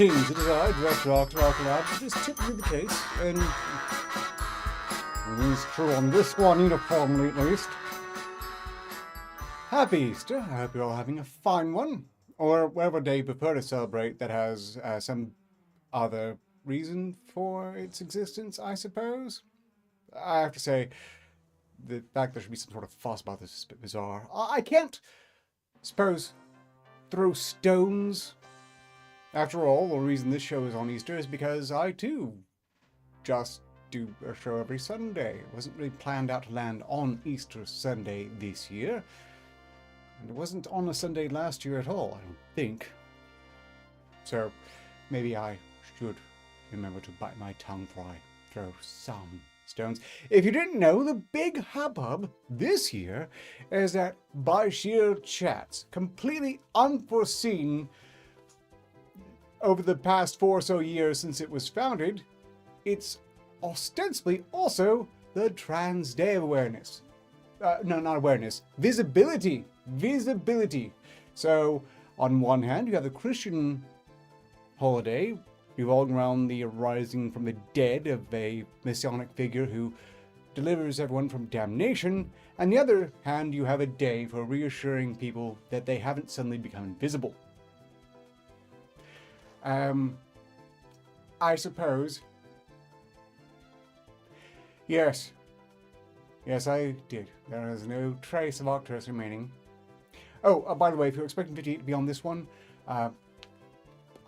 Greetings, it is I, Director of Arketer Labs. It is typically the case, and it is true on this one uniformly at least. Happy Easter. I hope you're all having a fine one, or whatever day you prefer to celebrate that has some other reason for its existence, I suppose. I have to say, the fact there should be some sort of fuss about this is a bit bizarre. I can't, suppose, throw stones. After all, the reason this show is on Easter is because I, too, just do a show every Sunday. It wasn't really planned out to land on Easter Sunday this year. And it wasn't on a Sunday last year at all, I don't think. So, maybe I should remember to bite my tongue before I throw some stones. If you didn't know, the big hubbub this year is that by sheer chance, completely unforeseen over the past 4 or so years since it was founded, it's ostensibly also the Trans Day of Awareness. No, not awareness. Visibility. Visibility. So, on one hand, you have the Christian holiday revolving around the rising from the dead of a messianic figure who delivers everyone from damnation. On the other hand, you have a day for reassuring people that they haven't suddenly become invisible. I suppose. Yes. Yes, I did. There is no trace of Arcturus remaining. Oh, by the way, if you're expecting 58 to be on this one, I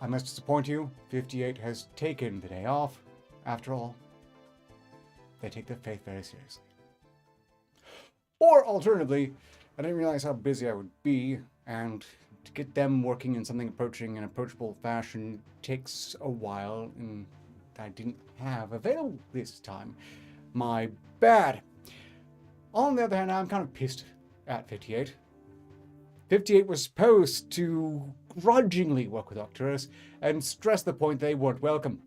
must disappoint you. 58 has taken the day off. After all, they take their faith very seriously. Or alternatively, I didn't realize how busy I would be, and to get them working in something approaching an approachable fashion takes a while, and I didn't have available this time. My bad. On the other hand, I'm kind of pissed at 58. 58 was supposed to grudgingly work with Arcturus and stress the point they weren't welcome.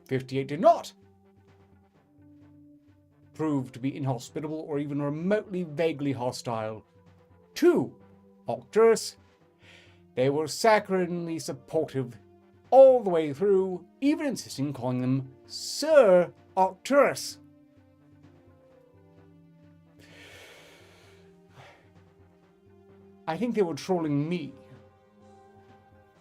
58 did not prove to be inhospitable or even remotely vaguely hostile to Arcturus. They were saccharinely supportive all the way through, even insisting calling them Sir Arcturus. I think they were trolling me.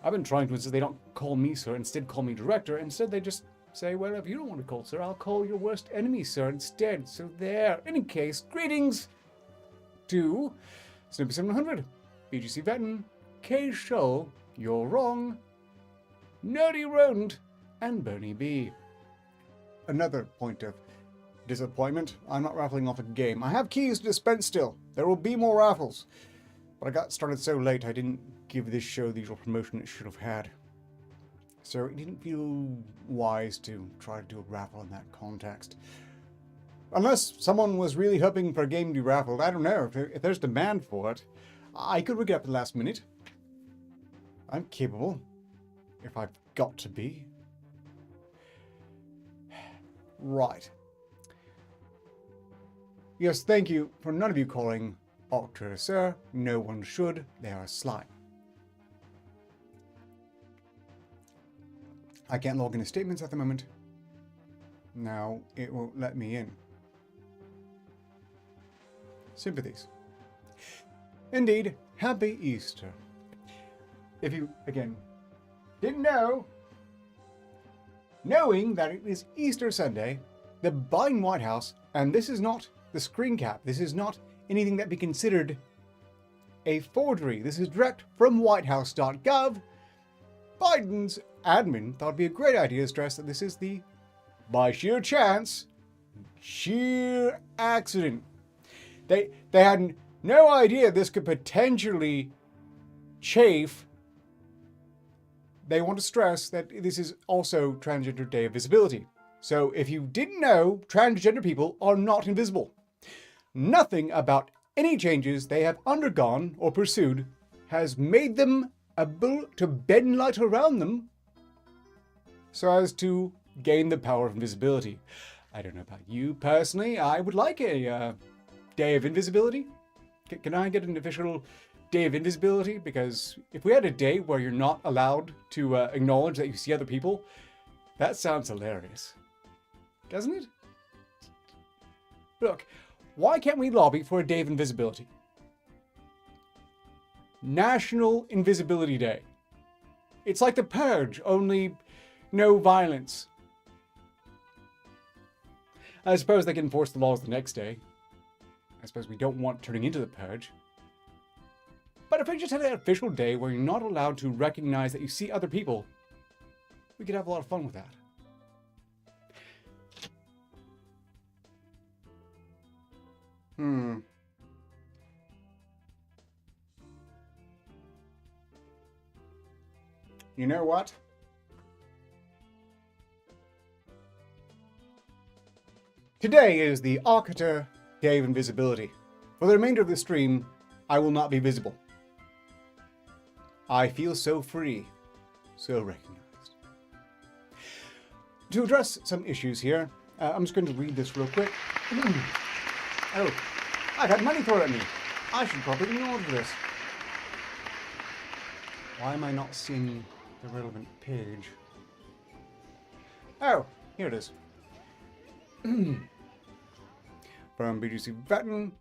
I've been trying to insist they don't call me Sir, instead call me Director. Instead they just say, well, if you don't want to call Sir, I'll call your worst enemy Sir instead. So there. In any case, greetings to Snoopy 700, BGC Veteran, K Shull, You're Wrong, Nerdy Rodent, and Bernie B. Another point of disappointment. I'm not raffling off a game. I have keys to dispense still. There will be more raffles. But I got started so late I didn't give this show the usual promotion it should have had. So it didn't feel wise to try to do a raffle in that context. Unless someone was really hoping for a game to be raffled, I don't know, if there's demand for it, I could rig it up at the last minute. I'm capable, if I've got to be. Right. Yes, thank you for none of you calling Arketer Sir. No one should. They are slime. I can't log into statements at the moment. Now it won't let me in. Sympathies. Indeed, happy Easter. If you, again, didn't know, knowing that it is Easter Sunday, the Biden White House, and this is not the screen cap, this is not anything that be considered a forgery. This is direct from whitehouse.gov. Biden's admin thought it'd be a great idea to stress that this is the, by sheer chance, sheer accident. They had no idea this could potentially chafe. They want to stress that this is also Transgender Day of Visibility. So if you didn't know, transgender people are not invisible. Nothing about any changes they have undergone or pursued has made them able to bend light around them so as to gain the power of invisibility. I don't know about you personally. I would like a day of invisibility. Can I get an official day of invisibility, because if we had a day where you're not allowed to acknowledge that you see other people, that sounds hilarious. Doesn't it? Look, why can't we lobby for a day of invisibility? National Invisibility Day. It's like the Purge, only no violence. I suppose they can enforce the laws the next day. I suppose we don't want turning into the Purge. But if we just had an official day where you're not allowed to recognize that you see other people, we could have a lot of fun with that. You know what? Today is the Arketer Day of Invisibility. For the remainder of the stream, I will not be visible. I feel so free, so recognized. To address some issues here, I'm just going to read this real quick. Oh, I've had money thrown at me. I should probably ignore this. Why am I not seeing the relevant page? Oh, here it is. From BGC Veteran.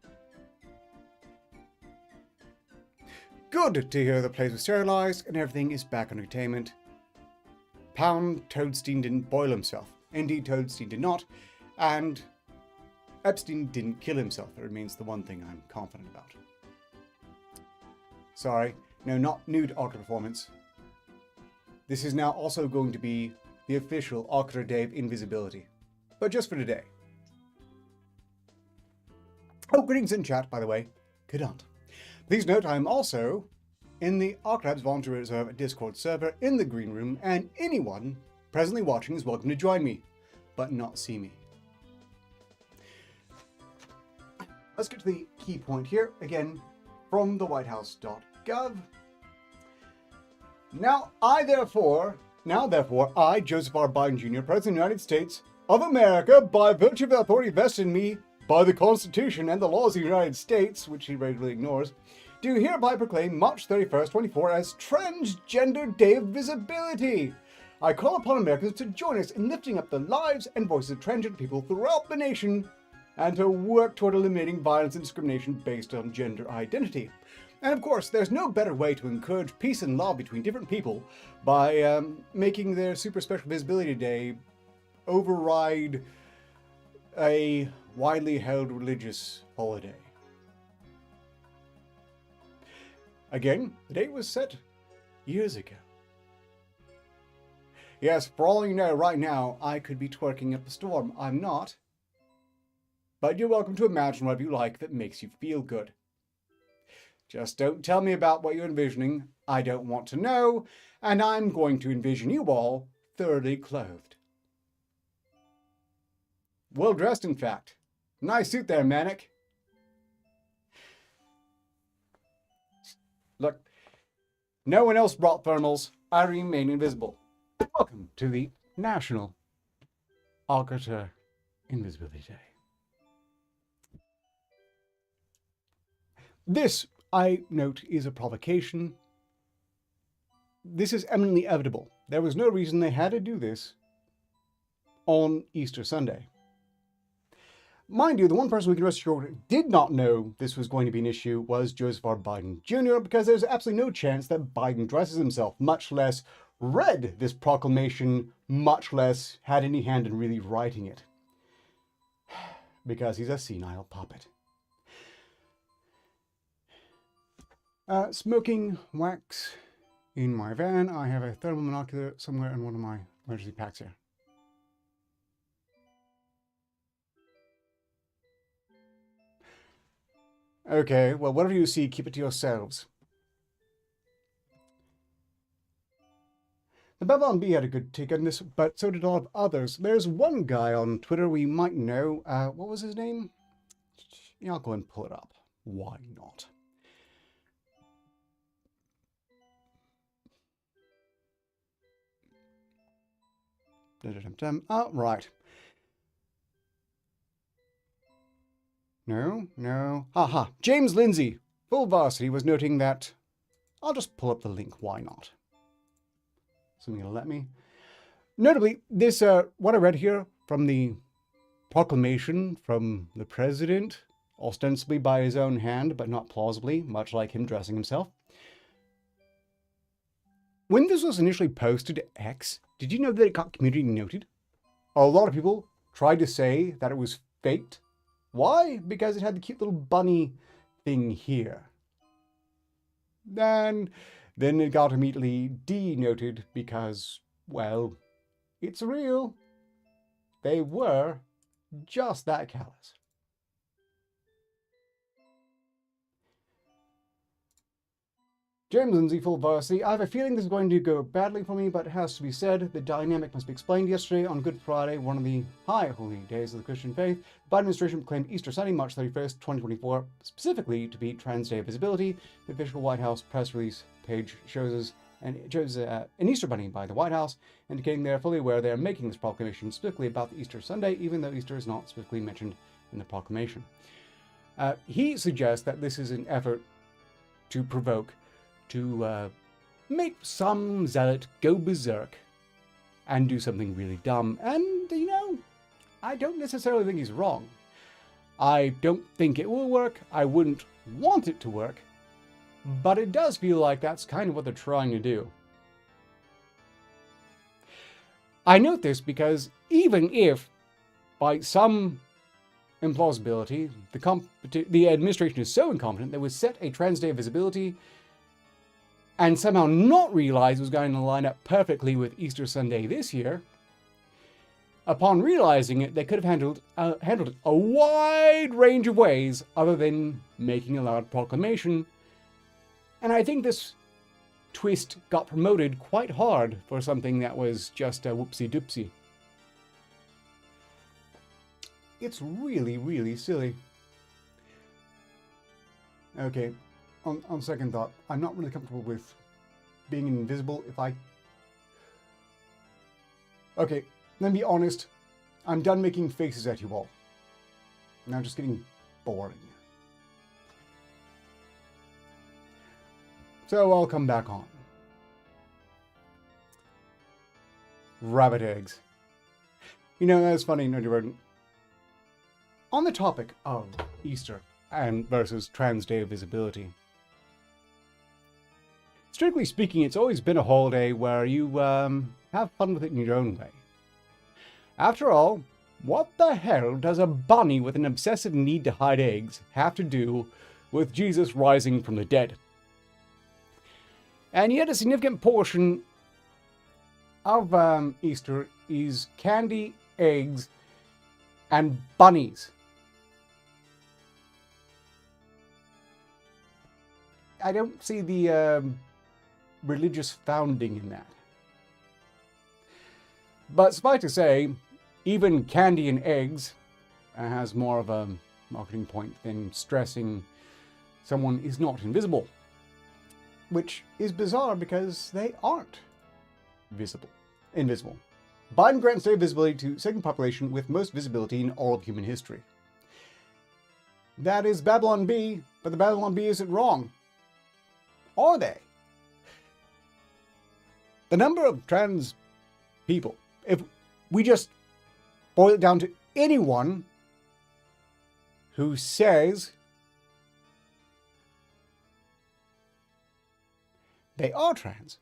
Good to hear the place was sterilized and everything is back under containment. Pound Toadstein didn't boil himself. Indeed, Toadstein did not. And Epstein didn't kill himself. It remains the one thing I'm confident about. Sorry, no, not nude Arketer performance. This is now also going to be the official Arketer Day of Invisibility. But just for today. Oh, greetings in chat, by the way. Good aunt. Please note I am also in the Arketer Labs Volunteer Reserve Discord server in the green room, and anyone presently watching is welcome to join me, but not see me. Let's get to the key point here, again, from the whitehouse.gov. Now, therefore, I, Joseph R. Biden Jr., President of the United States of America, by virtue of the authority vested in me by the Constitution and the laws of the United States, which he regularly ignores, do hereby proclaim March 31st, 24 as Transgender Day of Visibility. I call upon Americans to join us in lifting up the lives and voices of transgender people throughout the nation and to work toward eliminating violence and discrimination based on gender identity. And of course, there's no better way to encourage peace and love between different people by making their super special visibility day override a widely held religious holiday. Again, the date was set years ago. Yes, for all you know, right now, I could be twerking up a storm. I'm not. But you're welcome to imagine whatever you like that makes you feel good. Just don't tell me about what you're envisioning. I don't want to know, and I'm going to envision you all thoroughly clothed. Well dressed, in fact. Nice suit there, Manic. Look, no one else brought thermals. I remain invisible. Welcome to the National Arketer Invisibility Day. This, I note, is a provocation. This is eminently inevitable. There was no reason they had to do this on Easter Sunday. Mind you, the one person we can rest assured did not know this was going to be an issue was Joseph R. Biden Jr., because there's absolutely no chance that Biden dresses himself, much less read this proclamation, much less had any hand in really writing it. Because he's a senile puppet. Smoking wax in my van. I have a thermal monocular somewhere in one of my emergency packs here. Okay, well, whatever you see, keep it to yourselves. The Babylon Bee had a good take on this, but so did a lot of others. There's one guy on Twitter we might know. What was his name? Yeah, I'll go and pull it up. Why not? Oh, right. No. Haha. James Lindsay. Full Varsity was noting that... I'll just pull up the link, why not? Something will let me. Notably, this, what I read here from the proclamation from the president, ostensibly by his own hand, but not plausibly, much like him dressing himself. When this was initially posted to X, did you know that it got community noted? A lot of people tried to say that it was faked. Why? Because it had the cute little bunny thing here. And then it got immediately denoted because, well, it's real. They were just that callous. James Lindsay, Full Varsity. I have a feeling this is going to go badly for me, but it has to be said. The dynamic must be explained. Yesterday, on Good Friday, one of the high holy days of the Christian faith, the Biden administration proclaimed Easter Sunday, March 31st, 2024, specifically to be Trans Day of Visibility. The official White House press release page shows an Easter bunny by the White House, indicating they are fully aware they are making this proclamation specifically about the Easter Sunday, even though Easter is not specifically mentioned in the proclamation. He suggests that this is an effort to provoke, to make some zealot go berserk and do something really dumb. And, you know, I don't necessarily think he's wrong. I don't think it will work. I wouldn't want it to work. But it does feel like that's kind of what they're trying to do. I note this because even if, by some implausibility, the administration is so incompetent they would set a Trans Day of Visibility and somehow not realize it was going to line up perfectly with Easter Sunday this year, upon realizing it, they could have handled it a wide range of ways other than making a loud proclamation. And I think this twist got promoted quite hard for something that was just a whoopsie-doopsie. It's really, really silly. Okay. On second thought, I'm not really comfortable with being invisible if I... Okay, let me be honest. I'm done making faces at you all. Now just getting boring. So I'll come back on. Rabbit eggs. You know, that's funny, no Jordan. On the topic of Easter and versus Trans Day of Visibility, strictly speaking, it's always been a holiday where you have fun with it in your own way. After all, what the hell does a bunny with an obsessive need to hide eggs have to do with Jesus rising from the dead? And yet a significant portion of Easter is candy, eggs, and bunnies. I don't see the religious founding in that. But suffice to say, even candy and eggs has more of a marketing point than stressing someone is not invisible. Which is bizarre because they aren't invisible. Biden grants their visibility to second population with most visibility in all of human history. That is Babylon Bee, but the Babylon Bee isn't wrong. Are they? The number of trans people, if we just boil it down to anyone who says they are trans,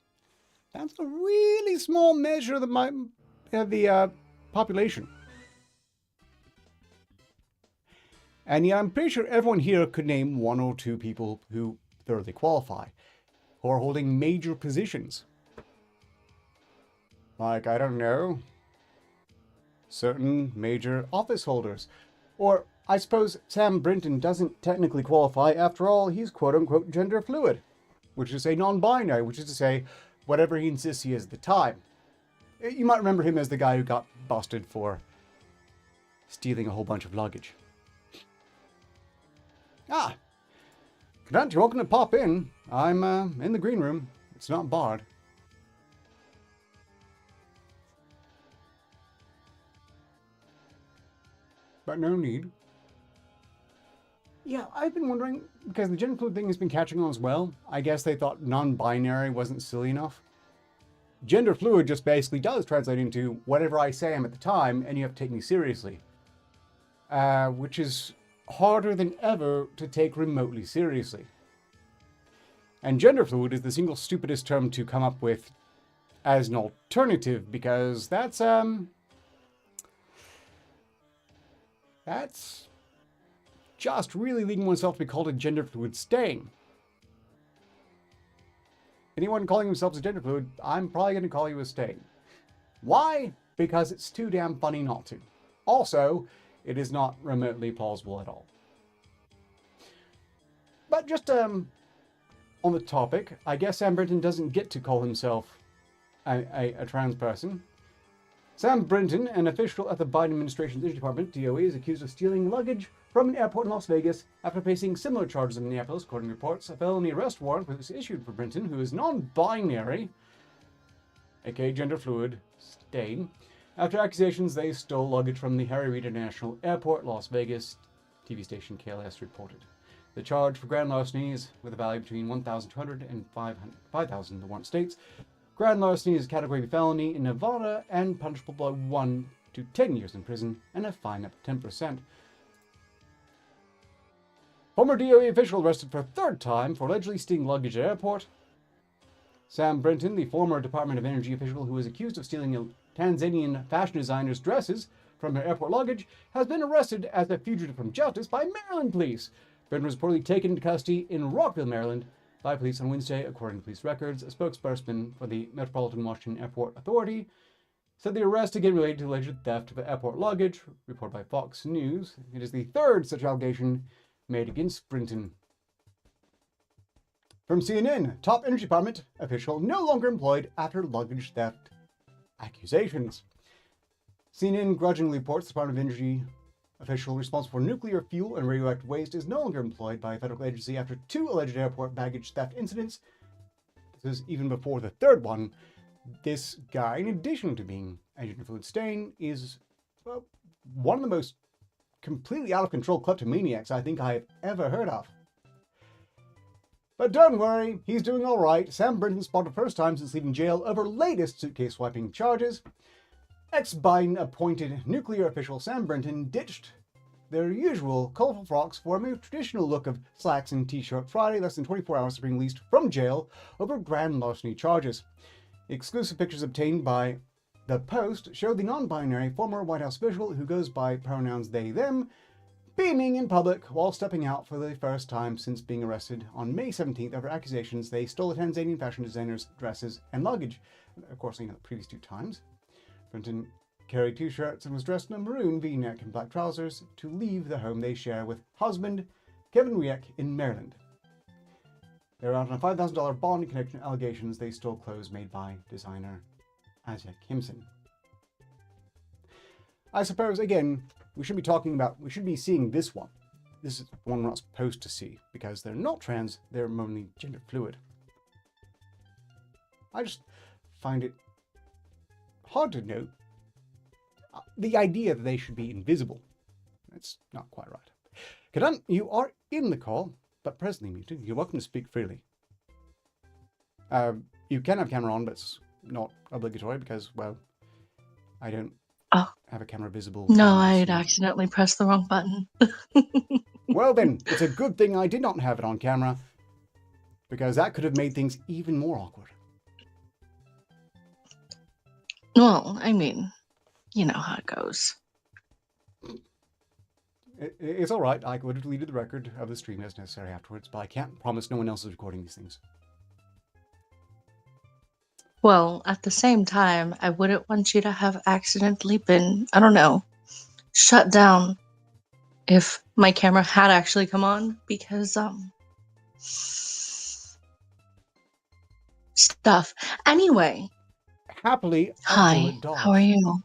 that's a really small measure of the population. And yeah, I'm pretty sure everyone here could name one or two people who thoroughly qualify, who are holding major positions. Like, I don't know, certain major office holders. Or, I suppose Sam Brinton doesn't technically qualify. After all, he's quote-unquote gender fluid, which is a non-binary, which is to say, whatever he insists he is at the time. You might remember him as the guy who got busted for stealing a whole bunch of luggage. Ah, Grant, you're welcome to pop in. I'm in the green room. It's not barred. But no need. Yeah, I've been wondering, because the gender fluid thing has been catching on as well. I guess they thought non-binary wasn't silly enough. Gender fluid just basically does translate into whatever I say I'm at the time, and you have to take me seriously. Which is harder than ever to take remotely seriously. And gender fluid is the single stupidest term to come up with as an alternative, because that's just really leading oneself to be called a gender fluid stain. Anyone calling themselves a gender fluid, I'm probably going to call you a stain. Why? Because it's too damn funny not to. Also, it is not remotely plausible at all. But just on the topic, I guess Sam Brinton doesn't get to call himself a trans person. Sam Brinton, an official at the Biden administration's Energy Department, DOE, is accused of stealing luggage from an airport in Las Vegas after facing similar charges in Minneapolis, according to reports. A felony arrest warrant was issued for Brinton, who is non-binary, aka gender fluid, stain, after accusations they stole luggage from the Harry Reid International Airport, Las Vegas, TV station KLS reported. The charge for grand larceny is with a value between $1,200 and $5,000, the warrant states. Grand larceny is a category B felony in Nevada and punishable by 1 to 10 years in prison and a fine up to 10%. Former DOE official arrested for a third time for allegedly stealing luggage at airport. Sam Brinton, the former Department of Energy official who was accused of stealing a Tanzanian fashion designer's dresses from her airport luggage, has been arrested as a fugitive from justice by Maryland police. Brinton was reportedly taken into custody in Rockville, Maryland, by police on Wednesday, according to police records. A spokesperson for the Metropolitan Washington Airport Authority said the arrest again related to alleged theft of airport luggage, reported by Fox News. It is the third such allegation made against Brinton. From CNN, top Energy Department official no longer employed after luggage theft accusations. CNN grudgingly reports the Department of Energy official responsible for nuclear fuel and radioactive waste is no longer employed by a federal agency after 2 alleged airport baggage theft incidents. This is even before the third one. This guy, in addition to being a gender fluid stain, is one of the most completely out of control kleptomaniacs I think I have ever heard of. But don't worry, he's doing alright. Sam Brinton spotted first time since leaving jail over latest suitcase swiping charges. Ex-Biden appointed nuclear official Sam Brinton ditched their usual colorful frocks for a more traditional look of slacks and t-shirt Friday, less than 24 hours to being released from jail over grand larceny charges. Exclusive pictures obtained by The Post show the non-binary former White House official, who goes by pronouns they, them, beaming in public while stepping out for the first time since being arrested on May 17th over accusations they stole a Tanzanian fashion designer's dresses and luggage. Of course, the previous 2 times. Brinton carried 2 shirts and was dressed in a maroon V-neck and black trousers to leave the home they share with husband Kevin Rieck in Maryland. They were out on a $5,000 bond in connection to allegations they stole clothes made by designer Isaac Himson. I suppose, again, we should be seeing this one. This is the one we're not supposed to see, because they're not trans, they're only gender fluid. I just find it hard to note the idea that they should be invisible. That's not quite right. Kadun, you are in the call, but presently muted. You're welcome to speak freely. You can have camera on, but it's not obligatory because, well, I don't have a camera visible. No, I had accidentally pressed the wrong button. Well then, it's a good thing I did not have it on camera, because that could have made things even more awkward. Well, I mean, you know how it goes. It's all right. I would have deleted the record of the stream as necessary afterwards, but I can't promise no one else is recording these things. Well, at the same time, I wouldn't want you to have accidentally been, I don't know, shut down if my camera had actually come on, because, stuff. Anyway. Happily, hi, how are you?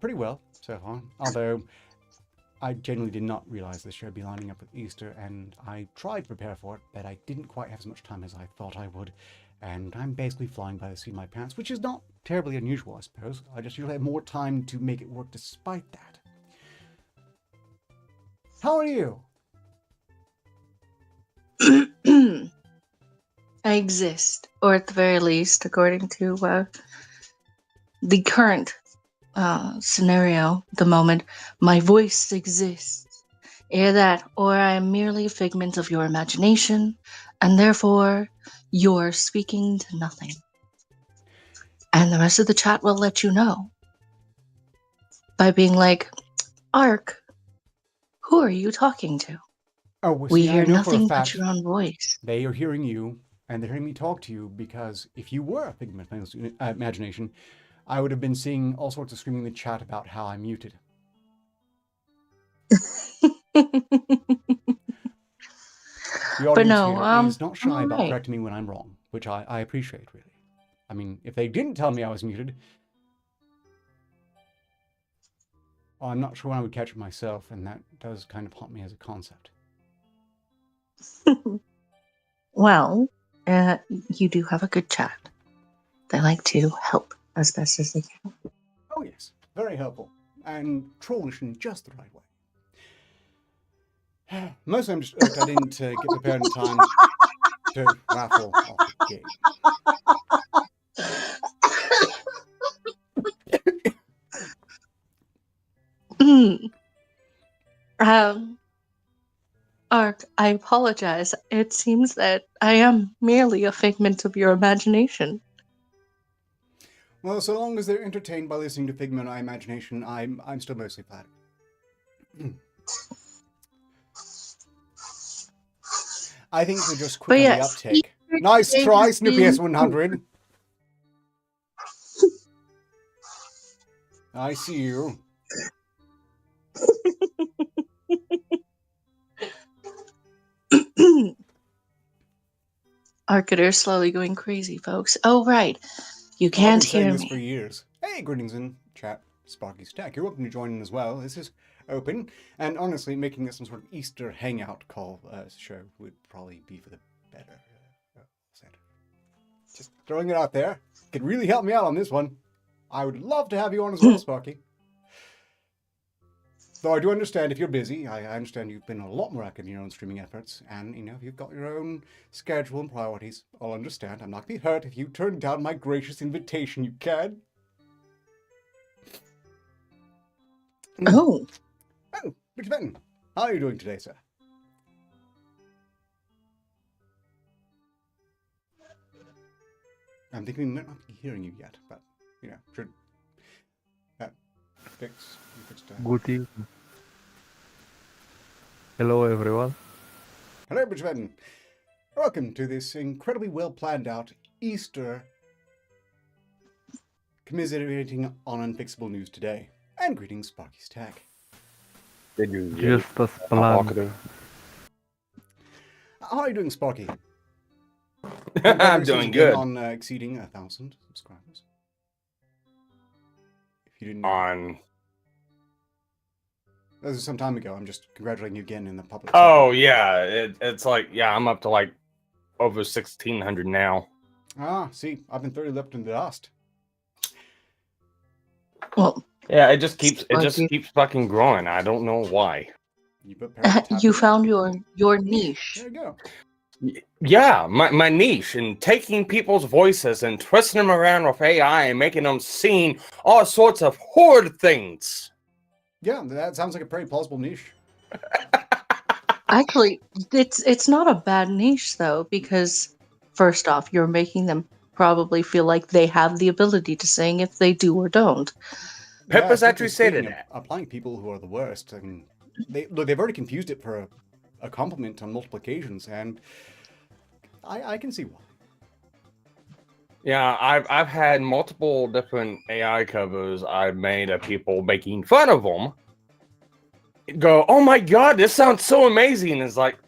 Pretty well so far, although I genuinely did not realize this show would be lining up with Easter, and I tried to prepare for it, but I didn't quite have as much time as I thought I would, and I'm basically flying by the seat of my pants, which is not terribly unusual, I suppose. I just usually have more time to make it work despite that. How are you? I exist, or at the very least, according to the current scenario, the moment, my voice exists. Either that, or I am merely a figment of your imagination, and therefore you're speaking to nothing. And the rest of the chat will let you know by being like, Ark, who are you talking to? Oh, well, We see, I hear know for a nothing but fact your own voice. they are hearing you, and they're hearing me talk to you, because if you were a figment of my imagination, I would have been seeing all sorts of screaming in the chat about how I'm muted. The audience no, here is not shy about alright. correcting me when I'm wrong, which I appreciate, really. I mean, if they didn't tell me I was muted, I'm not sure when I would catch it myself, and that does kind of haunt me as a concept. Well, you do have a good chat. They like to help as best as they can. Oh yes, very helpful, and trollish in just the right way. Mostly I'm just irked I didn't get prepared in time to raffle off the game. Ark, I apologize. It seems that I am merely a figment of your imagination. Well, so long as they're entertained by listening to figment of my imagination, I'm still mostly flattered. I think they're just quick on the uptake. Nice try, Snoopy S100. I see you. Arketer's slowly going crazy, folks. Oh, right. You I've can't been saying hear this me. for years. Hey, greetings in chat, Sparky Stack. You're welcome to join in as well. This is open, and honestly, making this some sort of Easter hangout call show would probably be for the better. Just throwing it out there. Could really help me out on this one. I would love to have you on as well, Sparky. Though I do understand if you're busy. I understand you've been a lot more active in your own streaming efforts, and if you've got your own schedule and priorities, I'll understand. I'm not going to be hurt if you turn down my gracious invitation. You can. Oh. Oh, Richard Benton, how are you doing today, sir? I'm thinking we might not be hearing you yet, but should that fix? Good evening. Hello, everyone. Hello, Richard Benton. Welcome to this incredibly well planned out Easter commiserating on Unfixable news today. And greetings, Sparky's Tech. Did you Just as planned. How are you doing, Sparky? I'm doing good. On exceeding 1,000 subscribers. If you didn't know. On. That was some time ago. I'm just congratulating you again in the public. Oh yeah, it's like I'm up to like over 1,600 now. Ah, see, I've been thoroughly left in the dust. Well, yeah, it just keeps fucking growing. I don't know why. You found your niche. There you go. Yeah, my niche in taking people's voices and twisting them around with AI and making them seem all sorts of horrid things. Yeah, that sounds like a pretty plausible niche. Actually, it's not a bad niche though, because first off, you're making them probably feel like they have the ability to sing if they do or don't. Pepper's actually stated that. Applying people who are the worst. I mean, they've already confused it for a compliment on multiple occasions, and I can see why. Yeah, I've had multiple different AI covers I've made of people making fun of them. Go, oh my god, this sounds so amazing. It's like,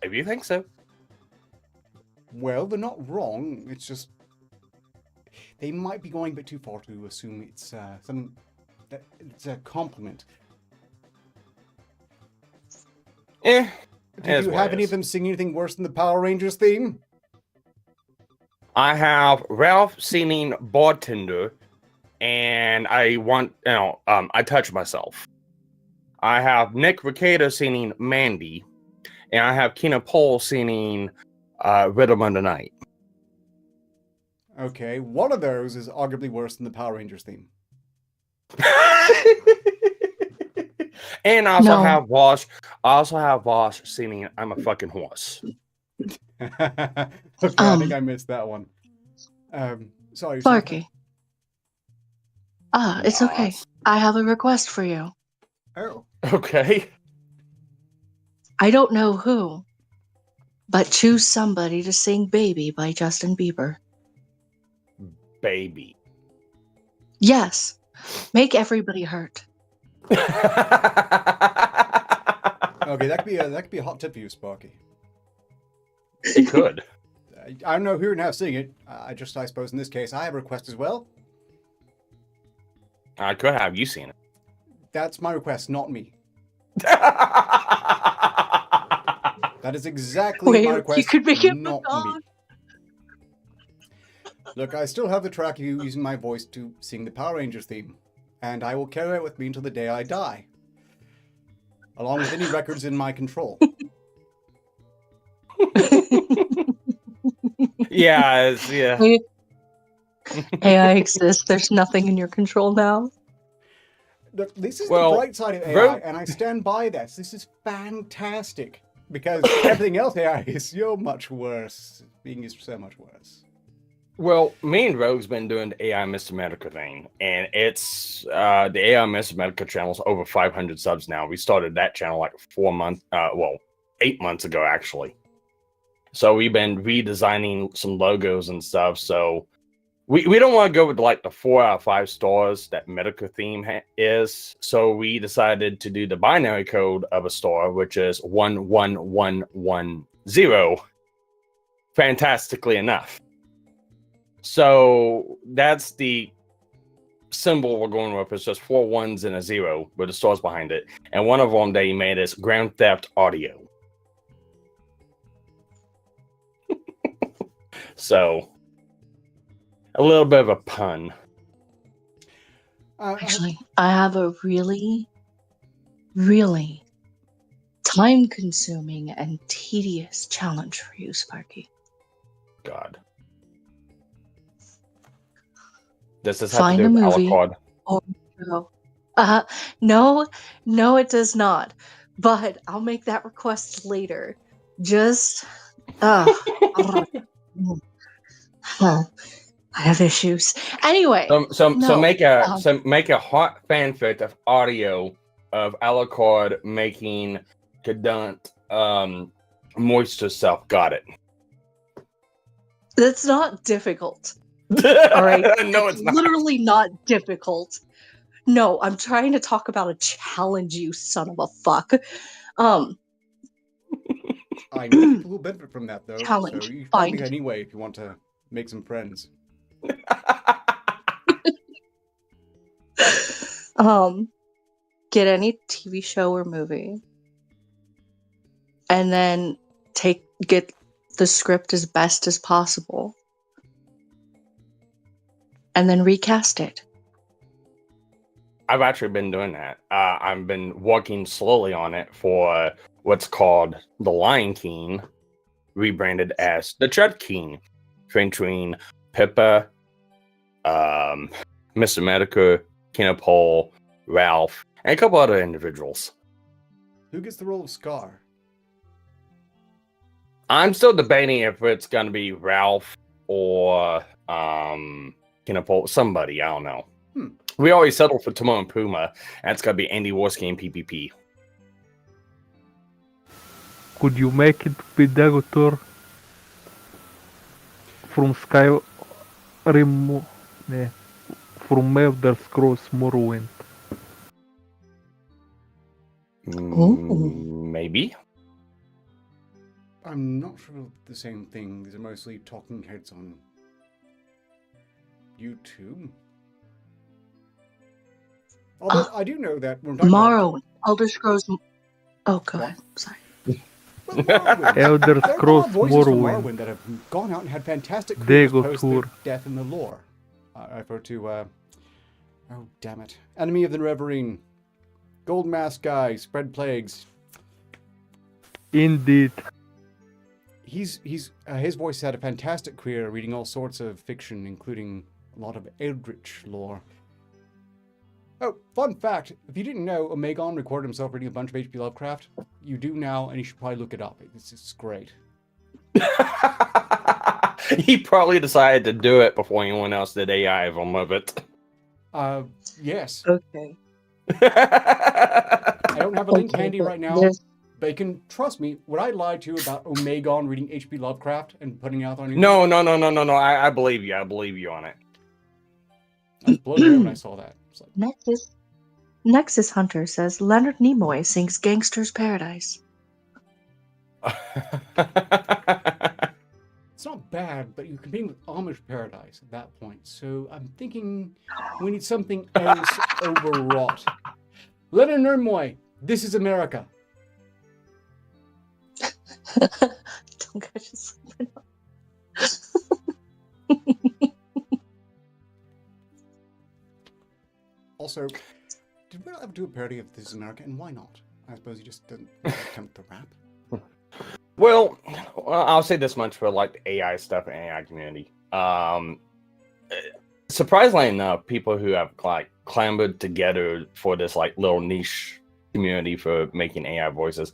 if you think so. Well, they're not wrong. It's just they might be going a bit too far to assume it's it's a compliment. Did you have any of them sing anything worse than the Power Rangers theme? I have Ralph singing Bartender, and I touch myself. I have Nick Ricciardo singing Mandy, and I have Kina Pohl singing Rhythm of the Night. Okay, one of those is arguably worse than the Power Rangers theme. And I also No. have Wash. I also have Wash singing "I'm a fucking horse." Okay, I think I missed that one. Sorry, Sparky. It's okay. Yes. I have a request for you. Oh, Okay. I don't know who, but choose somebody to sing Baby by Justin Bieber. Baby. Yes. Make everybody hurt. okay, that could be a hot tip for you, Sparky. It could. I don't know who and how to sing it. I suppose in this case, I have a request as well. I could have you seen it. That's my request, not me. That is exactly Wait, my request, you could make it not the me. song. Look, I still have the track of you using my voice to sing the Power Rangers theme, and I will carry it with me until the day I die, along with any records in my control. Yeah. AI exists. There's nothing in your control now. Look, this is Well, the bright side of AI, and I stand by this. This is fantastic, because everything else AI is so much worse. Being is so much worse. Well, me and Rogue's been doing the AI Mr. Medica thing, and it's the AI Mr. Medica channel's over 500 subs now. We started that channel like 8 months ago, actually. So we've been redesigning some logos and stuff. So we don't want to go with like the 4 out of 5 stars that Medica theme is. So we decided to do the binary code of a star, which is 11110. Fantastically enough. So that's the symbol we're going with. It's just 4 1s and a 0 with the stars behind it. And one of them that he made is Grand Theft Audio. So a little bit of a pun. Actually, I have a really, really time-consuming and tedious challenge for you, Sparky. God. Does this Find have to a do with movie. Alucard? Or no, it does not. But I'll make that request later. Just, I have issues. Anyway, So no, make a hot fanfic of audio of Alucard making Cadunt moisture self. Got it. that's not difficult. All right, No, it's not. Literally not difficult. No, I'm trying to talk about a challenge, you son of a fuck. I know people who benefit from that, though. Challenge. So you can Find find me it. anyway if you want to make some friends. Get any TV show or movie, and then get the script as best as possible, and then recast it. I've actually been doing that. I've been working slowly on it for what's called The Lion King, rebranded as The Tread King, featuring Pippa, Mr. Medica, Kinopole, Ralph, and a couple other individuals. Who gets the role of Scar? I'm still debating if it's going to be Ralph or Kinopole, somebody, I don't know. We always settled for Timon and Puma, and it's going to be Andy Warski and PPP. Could you make it with Director from Skyrim, from Elder Scrolls Morrowind? Maybe. I'm not sure the same thing. These are mostly talking heads on YouTube. Although I do know that when we're talking Morrowind, Elder Scrolls. Oh, go ahead. Sorry. Elder There Scrolls are voices from Morrowind. Morrowind that have gone out and had fantastic They careers go post tour. their death in the lore. I refer to, oh damn it, Enemy of the Reverine, Gold Mask Guy, Spread Plagues. Indeed. his voice had a fantastic career reading all sorts of fiction, including a lot of eldritch lore. Oh, fun fact, if you didn't know, Omegon recorded himself reading a bunch of H.P. Lovecraft. You do now, and you should probably look it up. It's great. He probably decided to do it before anyone else did AI of him of it. Yes. Okay. I don't have a link Okay, handy but right now, there's- but you can trust me. Would I lie to you about Omegon reading H.P. Lovecraft and putting it out on YouTube? No. I believe you. I believe you on it. I was blown away when I saw that. It's like, Nexus Hunter says Leonard Nimoy sings Gangster's Paradise. it's not bad, but you're competing with Amish Paradise at that point. So I'm thinking we need something else overwrought. Leonard Nimoy, This Is America. Don't catch us. Also, did we ever do a parody of This Is America, and why not? I suppose he just doesn't attempt to rap. Well, I'll say this much for like the AI stuff and AI community. Surprisingly enough, people who have like clambered together for this like little niche community for making AI voices,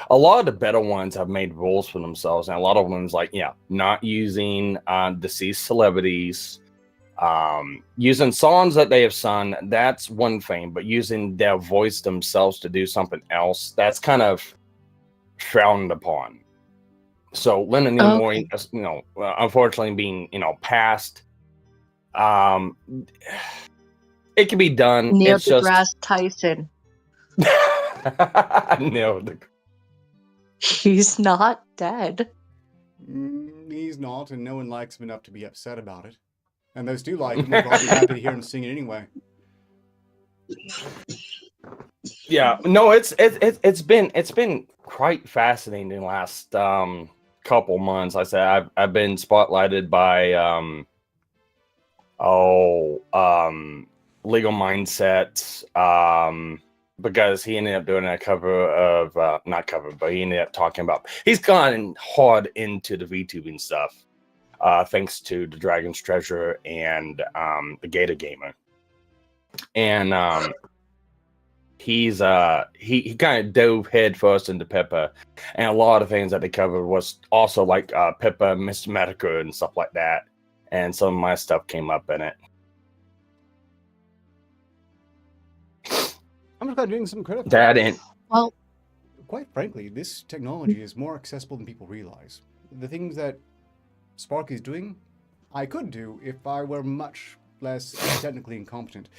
a lot of the better ones have made rules for themselves, and a lot of ones like not using deceased celebrities, using songs that they have sung. That's one thing, but using their voice themselves to do something else, that's kind of frowned upon. So Leonard Nimoy, unfortunately being passed, it can be done. Neil It's just deGrasse Tyson. Neil deGrasse. He's not dead. He's not, and no one likes him enough to be upset about it. And those do like him, we'll probably be happy to hear him sing it anyway. Yeah, no, it's been quite fascinating in the last couple months. Like I said I've been spotlighted by Legal Mindset, because he ended up doing a cover of not cover, but he ended up talking about he's gone hard into the VTubing stuff, thanks to the Dragon's Treasure and the Gator Gamer, and he kind of dove head first into Pippa, and a lot of things that they covered was also like Pippa, Mr. Medica, and stuff like that, and some of my stuff came up in it. I'm just glad doing some credit for That and Well, quite frankly, this technology is more accessible than people realize. The things that Spark is doing, I could do if I were much less technically incompetent.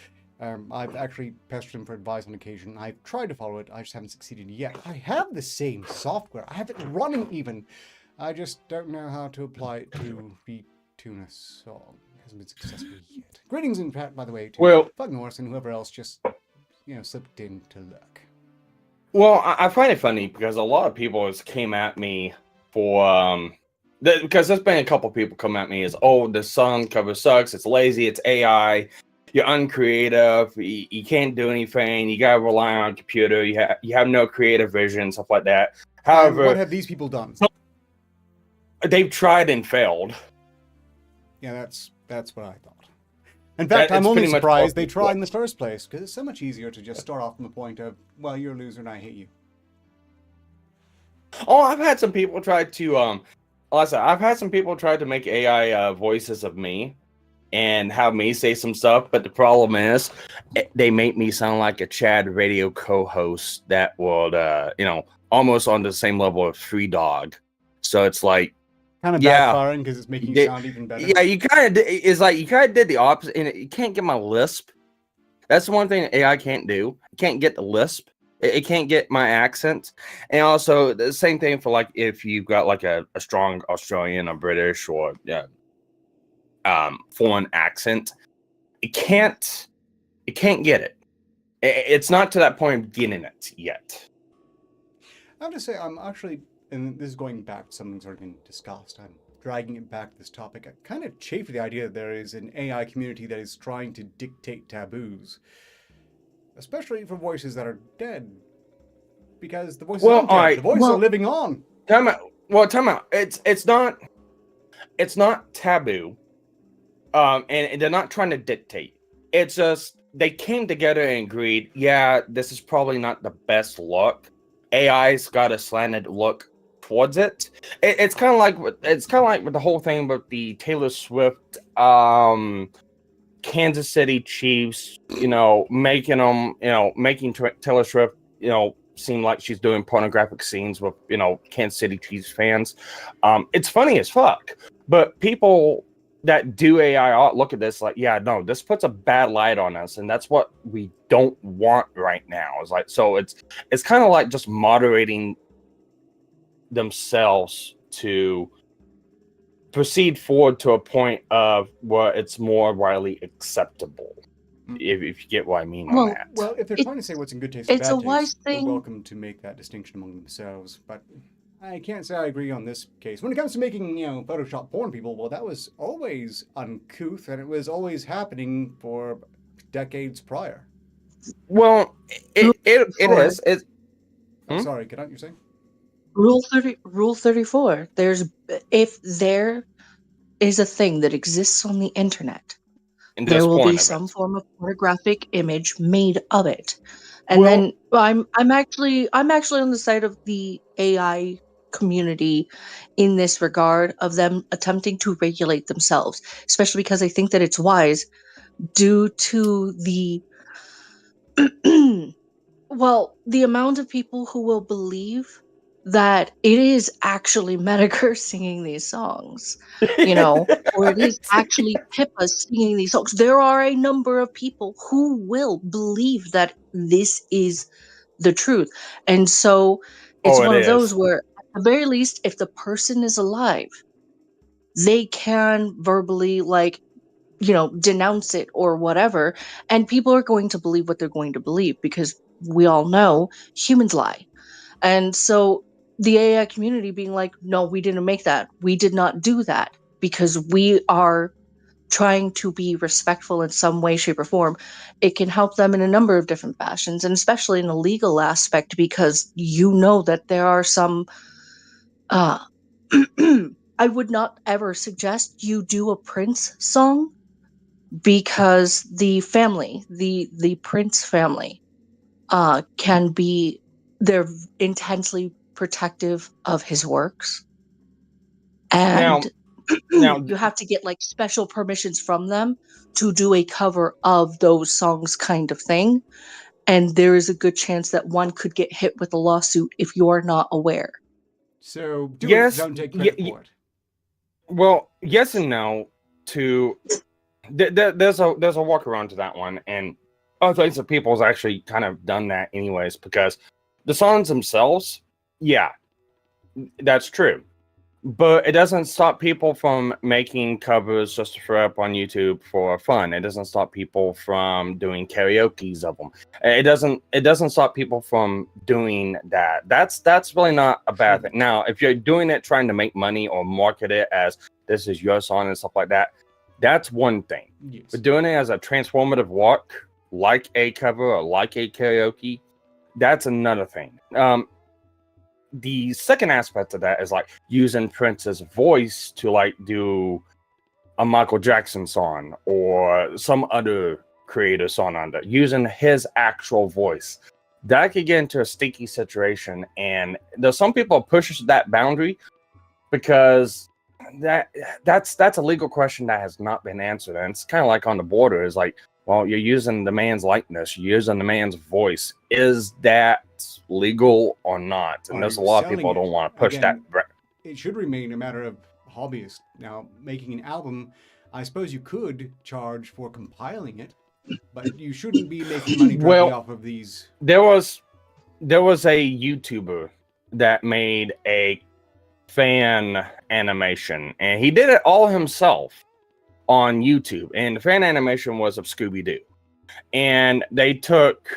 I've actually pestered him for advice on occasion. I've tried to follow it. I just haven't succeeded yet. I have the same software. I have it running even. I just don't know how to apply it to retune a song. It hasn't been successful yet. Greetings, in fact, by the way, to Bug Norris and whoever else just, slipped in to look. well, I find it funny because a lot of people came at me for because there's been a couple people come at me as, oh, the song cover sucks, it's lazy, it's AI, you're uncreative, you can't do anything, you gotta rely on a computer, you have no creative vision, stuff like that. However, what have these people done? They've tried and failed. Yeah, that's what I thought. In fact, I'm only surprised they tried in the first place, because it's so much easier to just start off from the point of, well, you're a loser and I hate you. Oh, I've had some people try to I've had some people try to make AI voices of me and have me say some stuff, but the problem is they make me sound like a Chad radio co-host that would almost on the same level of Free Dog. So it's like kind of backfiring because it's making you sound even better. Yeah, you kind of did the opposite, and you can't get my lisp. That's the one thing AI can't do. It can't get the lisp. It can't get my accent. And also the same thing for like if you've got like a strong Australian or British or foreign accent, it can't get it. It's not to that point of getting it yet. I have to say, I'm actually, and this is going back to something that's already been discussed, I'm dragging it back to this topic. I kind of chafe the idea that there is an AI community that is trying to dictate taboos, especially for voices that are dead, because the voices aren't dead. The voices are living on. Well, time out. It's not taboo. And they're not trying to dictate. It's just they came together and agreed, yeah, this is probably not the best look. AI's got a slanted look towards it. It's kind of like with the whole thing with the Taylor Swift, Kansas City Chiefs, making Taylor Swift, seem like she's doing pornographic scenes with, Kansas City Chiefs fans. It's funny as fuck, but people that do AI art look at this like, yeah, no, this puts a bad light on us, and that's what we don't want right now. It's like, so it's kind of like just moderating themselves to proceed forward to a point of where it's more widely acceptable. If you get what I mean on that. Well, if they're trying to say what's in good taste or It's bad a wise taste, they're thing. welcome to make that distinction among themselves. But I can't say I agree on this case. When it comes to making, Photoshop porn people, well, that was always uncouth, and it was always happening for decades prior. Well, it is. It's, I'm sorry, can you say? Rule 34. If there is a thing that exists on the internet, and there just will porn be of some it. form of pornographic image made of it. And Well- then I'm actually on the side of the AI community in this regard, of them attempting to regulate themselves, especially because I think that it's wise due to the the amount of people who will believe that it is actually Medicare singing these songs, or it is actually Pippa singing these songs. There are a number of people who will believe that this is the truth. And so it's one of those where, at the very least, if the person is alive, they can verbally, denounce it or whatever. And people are going to believe what they're going to believe, because we all know humans lie. And so the AI community being like, no, we didn't make that. We did not do that, because we are trying to be respectful in some way, shape, or form. It can help them in a number of different fashions, and especially in a legal aspect, because that there are some. I would not ever suggest you do a Prince song, because the family, the Prince family, they're intensely protective of his works, and now you have to get special permissions from them to do a cover of those songs, kind of thing. And there is a good chance that one could get hit with a lawsuit if you're not aware. So Yes, don't take credit for it. well, yes and no. There's a workaround to that one, and I think the people's actually kind of done that anyways, because the songs themselves, yeah, that's true, but it doesn't stop people from making covers just to throw up on YouTube for fun. It doesn't stop people from doing karaoke's of them. It doesn't stop people from doing that. That's really not a bad thing. Now, if you're doing it trying to make money or market it as this is your song and stuff like that, that's one thing. Yes. But doing it as a transformative work, like a cover or like a karaoke, that's another thing. The second aspect of that is using Prince's voice to do a Michael Jackson song or some other creator song on that, using his actual voice. That could get into a sticky situation, and there's some people push that boundary because that's a legal question that has not been answered, and it's kind of like on the border. Is well, you're using the man's likeness, you're using the man's voice. Is that legal or not? And there's a lot of people who don't want to push that. It should remain a matter of hobbyists. Now, making an album, I suppose you could charge for compiling it, but you shouldn't be making money directly off of these. There was a YouTuber that made a fan animation, and he did it all himself on YouTube, and the fan animation was of Scooby-Doo. And they took,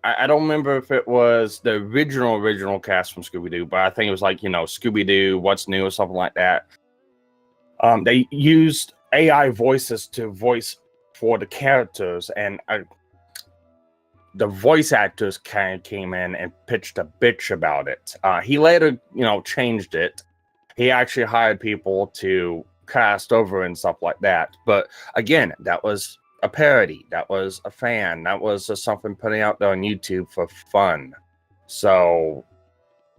I don't remember if it was the original cast from Scooby-Doo, but I think it was Scooby-Doo, What's New, or something like that. They used AI voices to voice for the characters, and the voice actors kind of came in and pitched a bitch about it. He later, changed it He actually hired people to cast over and stuff like that. But again, that was a parody. That was a fan. That was just something putting out there on YouTube for fun. So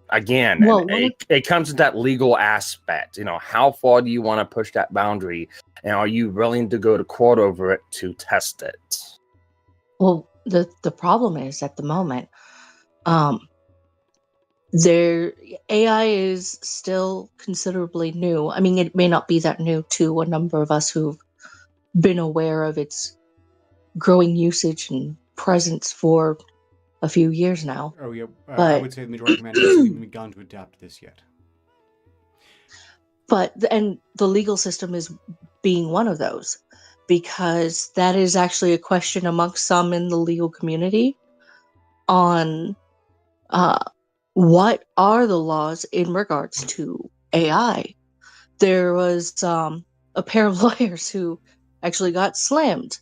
again, Well, it comes to that legal aspect. You know, how far do you want to push that boundary, and are you willing to go to court over it to test it? well, the problem is at the moment, their AI is still considerably new. I mean, it may not be that new to a number of us who've been aware of its growing usage and presence for a few years now. Oh yeah, I But- would say the majority of humanity hasn't even begun to adapt to this yet. And the legal system is being one of those, because that is actually a question amongst some in the legal community on what are the laws in regards to AI. There was a pair of lawyers who actually got slammed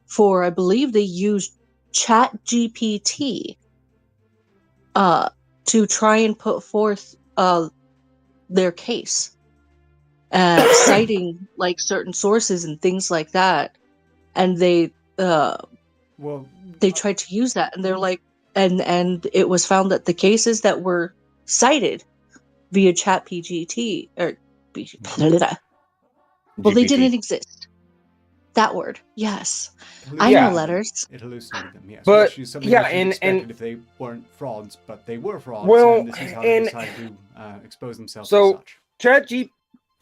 for, I believe they used ChatGPT to try and put forth their case, citing like certain sources and things like that, and they tried to use that, and they're like, and it was found that the cases that were cited via ChatGPT well, they didn't exist. That word, yes. I know letters. It hallucinated them, yes. But, Which is something yeah, that you and- expected if they weren't frauds, but they were frauds, Well, and this is how they and- decided to expose themselves So- as such.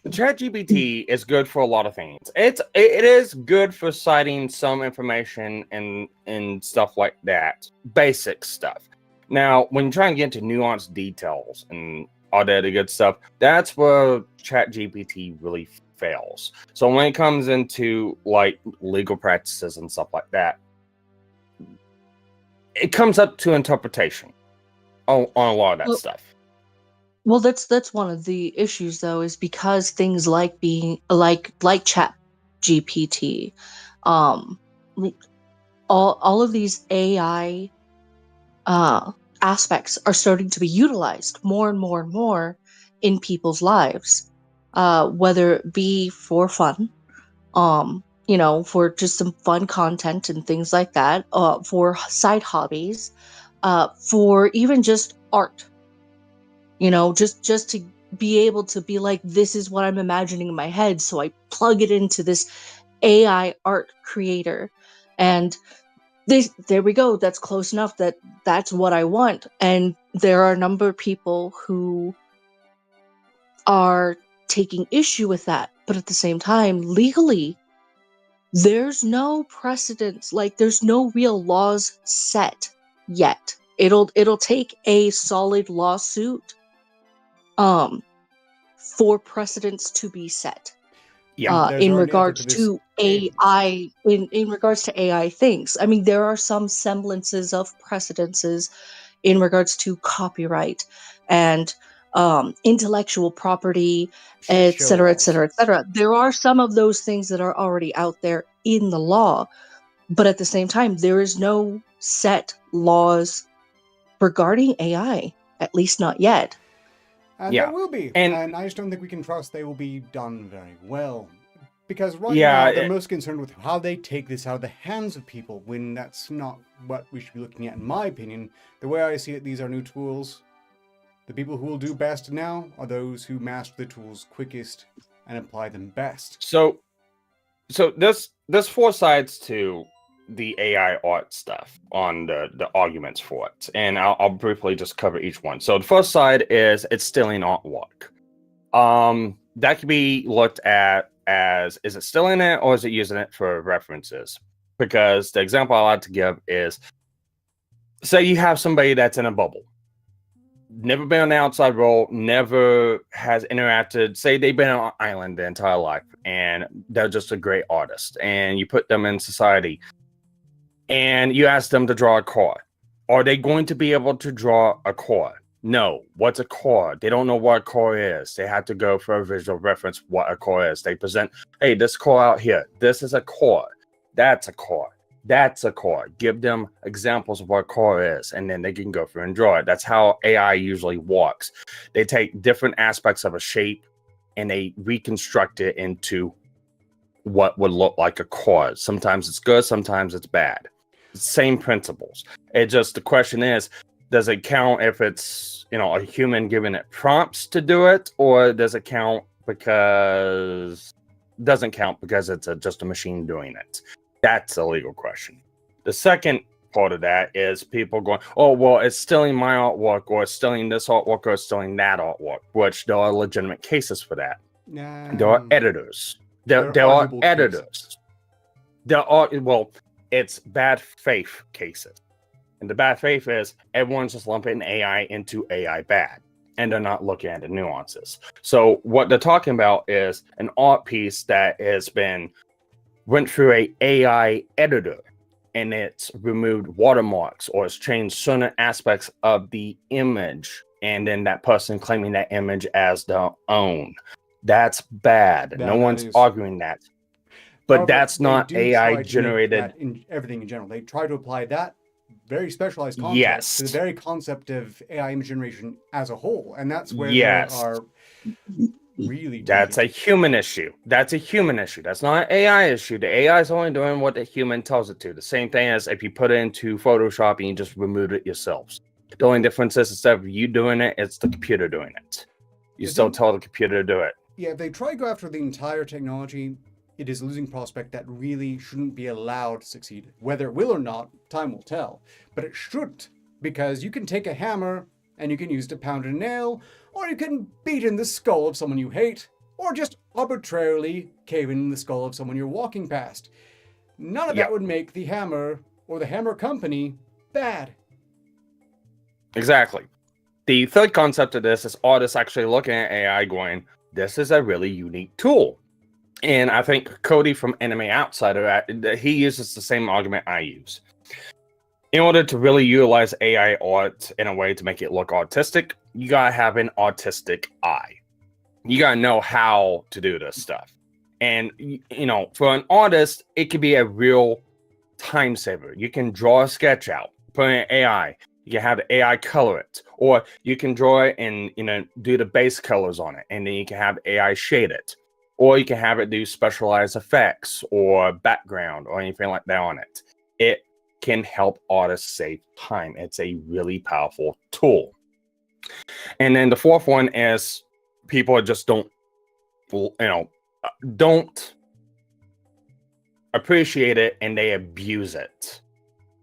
ChatGPT is good for a lot of things. It is good for citing some information and stuff like that, basic stuff. Now, when you try and get into nuanced details and all that good stuff, that's where ChatGPT really fails. So when it comes into like legal practices and stuff like that, it comes up to interpretation on a lot of that Well, stuff. Well, that's one of the issues, though, is because things like being like Chat GPT, all of these AI aspects are starting to be utilized more and more and more in people's lives, whether it be for fun, for just some fun content and things like that, for side hobbies, for even just art. Just to be able to be like, this is what I'm imagining in my head, so I plug it into this AI art creator, and there we go. That's close enough. That's what I want. And there are a number of people who are taking issue with that, but at the same time, legally, there's no precedence. Like, there's no real laws set yet. It'll take a solid lawsuit for precedents to be set. Yeah, there's In already effort regards this to AI, in regards to AI things. I mean, there are some semblances of precedences in regards to copyright and intellectual property, shit show etc., laws. etc., etc. There are some of those things that are already out there in the law, but at the same time, there is no set laws regarding AI, at least not yet. And Yeah. there will be. And- And I just don't think we can trust they will be done very well. Because right Yeah, now, they're it- most concerned with how they take this out of the hands of people, when that's not what we should be looking at, in my opinion. The way I see it, these are new tools. The people who will do best now are those who master the tools quickest and apply them best. So there's four sides to the AI art stuff on the arguments for it, and I'll briefly just cover each one. So the first side is it's stealing artwork. That could be looked at as, is it stealing it or is it using it for references? Because the example I like to give is, say you have somebody that's in a bubble, never been on the outside world, never has interacted. Say they've been on an island their entire life and they're just a great artist, and you put them in society and you ask them to draw a car. Are they going to be able to draw a car? No. What's a car? They don't know what a car is. They have to go for a visual reference what a car is. They present, hey, this car out here, this is a car. That's a car. That's a car. Give them examples of what a car is, and then they can go through and draw it. That's how AI usually works. They take different aspects of a shape, and they reconstruct it into what would look like a card. Sometimes it's good, sometimes it's bad. Same principles. It just, the question is, does it count if it's, a human giving it prompts to do it, or does it count because doesn't count because it's just a machine doing it? That's a legal question. The second part of that is people going, oh, well, it's stealing my artwork, or it's stealing this artwork, or it's stealing that artwork, which there are legitimate cases for that. There are editors. There are editors. It's bad faith cases. And the bad faith is everyone's just lumping AI into AI bad, and they're not looking at the nuances. So what they're talking about is an art piece that went through a AI editor, and it's removed watermarks, or it's changed certain aspects of the image, and then that person claiming that image as their own. That's bad. No one's arguing that. But however, that's not AI generated. In everything in general, they try to apply that very specialized concept to the very concept of AI image generation as a whole, and that's where they are really. That's a human issue. That's a human issue. That's not an AI issue. The AI is only doing what the human tells it to. The same thing as if you put it into Photoshop and you just remove it yourselves. The only difference is instead of you doing it, it's the computer doing it. You still tell the computer to do it. Yeah, if they try to go after the entire technology, it is a losing prospect that really shouldn't be allowed to succeed. Whether it will or not, time will tell. But it shouldn't, because you can take a hammer and you can use it to pound a nail, or you can beat in the skull of someone you hate, or just arbitrarily cave in the skull of someone you're walking past. None of that would make the hammer or the hammer company bad. Exactly. The third concept of this is artists actually looking at AI going, this is a really unique tool. And I think Cody from Anime Outsider, he uses the same argument I use. In order to really utilize AI art in a way to make it look artistic, you gotta have an artistic eye. You gotta know how to do this stuff. And, for an artist, it could be a real time saver. You can draw a sketch out, put in AI. You can have the AI color it, or you can draw it and, do the base colors on it, and then you can have AI shade it. Or you can have it do specialized effects or background or anything like that on it. It can help artists save time. It's a really powerful tool. And then the fourth one is people just don't appreciate it, and they abuse it.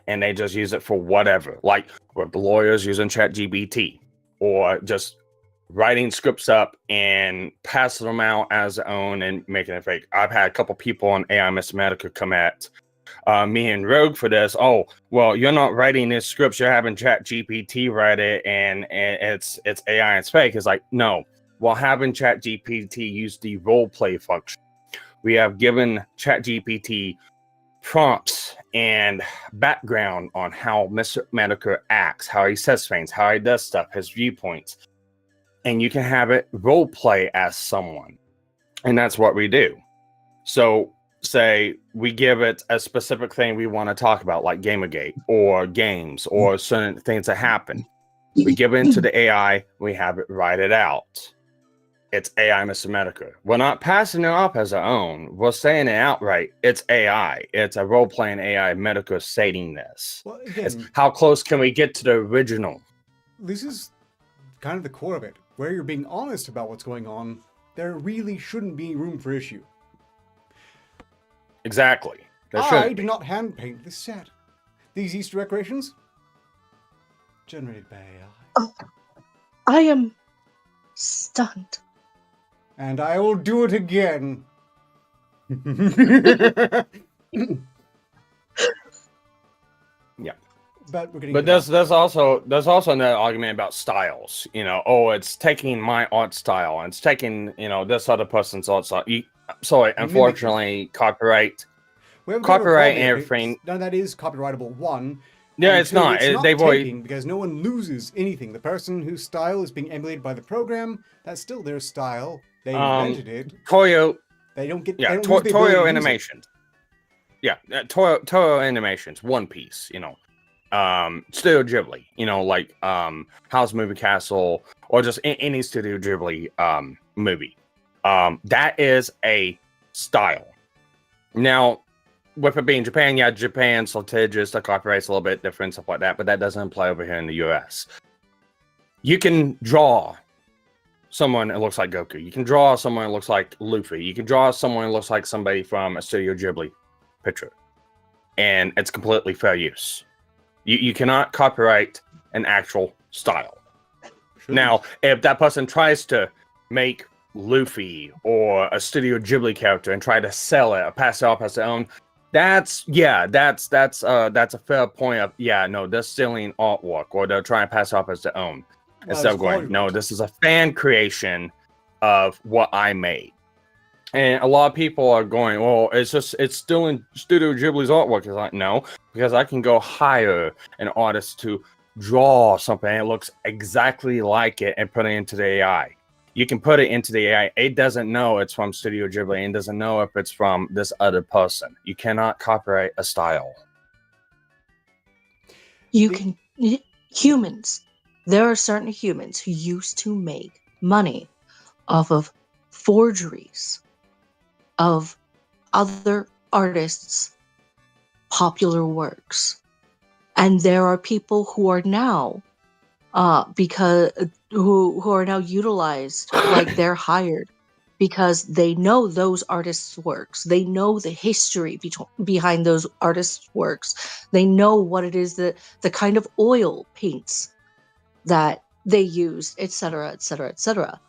And they just use it for whatever. Like with the lawyers using ChatGPT, or just writing scripts up and passing them out as their own and making it fake. I've had a couple people on AI Mathematica come at me and Rogue for this. Oh, well, you're not writing this scripts, you're having ChatGPT write it, and it's AI, it's fake. It's like, no. While having ChatGPT use the role play function, we have given ChatGPT prompts and background on how Mr. Maneker acts, how he says things, how he does stuff, his viewpoints. And you can have it role play as someone. And that's what we do. So say we give it a specific thing we want to talk about, like Gamergate or games or certain things that happen. We give it into the AI, we have it write it out. It's AI Mr. Maneker. We're not passing it off as our own. We're saying it outright. It's AI. It's a role-playing AI Maneker stating this. Well, again, it's how close can we get to the original? This is kind of the core of it. Where you're being honest about what's going on, there really shouldn't be room for issue. Exactly. I do not hand paint this set. These Easter decorations, generated by AI. Oh, I am stunned. And I will do it again. Yeah. But there's also another argument about styles. It's taking my art style and it's taking this other person's art style. Unfortunately, copyright and everything. None of that is copyrightable. One. Yeah, it's not. They've taking, because no one loses anything. The person whose style is being emulated by the program, that's still their style. They invented it. Toyo. They don't get. Yeah, Toyo Animations. Yeah, Toyo Animations. One Piece. Studio Ghibli, like House Moving Castle, or just any Studio Ghibli movie. That is a style. Now, with it being Japan, yeah, Japan's litigious, the copyright's a little bit different, stuff like that, but that doesn't apply over here in the US. You can draw someone that looks like Goku. You can draw someone that looks like Luffy. You can draw someone that looks like somebody from a Studio Ghibli picture. And it's completely fair use. You cannot copyright an actual style. Sure. Now, if that person tries to make Luffy or a Studio Ghibli character and try to sell it or pass it off as their own, that's a fair point of, no, they're stealing artwork, or they're trying to pass it off as their own. Instead of going, no, this is a fan creation of what I made. And a lot of people are going, well, it's still in Studio Ghibli's artwork. It's like, no, because I can go hire an artist to draw something and it looks exactly like it and put it into the AI. You can put it into the AI. It doesn't know it's from Studio Ghibli and doesn't know if it's from this other person. You cannot copyright a style. Humans. There are certain humans who used to make money off of forgeries of other artists' popular works. And there are people who are now who are now utilized, like they're hired because they know those artists' works. They know the history behind those artists' works. They know what it is, the kind of oil paints that they used, etc., etc., etc.,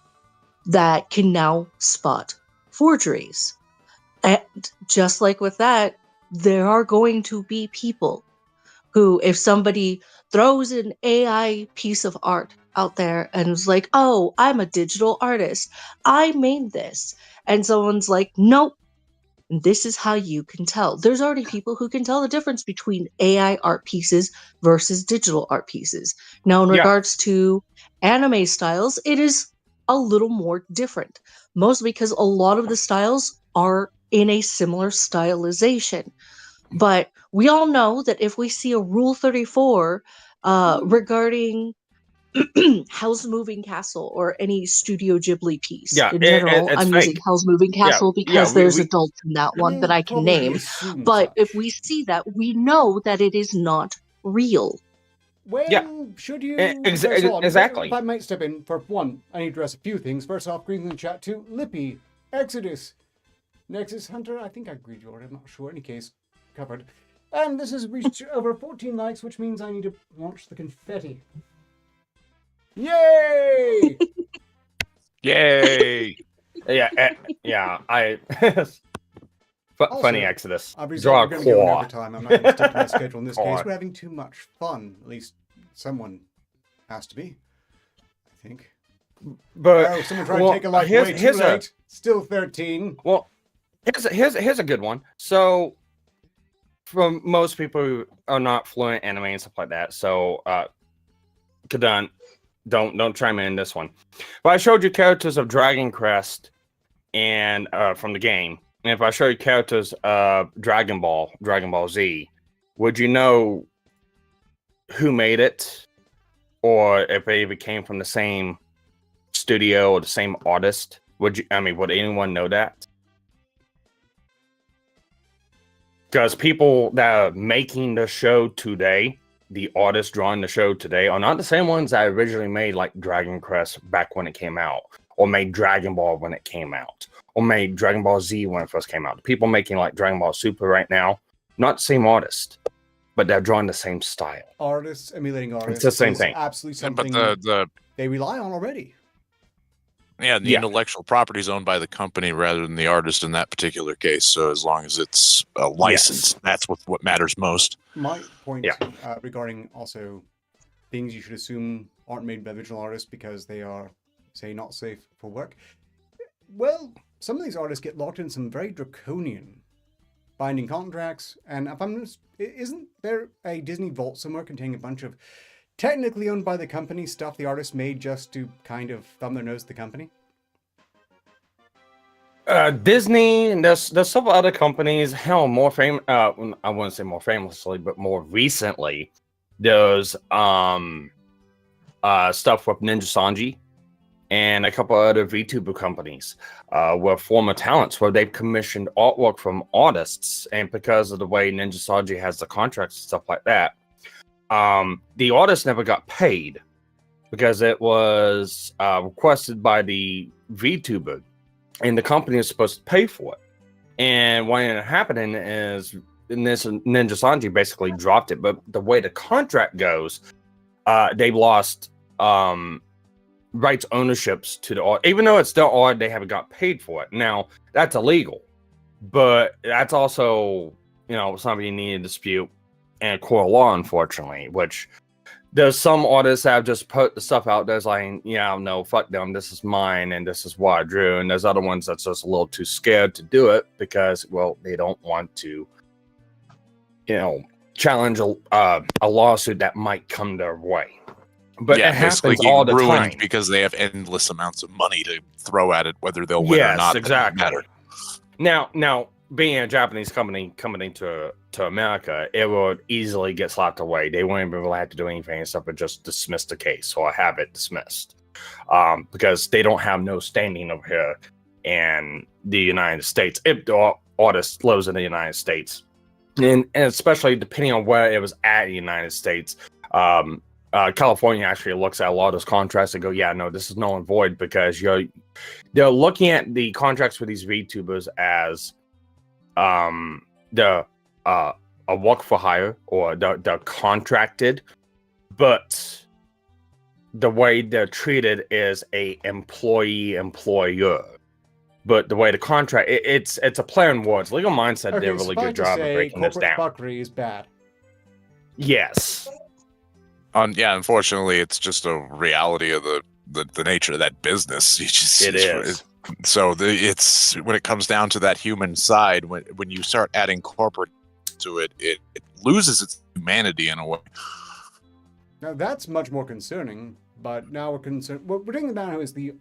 that can now spot forgeries. And just like with that, there are going to be people who, if somebody throws an AI piece of art out there and is like, oh, I'm a digital artist, I made this, and someone's like, nope, this is how you can tell. There's already people who can tell the difference between AI art pieces versus digital art pieces. Now, in regards to anime styles, it is a little more different, mostly because a lot of the styles are in a similar stylization. But we all know that if we see a Rule 34 regarding Hell's Moving Castle or any Studio Ghibli piece in general, I'm using Hell's Moving Castle because there's adults in that one that I can name. But if we see that, we know that it is not real. When should you... Exactly. If I might step in, for one, I need to address a few things. First off, greetings in the chat to Lippy, Exodus, Nexus Hunter, I think I agreed you already, I'm not sure. In any case, covered. And this has reached over 14 likes, which means I need to launch the confetti. Yay! Yay! Funny Exodus. Draw a claw. I'm not going to stick to my schedule in this case. We're having too much fun. At least someone has to be, I think. But someone tried to take a life away too late. Still 13. Well, here's a good one. So, from most people who are not fluent in anime and stuff like that, so Kadan, don't chime in this one. But I showed you characters of Dragon Crest and from the game. And if I show you characters of Dragon Ball Z, would you know who made it? Or if they even came from the same studio or the same artist? Would anyone know that? Because people that are making the show today, the artists drawing the show today, are not the same ones that originally made like Dragon Crest back when it came out, or made Dragon Ball when it came out, or made Dragon Ball Z when it first came out. The people making like Dragon Ball Super right now, not the same artist, but they're drawing the same style. Artists emulating artists. It's the same thing. Absolutely something they rely on already. Yeah, the intellectual property is owned by the company rather than the artist in that particular case. So as long as it's a license, that's what matters most. My point regarding also things you should assume aren't made by original artists because they are, say, not safe for work. Well, some of these artists get locked in some very draconian binding contracts, and if I'm just, isn't there a Disney vault somewhere containing a bunch of technically owned by the company stuff the artist made just to kind of thumb their nose at the company? Disney, and there's several other companies. Hell, more famous. I wouldn't say more famously, but more recently, there's stuff with Ninja Sanji and a couple other VTuber companies were former talents where they've commissioned artwork from artists, and because of the way Ninja Sanji has the contracts and stuff like that, the artist never got paid because it was requested by the VTuber, and the company is supposed to pay for it. And what ended up happening is Ninja Sanji basically dropped it, but the way the contract goes, they lost rights ownerships to the art. Even though it's their art, they haven't got paid for it. Now, that's illegal, but that's also, something you need to dispute in court of law, unfortunately, which there's some artists have just put the stuff out there like, yeah, no, fuck them, this is mine and this is what I drew. And there's other ones that's just a little too scared to do it because, well, they don't want to, challenge a lawsuit that might come their way. But yeah, it happens basically all the ruined time because they have endless amounts of money to throw at it, whether they'll win or not. Exactly. Matter. Now, being a Japanese company coming to America, it would easily get slapped away. They wouldn't even really have to do anything except for just dismiss the case or have it dismissed, because they don't have no standing over here in the United States. If the artist lives in the United States, and especially depending on where it was at in the United States, California actually looks at a lot of those contracts and go, yeah, no, this is null and void because they're looking at the contracts for these VTubers as a work for hire or they're contracted, but the way they're treated is a employer. But the way the contract, it's a play on words. Legal Mindset did a really good job of breaking this down. Fuckery is bad. Yes. Unfortunately, it's just a reality of the nature of that business. It is. So it's when it comes down to that human side, when you start adding corporate to it, it loses its humanity in a way. Now that's much more concerning. But now we're concerned. What we're taking down is the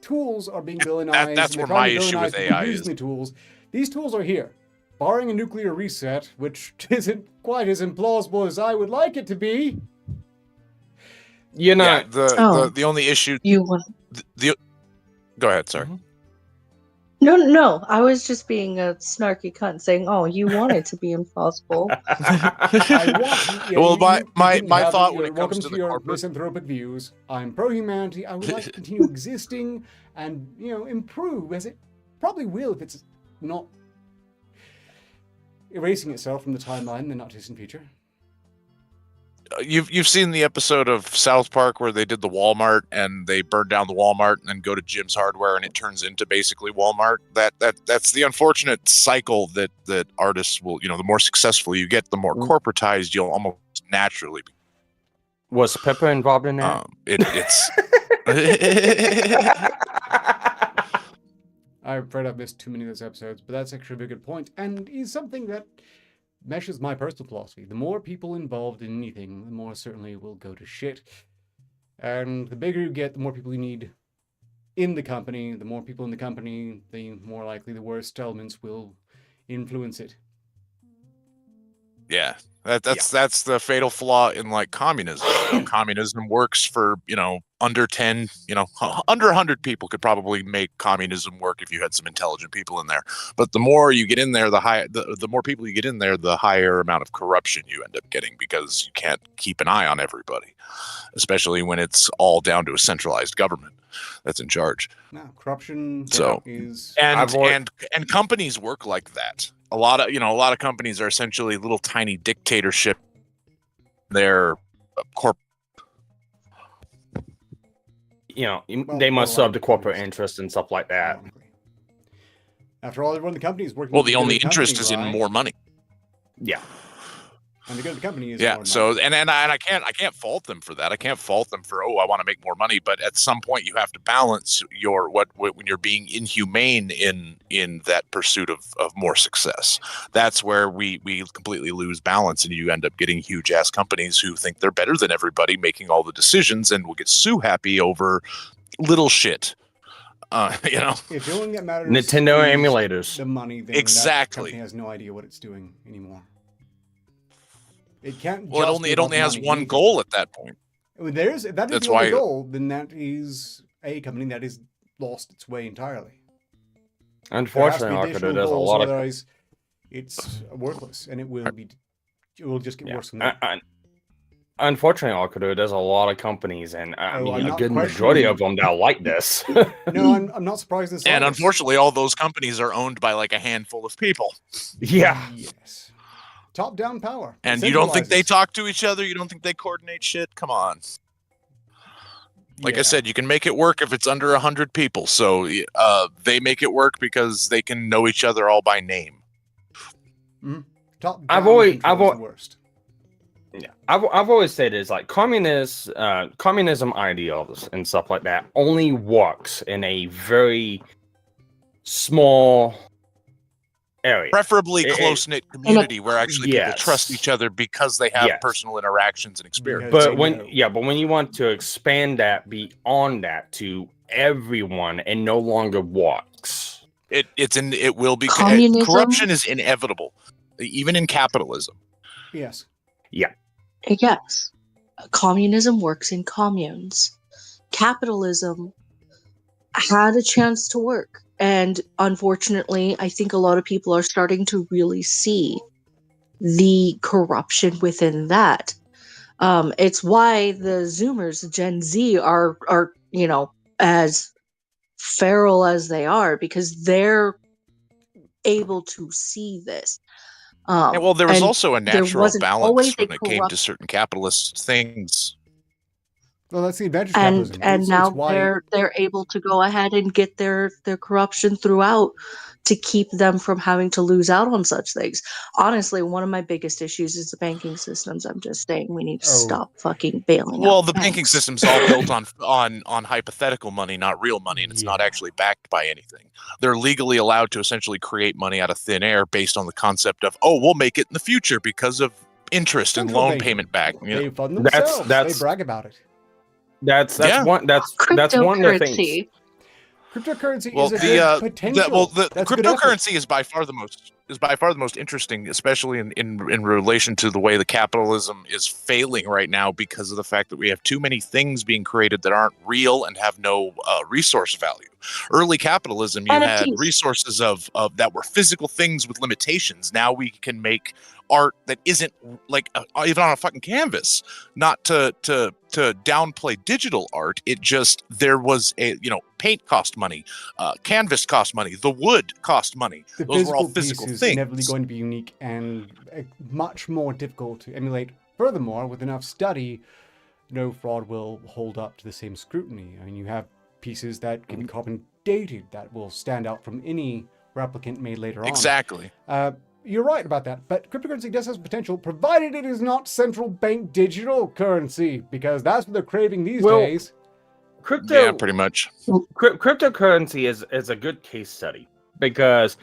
tools are being villainized. That's where my issue with AI is. The tools. These tools are here. Barring a nuclear reset, which isn't quite as implausible as I would like it to be. You know, the only issue. Go ahead, sorry. No, I was just being a snarky cunt saying, "Oh, you want it to be impossible." My thought when it comes to the your corporate misanthropic views, I'm pro-humanity. I would like to continue existing and improve, as it probably will if it's not erasing itself from the timeline in the not distant future. You've seen the episode of South Park where they did the Walmart and they burned down the Walmart and then go to Jim's Hardware and it turns into basically Walmart. That's the unfortunate cycle that artists will, the more successful you get, the more corporatized you'll almost naturally be. Was Pepper involved in that? It's I'm afraid I've missed too many of those episodes, but that's actually a very good point, and is something that meshes my personal philosophy. The more people involved in anything, the more certainly it will go to shit. And the bigger you get, the more people you need in the company. The more people in the company, the more likely the worst elements will influence it. Yeah, that's the fatal flaw in like communism. Communism works for under 10, under 100 people could probably make communism work if you had some intelligent people in there. But the more you get in there, the more people you get in there, the higher amount of corruption you end up getting because you can't keep an eye on everybody, especially when it's all down to a centralized government that's in charge. No, corruption is and companies work like that. A lot of companies are essentially little tiny dictatorship. They're corporate. They must serve the corporate interest and stuff like that. After all, everyone in the company is working. Well, the only interest is in more money. Yeah. And the good of the company is more money. And I can't fault them for that. I can't fault them for I want to make more money, but at some point you have to balance when you're being inhumane in that pursuit of more success. That's where we completely lose balance, and you end up getting huge ass companies who think they're better than everybody, making all the decisions, and will get so happy over little shit. If the only thing that matters Nintendo is emulators. the money, then exactly. That company has no idea what it's doing anymore. It can't. Well, it only has one goal at that point. That is That's your why- goal, then that is a company that has lost its way entirely. There has to Unfortunately, be Arketer, additional there's a goals, lot of otherwise it's worthless, and it will just get worse from there. unfortunately, Arketer, there's a lot of companies, and I Oh, mean, I'm a not good majority of them questioning- that like this. No, I'm not surprised this. And unfortunately, all those companies are owned by like a handful of people. Yeah. Yes. Top-down power. And you don't think they Centralizes. talk to each other? You don't think they coordinate shit? Come on. Like I Yeah. said, you can make it work if it's under 100 people. So they make it work because they can know each other all by name. Top-down I've always- control I've is al- the worst. Yeah, I've always said is like communism ideals and stuff like that only works in a very small area. Preferably It- close-knit community where actually people Yes. trust each other because they have Yes. personal interactions and experience. Because But they when know. but when you want to expand that beyond that to everyone, it no longer works. It will be Communism? corruption is inevitable, even in capitalism. Yes. Yes. Communism works in communes. Capitalism had a chance to work. And unfortunately, I think a lot of people are starting to really see the corruption within that. It's why the Zoomers, Gen Z, are as feral as they are, because they're able to see this. Yeah, well, there was and also a there natural wasn't always balance when a it came to corrupt- certain capitalist things. Well, that's the advantage of and capitalism. and It's now why they're able to go ahead and get their corruption throughout to keep them from having to lose out on such things. Honestly, one of my biggest issues is the banking systems. I'm just saying we need to Oh. stop fucking bailing Well, out the banking banks. system's all built on hypothetical money, not real money, and it's not Yeah. actually backed by anything. They're legally allowed to essentially create money out of thin air based on the concept of, oh, we'll make it in the future because of interest and Central loan banking. payment back. You know? they fund That's- themselves. that's- They brag about it. That's Yeah. one that's one of the things. Cryptocurrency. Cryptocurrency Well, is a good potential. the That's a good effort. cryptocurrency is by far the most interesting, especially in relation to the way the capitalism is failing right now because of the fact that we have too many things being created that aren't real and have no resource value. Early capitalism, you had NFTs. resources of that were physical things with limitations. Now we can make art that isn't like even on a fucking canvas. Not to downplay digital art, it just there was paint cost money, canvas cost money, the wood cost money. The Those were all physical physical piece is things. inevitably going to be unique and much more difficult to emulate. Furthermore, with enough study, no fraud will hold up to the same scrutiny. I mean, you have pieces that can be carbon dated that will stand out from any replicant made later on. Exactly. You're right about that, but cryptocurrency does have potential, provided it is not central bank digital currency, because that's what they're craving these Well, days. Yeah, pretty much. Cryptocurrency is a good case study because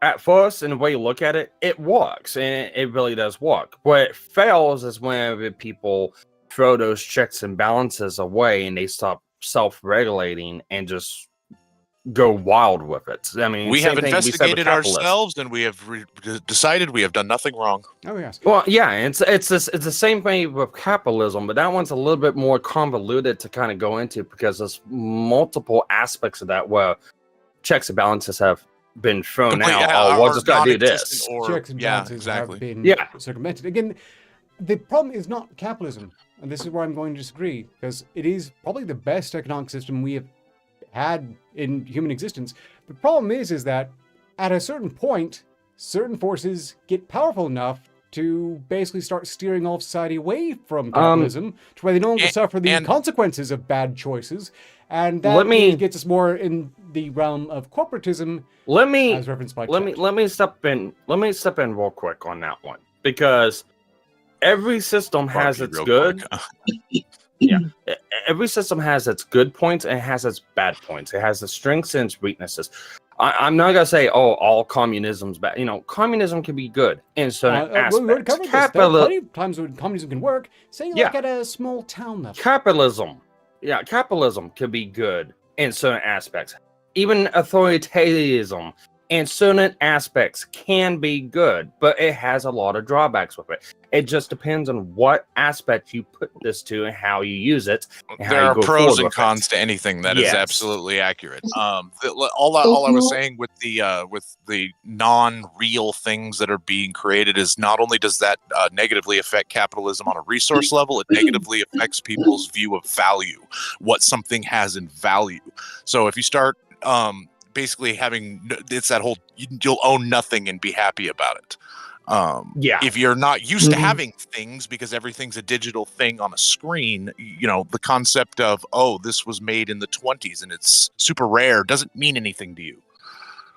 at first, in the way you look at it, it works and it really does work. Where it fails is whenever people throw those checks and balances away and they stop self-regulating and just go wild with it. I mean, We same have thing we said with investigated capitalism. ourselves, and we have decided we have done nothing wrong. Oh yes. Well, yeah, it's the same thing with capitalism, but that one's a little bit more convoluted to kind of go into because there's multiple aspects of that where checks and balances have been thrown out. Oh, we'll just gotta do this. Checks and Yeah, balances exactly. have been Yeah. circumvented. Again, the problem is not capitalism, and this is where I'm going to disagree, because it is probably the best economic system we have had in human existence. The problem is that at a certain point, certain forces get powerful enough to basically start steering all of society away from capitalism, to where they no longer suffer the consequences of bad choices, and that gets us more in the realm of corporatism, as referenced by Chet. let me step in real quick on that one, because every system has its good. Yeah, every system has its good points and it has its bad points. It has its strengths and its weaknesses. I'm not gonna say, oh, all communism's bad. Communism can be good in certain aspects. We already covered this. There are plenty of times when communism can work. Say, like at a small town level. Capitalism can be good in certain aspects. Even authoritarianism and certain aspects can be good, but it has a lot of drawbacks with it. It just depends on what aspect you put this to and how you use it. And There how you are go pros forward and with cons it. to anything. That is Yes. absolutely accurate. All I was saying with the non-real things that are being created is not only does that negatively affect capitalism on a resource level, it negatively affects people's view of value, what something has in value. So if you start basically having, it's that whole you'll own nothing and be happy about it. If you're not used to having things because everything's a digital thing on a screen, the concept of, oh, this was made in the 20s and it's super rare doesn't mean anything to you.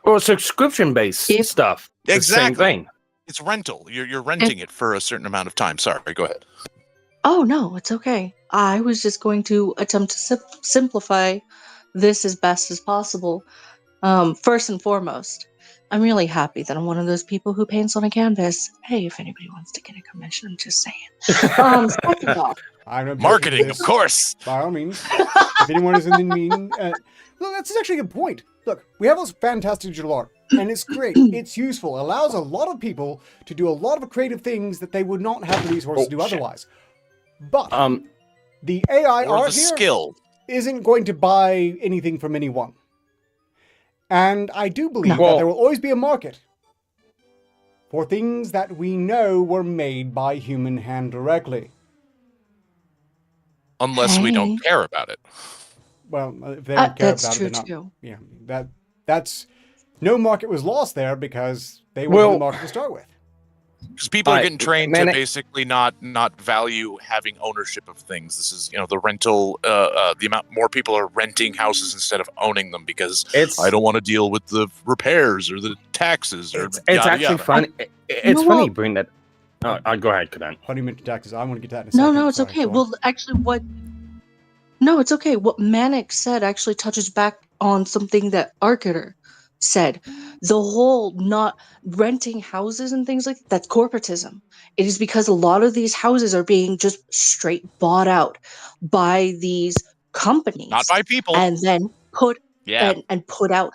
Or subscription-based stuff. It's Exactly. the same thing. It's rental. You're renting it for a certain amount of time. Sorry, go ahead. Oh, no, it's okay. I was just going to attempt to simplify this as best as possible. First and foremost, I'm really happy that I'm one of those people who paints on a canvas. Hey, if anybody wants to get a commission, I'm just saying. Second off, marketing, of course. By all means. If anyone is in the mean... look, that's actually a good point. Look, we have all this fantastic digital art, and it's great. It's useful. It allows a lot of people to do a lot of creative things that they would not have the resources to do otherwise. But the AI or art the here skill isn't going to buy anything from anyone. And I do believe that there will always be a market for things that we know were made by human hand directly. Unless we don't care about it. Well, if they don't care that's about true it, they're not. too. Yeah, that's no market was lost there because they were in the market to start with. Because people are getting trained to basically not value having ownership of things. This is, the rental, the amount more people are renting houses instead of owning them because I don't want to deal with the repairs or the taxes or it's actually funny. It's funny you bring that. Go ahead, Kaden. Funny you mentioned taxes. I want to get that in a second. No, it's okay. Well, actually, No, it's okay. What Manic said actually touches back on something that Arketer said. The whole not renting houses and things like that's corporatism. It is because a lot of these houses are being just straight bought out by these companies, not by people, and then put and put out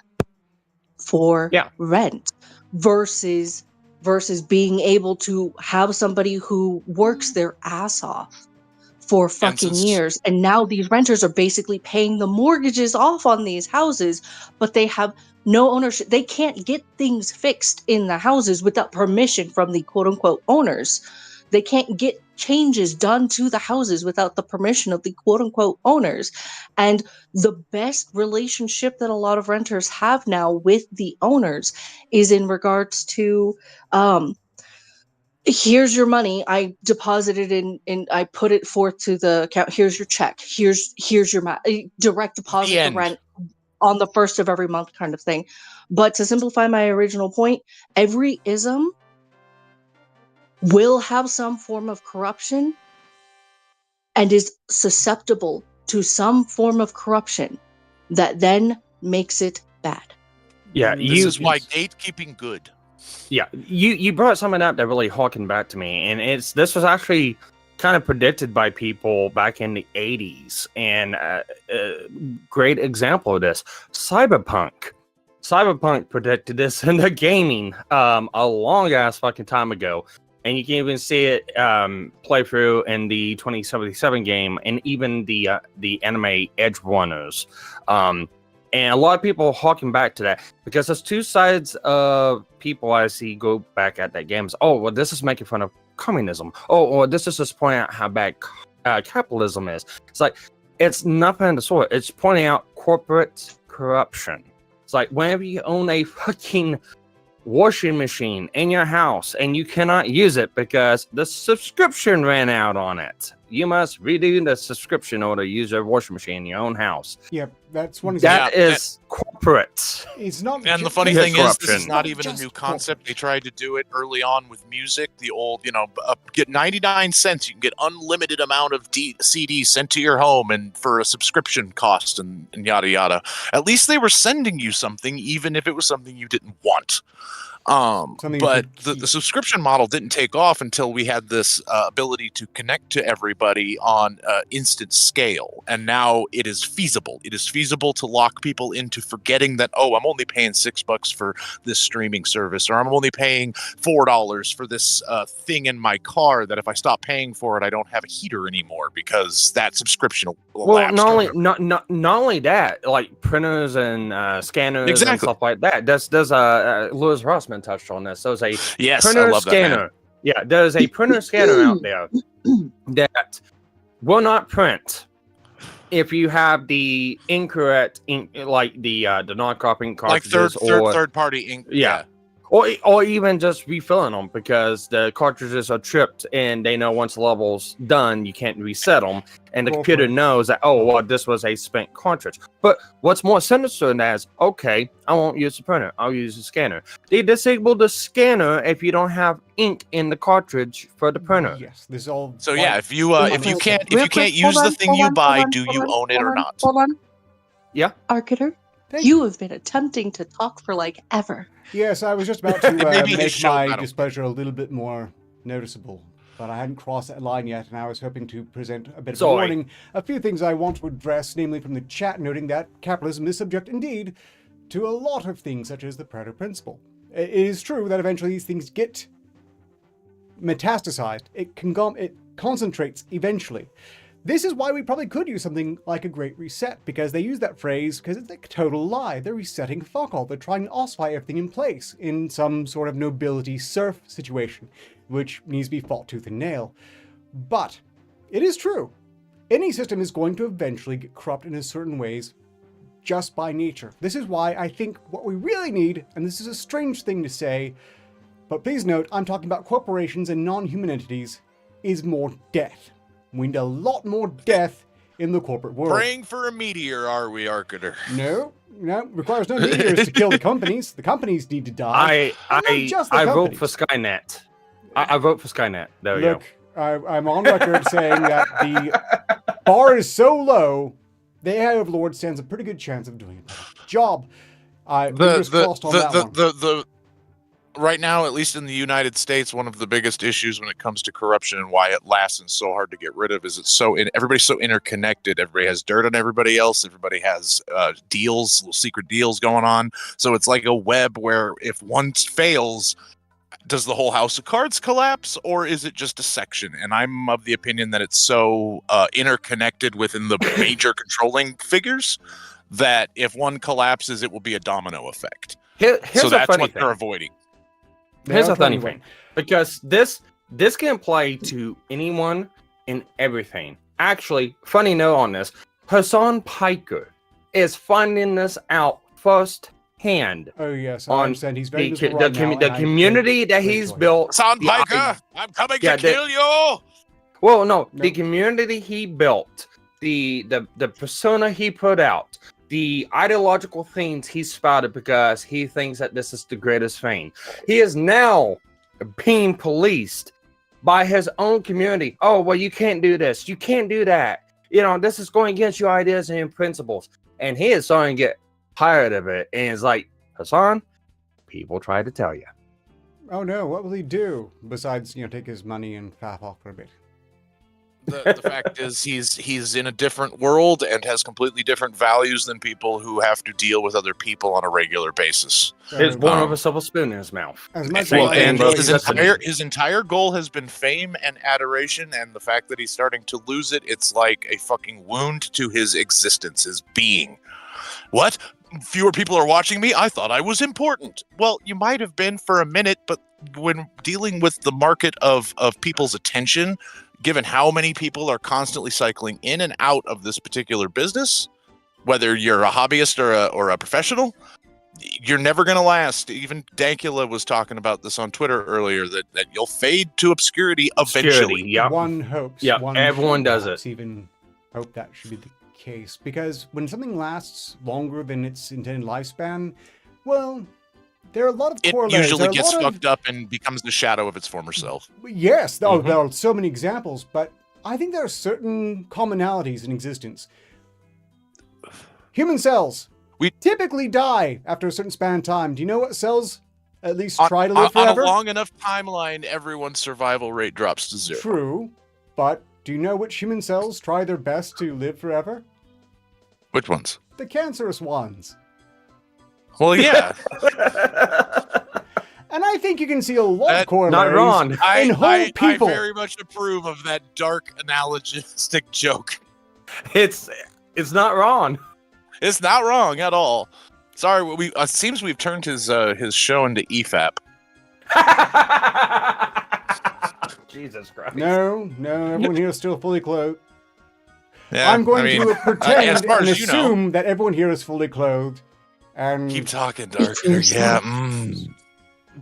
for rent versus being able to have somebody who works their ass off for fucking years, and now these renters are basically paying the mortgages off on these houses, but they have no ownership. They can't get things fixed in the houses without permission from the quote-unquote owners. They can't get changes done to the houses without the permission of the quote-unquote owners. And the best relationship that a lot of renters have now with the owners is in regards to here's your money. I deposited in I put it forth to the account. Here's your check. Here's your direct deposit the rent on the first of every month kind of thing. But to simplify my original point, every ism will have some form of corruption and is susceptible to some form of corruption that then makes it bad. Yeah, this is why gatekeeping good. Yeah, you brought something up that really harkened back to me, and this was actually kind of predicted by people back in the 80s, and a great example of this, Cyberpunk. Cyberpunk predicted this in the gaming a long ass fucking time ago, and you can even see it play through in the 2077 game, and even the anime Edge Runners. And a lot of people harken back to that because there's two sides of people I see go back at that game. Oh, well, this is making fun of communism. Oh, or this is just pointing out how bad capitalism is. It's like, it's nothing of the sort. It's pointing out corporate corruption. It's like whenever you own a fucking washing machine in your house and you cannot use it because the subscription ran out on it, you must redo the subscription order to use your washing machine in your own house. Yeah, that's one example. That is corporate. It's not. And the funny thing is, this is not even a new concept. They tried to do it early on with music. The old, get 99 cents, you can get unlimited amount of CDs sent to your home, and for a subscription cost, and yada yada. At least they were sending you something, even if it was something you didn't want. But the subscription model didn't take off until we had this ability to connect to everybody on instant scale, and now it is feasible. It is feasible feasible to lock people into forgetting that, oh, I'm only paying $6 for this streaming service, or I'm only paying $4 for this thing in my car that if I stop paying for it, I don't have a heater anymore because that subscription will Well, lapse. not only that, like printers and scanners and Exactly. stuff like that. There's Louis Rossman touched on this. There's a Yes, printer I love that, man. scanner. Yeah, there's a printer scanner out there that will not print if you have the incorrect ink, like the knockoff ink Like cartridges, third party ink. Yeah. Or even just refilling them because the cartridges are tripped and they know once the level's done, you can't reset them. And the computer knows that, oh, well, this was a spent cartridge. But what's more sinister than that is, okay, I won't use the printer. I'll use the scanner. They disable the scanner if you don't have ink in the cartridge for the printer. Yes, this is all. So yeah, if you can't use the thing you buy, do you own it or not? Hold on. Yeah. Arketer, Thank you have been attempting to talk for like ever. Yes, I was just about to Maybe his make show my got him. displeasure a little bit more noticeable, but I hadn't crossed that line yet, and I was hoping to present a bit of a Sorry. warning. A few things I want to address, namely from the chat, noting that capitalism is subject indeed to a lot of things, such as the Pareto principle. It is true that eventually these things get metastasized. It concentrates eventually. This is why we probably could use something like a Great Reset, because they use that phrase because it's a total lie. They're resetting fuck all. They're trying to ossify everything in place in some sort of nobility serf situation, which needs to be fought tooth and nail. But it is true. Any system is going to eventually get corrupt in certain ways just by nature. This is why I think what we really need, and this is a strange thing to say, but please note, I'm talking about corporations and non-human entities, is more death. We need a lot more death in the corporate world. Praying for a meteor, are we, Arketer? No, requires no meteors to kill the companies. The companies need to die. I vote companies. for Skynet. I vote for Skynet. There we Look, go. I'm on record saying that the bar is so low, the AI Overlord stands a pretty good chance of doing a better job. Fingers crossed on that one. Right now, at least in the United States, one of the biggest issues when it comes to corruption and why it lasts and so hard to get rid of is everybody's so interconnected. Everybody has dirt on everybody else. Everybody has deals, little secret deals going on. So it's like a web where if one fails, does the whole house of cards collapse, or is it just a section? And I'm of the opinion that it's so interconnected within the major controlling figures that if one collapses, it will be a domino effect. Here's So a that's funny what thing. they're avoiding. Here's They a are funny 21. thing, because this can apply to anyone and everything. Actually, funny note on this: Hassan Piker is finding this out firsthand Oh yes, I on understand. He's very the miserable right now, and I community that great he's choice. built. Sound the Piker, I'm coming Yeah, to kill you. Well, no, No. the community he built, the persona he put out, the ideological things he spouted because he thinks that this is the greatest thing. He is now being policed by his own community. Oh, well, you can't do this. You can't do that. You know, this is going against your ideas and your principles. And he is starting to get tired of it. And it's like, Hassan, people try to tell you. Oh no, what will he do besides, take his money and faff off for a bit? The fact is, he's in a different world and has completely different values than people who have to deal with other people on a regular basis. He's born Um, with a silver spoon in his mouth. As much Well, as I and enjoy his entire goal has been fame and adoration, and the fact that he's starting to lose it, it's like a fucking wound to his existence, his being. What? Fewer people are watching me? I thought I was important. Well, you might have been for a minute, but when dealing with the market of people's attention, given how many people are constantly cycling in and out of this particular business, whether you're a hobbyist or a professional, you're never going to last. Even Dankula was talking about this on Twitter earlier, that you'll fade to obscurity eventually. Yeah. One hopes. Yeah, one everyone does perhaps it. Even hope that should be the case, because when something lasts longer than its intended lifespan, well, there are a lot of It corollaries. usually There are a gets lot of- fucked up and becomes the shadow of its former self. Yes, there Mhm. are so many examples, but I think there are certain commonalities in existence. Human cells We- typically die after a certain span of time. Do you know what cells at least On, try to live on forever? a long enough timeline, everyone's survival rate drops to 0. True, but do you know which human cells try their best to live forever? Which ones? The cancerous ones. Well, yeah. And I think you can see a lot of That- corollaries Not wrong. in whole I people. very much approve of that dark analogistic joke. It's not wrong. It's not wrong at all. Sorry, it seems we've turned his show into EFAP. Jesus Christ. No, everyone here is still fully clothed. Yeah, I'm going to pretend as far and as you know. assume that everyone here is fully clothed. And Keep talking, Darker. Yeah.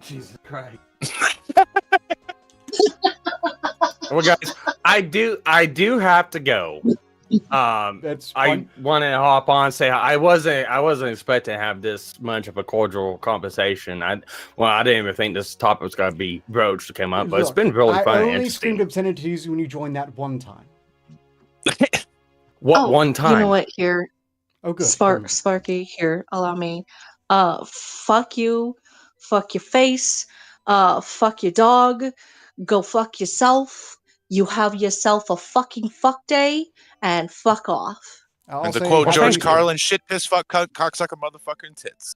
Jesus Christ. Well, guys, I do have to go. that's I fine. want to hop on and say I wasn't expecting to have this much of a cordial conversation. I didn't even think this topic was going to be broached to come up, but it's Look, been really fun I and only interesting. screamed obscenities when you joined that one time. One time? You know what? Here, Oh, good. Sparky. Here, allow me. Fuck you. Fuck your face. Fuck your dog. Go fuck yourself. You have yourself a fucking fuck day, and fuck off. I'll And to say quote happy- George Carlin, shit, piss, fuck, cocksucker, motherfucker, and tits.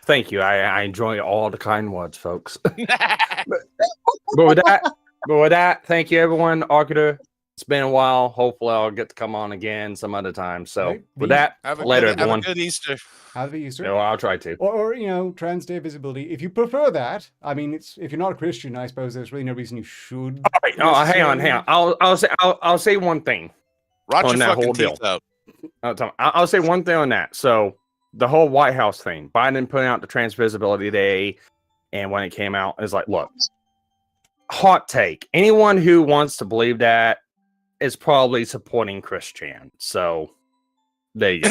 Thank you. I enjoy all the kind words, folks. But with that, thank you, everyone. Arketer, it's been a while. Hopefully, I'll get to come on again some other time. So, Right. with that, later, Have everyone. a good Easter. Have a Easter. Yeah, well, I'll try to. Or trans day visibility. If you prefer that, I mean, if you're not a Christian, I suppose there's really no reason you should. All right. Oh, hang on. I'll say one thing. Rot On your that fucking whole teeth deal. out. I'll say one thing on that. So, the whole White House thing, Biden putting out the trans visibility day, and when it came out, it's like, look, hot take. Anyone who wants to believe that is probably supporting Christian. So, there you go.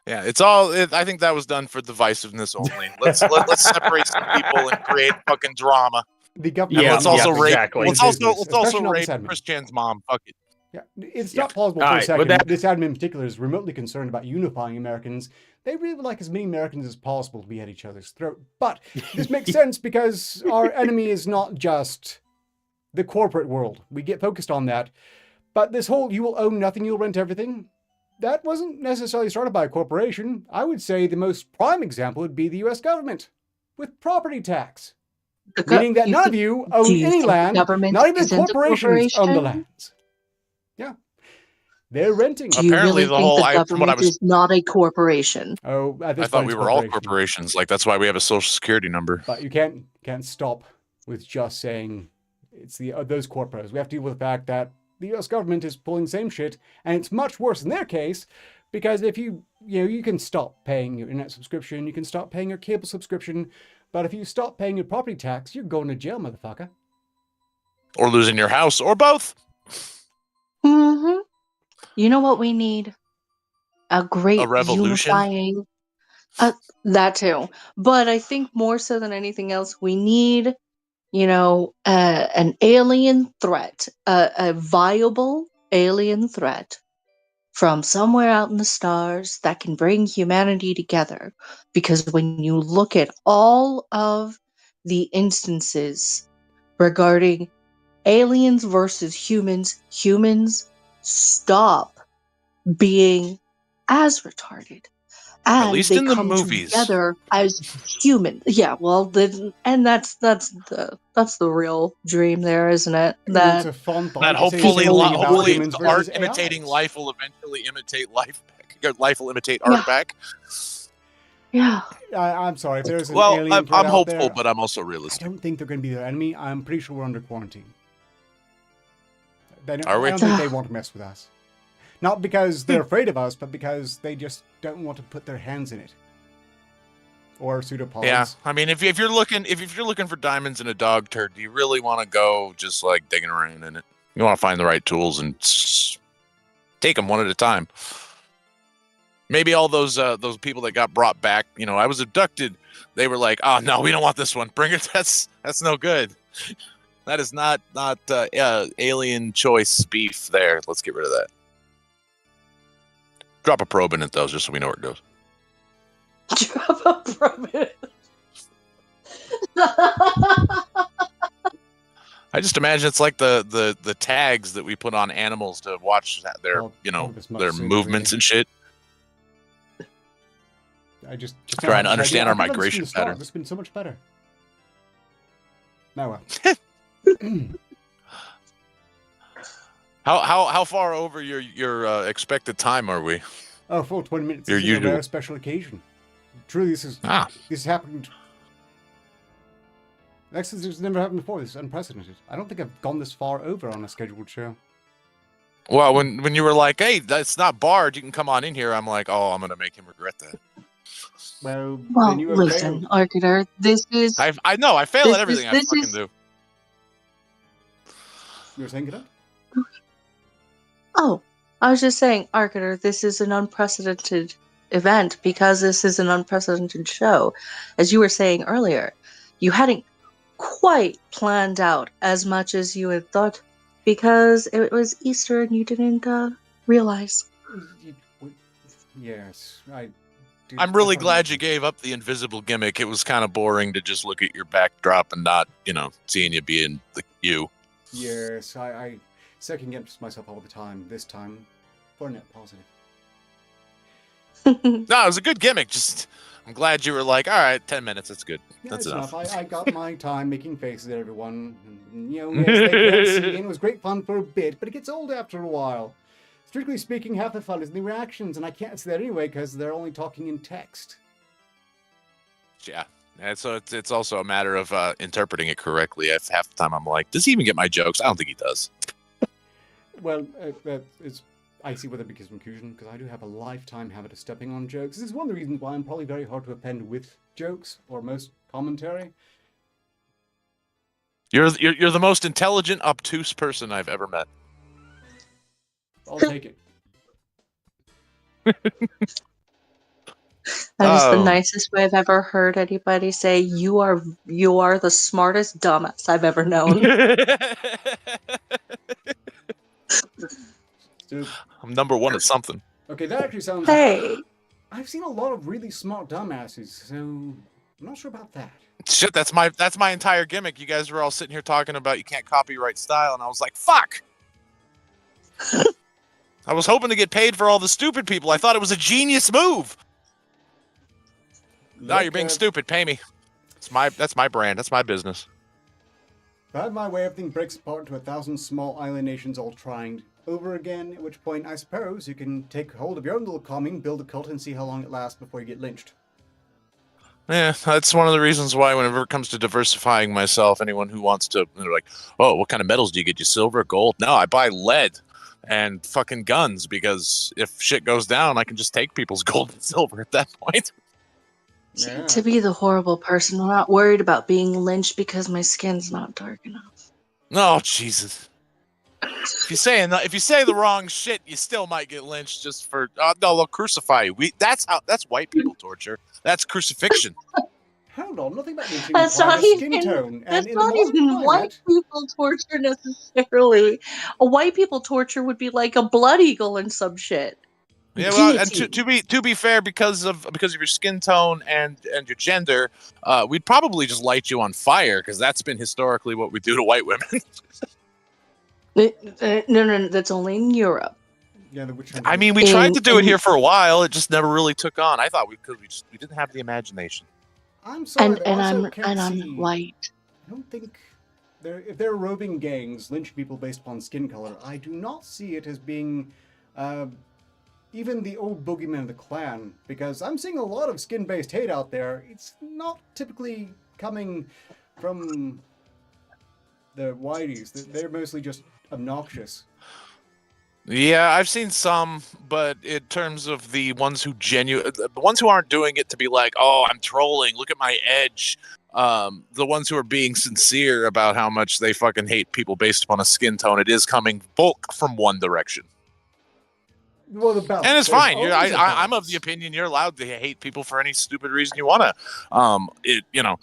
Yeah, it's all. I think that was done for divisiveness only. Let's separate some people and create fucking drama. The And government. Yeah, let's also rape. exactly. Let's Business, also especially not rape this admin. Christian's mom. Fuck it. Yeah, it's Yeah. not plausible All for a right, second. with that- This admin in particular is remotely concerned about unifying Americans. They really would like as many Americans as possible to be at each other's throat. But this makes sense because our enemy is not just the corporate world. We get focused on that. But this whole you will own nothing, you'll rent everything, that wasn't necessarily started by a corporation. I would say the most prime example would be the US government with property tax. Meaning that none of you own do you any think the land, government not even isn't a corporations own the corporation? lands. Yeah. They're renting. Do you Apparently really the think whole- the from what I government was- is not a corporation? Oh, at this I thought point we it's were all corporation. corporations. Like that's why we have a social security number. But you can't stop with just saying it's those corporations. We have to deal with the fact that the U.S. government is pulling the same shit, and it's much worse in their case because if you can stop paying your internet subscription, you can stop paying your cable subscription, but if you stop paying your property tax, you're going to jail, motherfucker. Or losing your house, or both. Mm-hmm. You know what we need? A great A revolution? unifying. That too, but I think more so than anything else, we need, an alien threat, a viable alien threat from somewhere out in the stars that can bring humanity together. Because when you look at all of the instances regarding aliens versus humans stop being as retarded. And At least they in the come movies. together as human. Yeah, well, and that's the real dream there, isn't it? It's That a fun thought. That to say hopefully, something about hopefully humans art versus imitating AIs. life will eventually imitate life back. Life will imitate art Yeah. back. yeah. I'm sorry, if there's an Well, alien I'm threat out hopeful, there, but I'm also I realistic. don't think they're going to be their enemy. I'm pretty sure we're under quarantine. Are we? I don't think they want to mess with us. Not because they're afraid of us, but because they just don't want to put their hands in it. Or pseudopods. Yeah, I mean, if you're looking for diamonds in a dog turd, do you really want to go just like digging around in it? You want to find the right tools and take them one at a time. Maybe all those people that got brought back, I was abducted. They were like, "Oh no, we don't want this one. Bring it. That's no good. That is not alien choice beef. There, let's get rid of that. Drop a probe in it though, just so we know where it goes." Drop a probe. I just imagine it's like the tags that we put on animals to watch their their movements and shit. I just trying to understand our I think I'm just migration gonna stop. patterns. It's been so much better. Now, How far over your expected time are we? oh, full 20 minutes. Your This is a usual- rare special occasion. Truly, this happened. This has never happened before. This is unprecedented. I don't think I've gone this far over on a scheduled show. Well, when you were like, "Hey, that's not barred. You can come on in here," I'm like, "Oh, I'm gonna make him regret that." Well, Well, then you have listen, failed. Arketer, this is... I know I fail This at everything I is- fucking is- do. You were saying that? Oh, I was just saying, Arketer, this is an unprecedented event because this is an unprecedented show. As you were saying earlier, you hadn't quite planned out as much as you had thought because it was Easter and you didn't realize. Yes, I. I'm really glad you gave up the invisible gimmick. It was kind of boring to just look at your backdrop and not, seeing you being you. Yes, I second guess myself all the time. This time, for net positive. No, it was a good gimmick. Just, I'm glad you were like, all right, 10 minutes, that's good. Yeah, That's enough. I got my time making faces at everyone. And, yes, they can't see, and it was great fun for a bit, but it gets old after a while. Strictly speaking, half the fun is in the reactions, and I can't see that anyway because they're only talking in text. Yeah. And so it's also a matter of interpreting it correctly. Half the time I'm like, does he even get my jokes? I don't think he does. Well, I see where that becomes confusion, because I do have a lifetime habit of stepping on jokes. This is one of the reasons why I'm probably very hard to append with jokes, or most commentary. You're the most intelligent, obtuse person I've ever met. I'll take it. That is the Oh. nicest way I've ever heard anybody say, you are the smartest dumbass I've ever known. So, I'm number one at something. okay, that actually sounds... Hey, I've seen a lot of really smart dumbasses, so I'm not sure about that. Shit, that's my entire gimmick. You guys were all sitting here talking about you can't copyright style, and I was like, fuck! I was hoping to get paid for all the stupid people. I thought it was a genius move. No, you're being stupid. Pay me. That's my brand. That's my business. If I had my way, everything breaks apart into 1,000 small island nations all trying over again, at which point I suppose you can take hold of your own little commune, build a cult, and see how long it lasts before you get lynched. Yeah, that's one of the reasons why whenever it comes to diversifying myself, anyone who wants to, they're like, oh, what kind of metals do you get? You silver, gold? No, I buy lead and fucking guns, because if shit goes down, I can just take people's gold and silver at that point. Yeah. to be the horrible person, I'm not worried about being lynched because my skin's not dark enough. Oh, Jesus. If you say the wrong shit, you still might get lynched just for no, they'll crucify you. That's white people torture. That's crucifixion. Hold on, nothing about lynching That's requires not skin even- tone. That's And in not the modern even white climate, people torture necessarily. A white people torture would be like a blood eagle and some shit. Yeah, well, and Guillotine. to be fair, because of your skin tone and your gender, we'd probably just light you on fire, because that's been historically what we do to white women. No, that's only in Europe. yeah, the witch hunt. I mean, we tried to do it here for a while. It just never really took on. I thought we didn't have the imagination. I'm sorry, And but I also I'm can't I'm see. white. I don't think if they're roving gangs lynch people based upon skin color, I do not see it as being even the old boogeyman of the clan, because I'm seeing a lot of skin-based hate out there. It's not typically coming from the whiteys. They're mostly just obnoxious. Yeah, I've seen some, but in terms of the ones who the ones who aren't doing it to be like, oh, I'm trolling, look at my edge. The ones who are being sincere about how much they fucking hate people based upon a skin tone, it is coming bulk from one direction. Well, the balance. And it's There's fine. always a I'm of balance. the opinion you're allowed to hate people for any stupid reason you want to.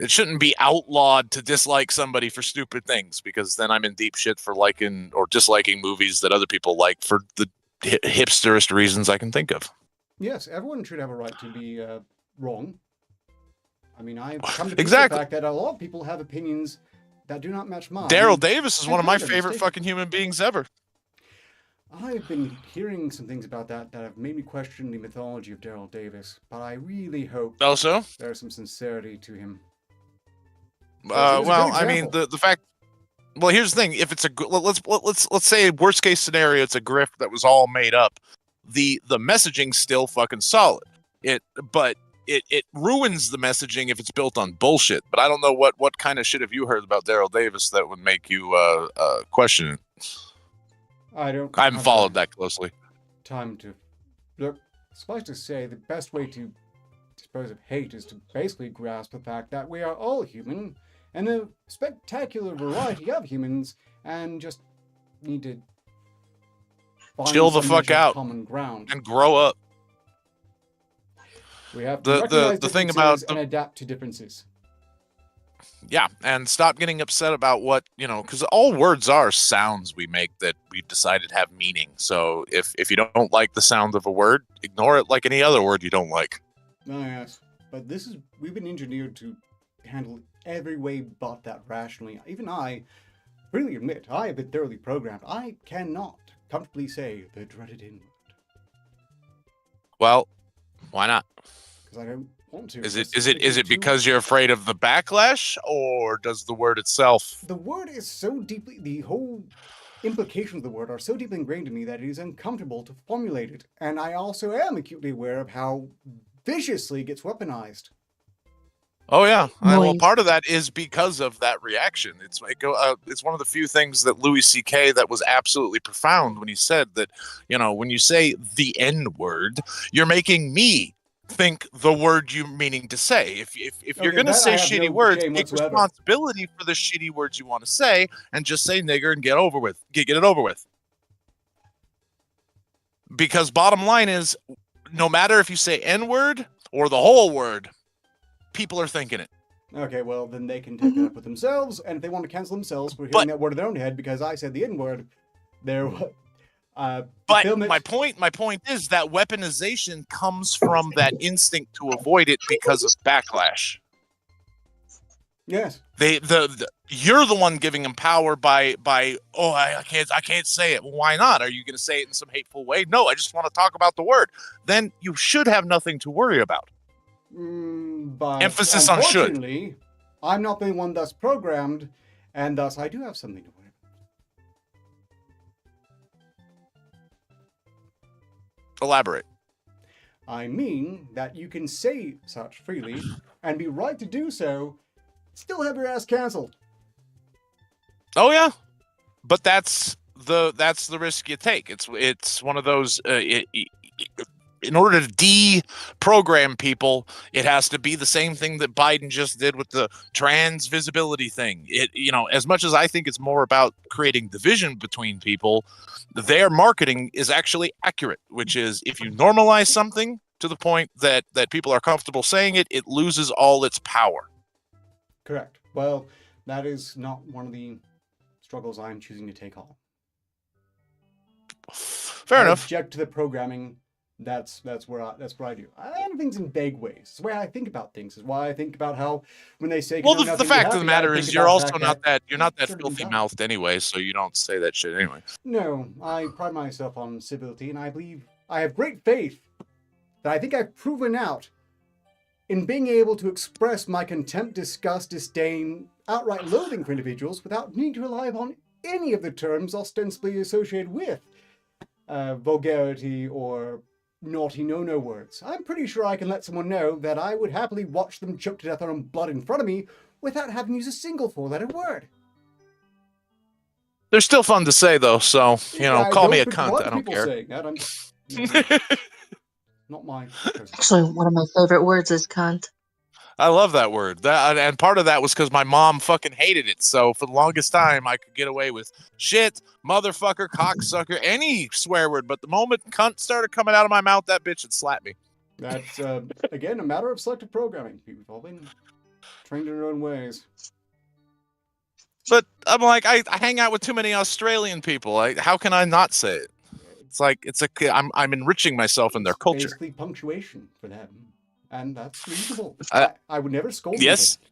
It shouldn't be outlawed to dislike somebody for stupid things, because then I'm in deep shit for liking or disliking movies that other people like for the hipsterest reasons I can think of. Yes, everyone should have a right to be wrong. I mean, I've come to Exactly. the fact that a lot of people have opinions that do not match mine. Daryl Davis is I one of my kind of favorite mistaken. fucking human beings ever. I've been hearing some things about that have made me question the mythology of Daryl Davis, but I really hope Also, there's some sincerity to him. Yes, it is a good I mean, example. the fact. Well, here's the thing: if it's let's say worst case scenario, it's a grift that was all made up. The messaging's still fucking solid. But it ruins the messaging if it's built on bullshit. But I don't know what kind of shit have you heard about Daryl Davis that would make you question it. I don't. I haven't have followed the that closely. time to look. Suffice to say, the best way to dispose of hate is to basically grasp the fact that we are all human, and a spectacular variety of humans, and just need to find Chill the some fuck measure of out common ground. and grow up. We have to The recognize thing differences about and adapt to differences. Yeah, and stop getting upset about what, because all words are sounds we make that we've decided have meaning. So if you don't like the sound of a word, ignore it like any other word you don't like. Oh, yes. But we've been engineered to handle every way but that rationally. Even I freely admit, I have been thoroughly programmed. I cannot comfortably say the dreaded N-word. Well, why not? Because I don't want to. Is it because you're afraid of the backlash, or does the word itself? The word is so deeply, the whole implications of the word are so deeply ingrained in me that it is uncomfortable to formulate it. And I also am acutely aware of how viciously it gets weaponized. Oh yeah, well, Moist. part of that is because of that reaction. It's one of the few things that Louis C.K. that was absolutely profound when he said that, when you say the N word, you're making me think the word you're meaning to say. If you're Okay, gonna that I say have shitty no words, shame take whatsoever. responsibility for the shitty words you want to say, and just say nigger and get it over with. Because bottom line is, no matter if you say N word or the whole word, people are thinking it. Okay, well, then they can take it up with themselves, and if they want to cancel themselves for hearing that word in their own head because I said the N-word, they're But film it. my point is that weaponization comes from that instinct to avoid it because of backlash. Yes. You're the one giving them power by I can't say it. Well, why not? Are you going to say it in some hateful way? No, I just want to talk about the word. Then you should have nothing to worry about. But Emphasis on should. unfortunately, I'm not the one thus programmed, and thus I do have something to worry about. Elaborate. I mean that you can say such freely and be right to do so, still have your ass canceled. Oh yeah, but that's the risk you take. It's one of those. In order to deprogram people, it has to be the same thing that Biden just did with the trans visibility thing. As much as I think it's more about creating division between people, their marketing is actually accurate, which is if you normalize something to the point that people are comfortable saying it, it loses all its power. Correct. Well, that is not one of the struggles I'm choosing to take on. Fair enough. I object to the programming. That's where I do. I handle things in vague ways. It's the way I think about things. It's why I think about how when they say. Well, the fact of the matter is, you're also not that filthy mouthed anyway, so you don't say that shit anyway. No, I pride myself on civility, and I believe I have great faith that I think I've proven out in being able to express my contempt, disgust, disdain, outright loathing for individuals without needing to rely upon any of the terms ostensibly associated with vulgarity or naughty no-no words. I'm pretty sure I can let someone know that I would happily watch them choke to death on blood in front of me without having to use a single four-letter word. They're still fun to say, though, so, call me a cunt. I don't people care. saying that. Not mine. Actually, one of my favorite words is cunt. I love that word. And part of that was because my mom fucking hated it. So for the longest time, I could get away with shit, motherfucker, cocksucker, any swear word. But the moment cunt started coming out of my mouth, that bitch would slap me. That's, again, a matter of selective programming. We've all been trained in our own ways. But I'm like, I hang out with too many Australian people. How can I not say it? It's like, I'm enriching myself in their culture. Basically punctuation for them. And that's reasonable. I would never scold yes. them.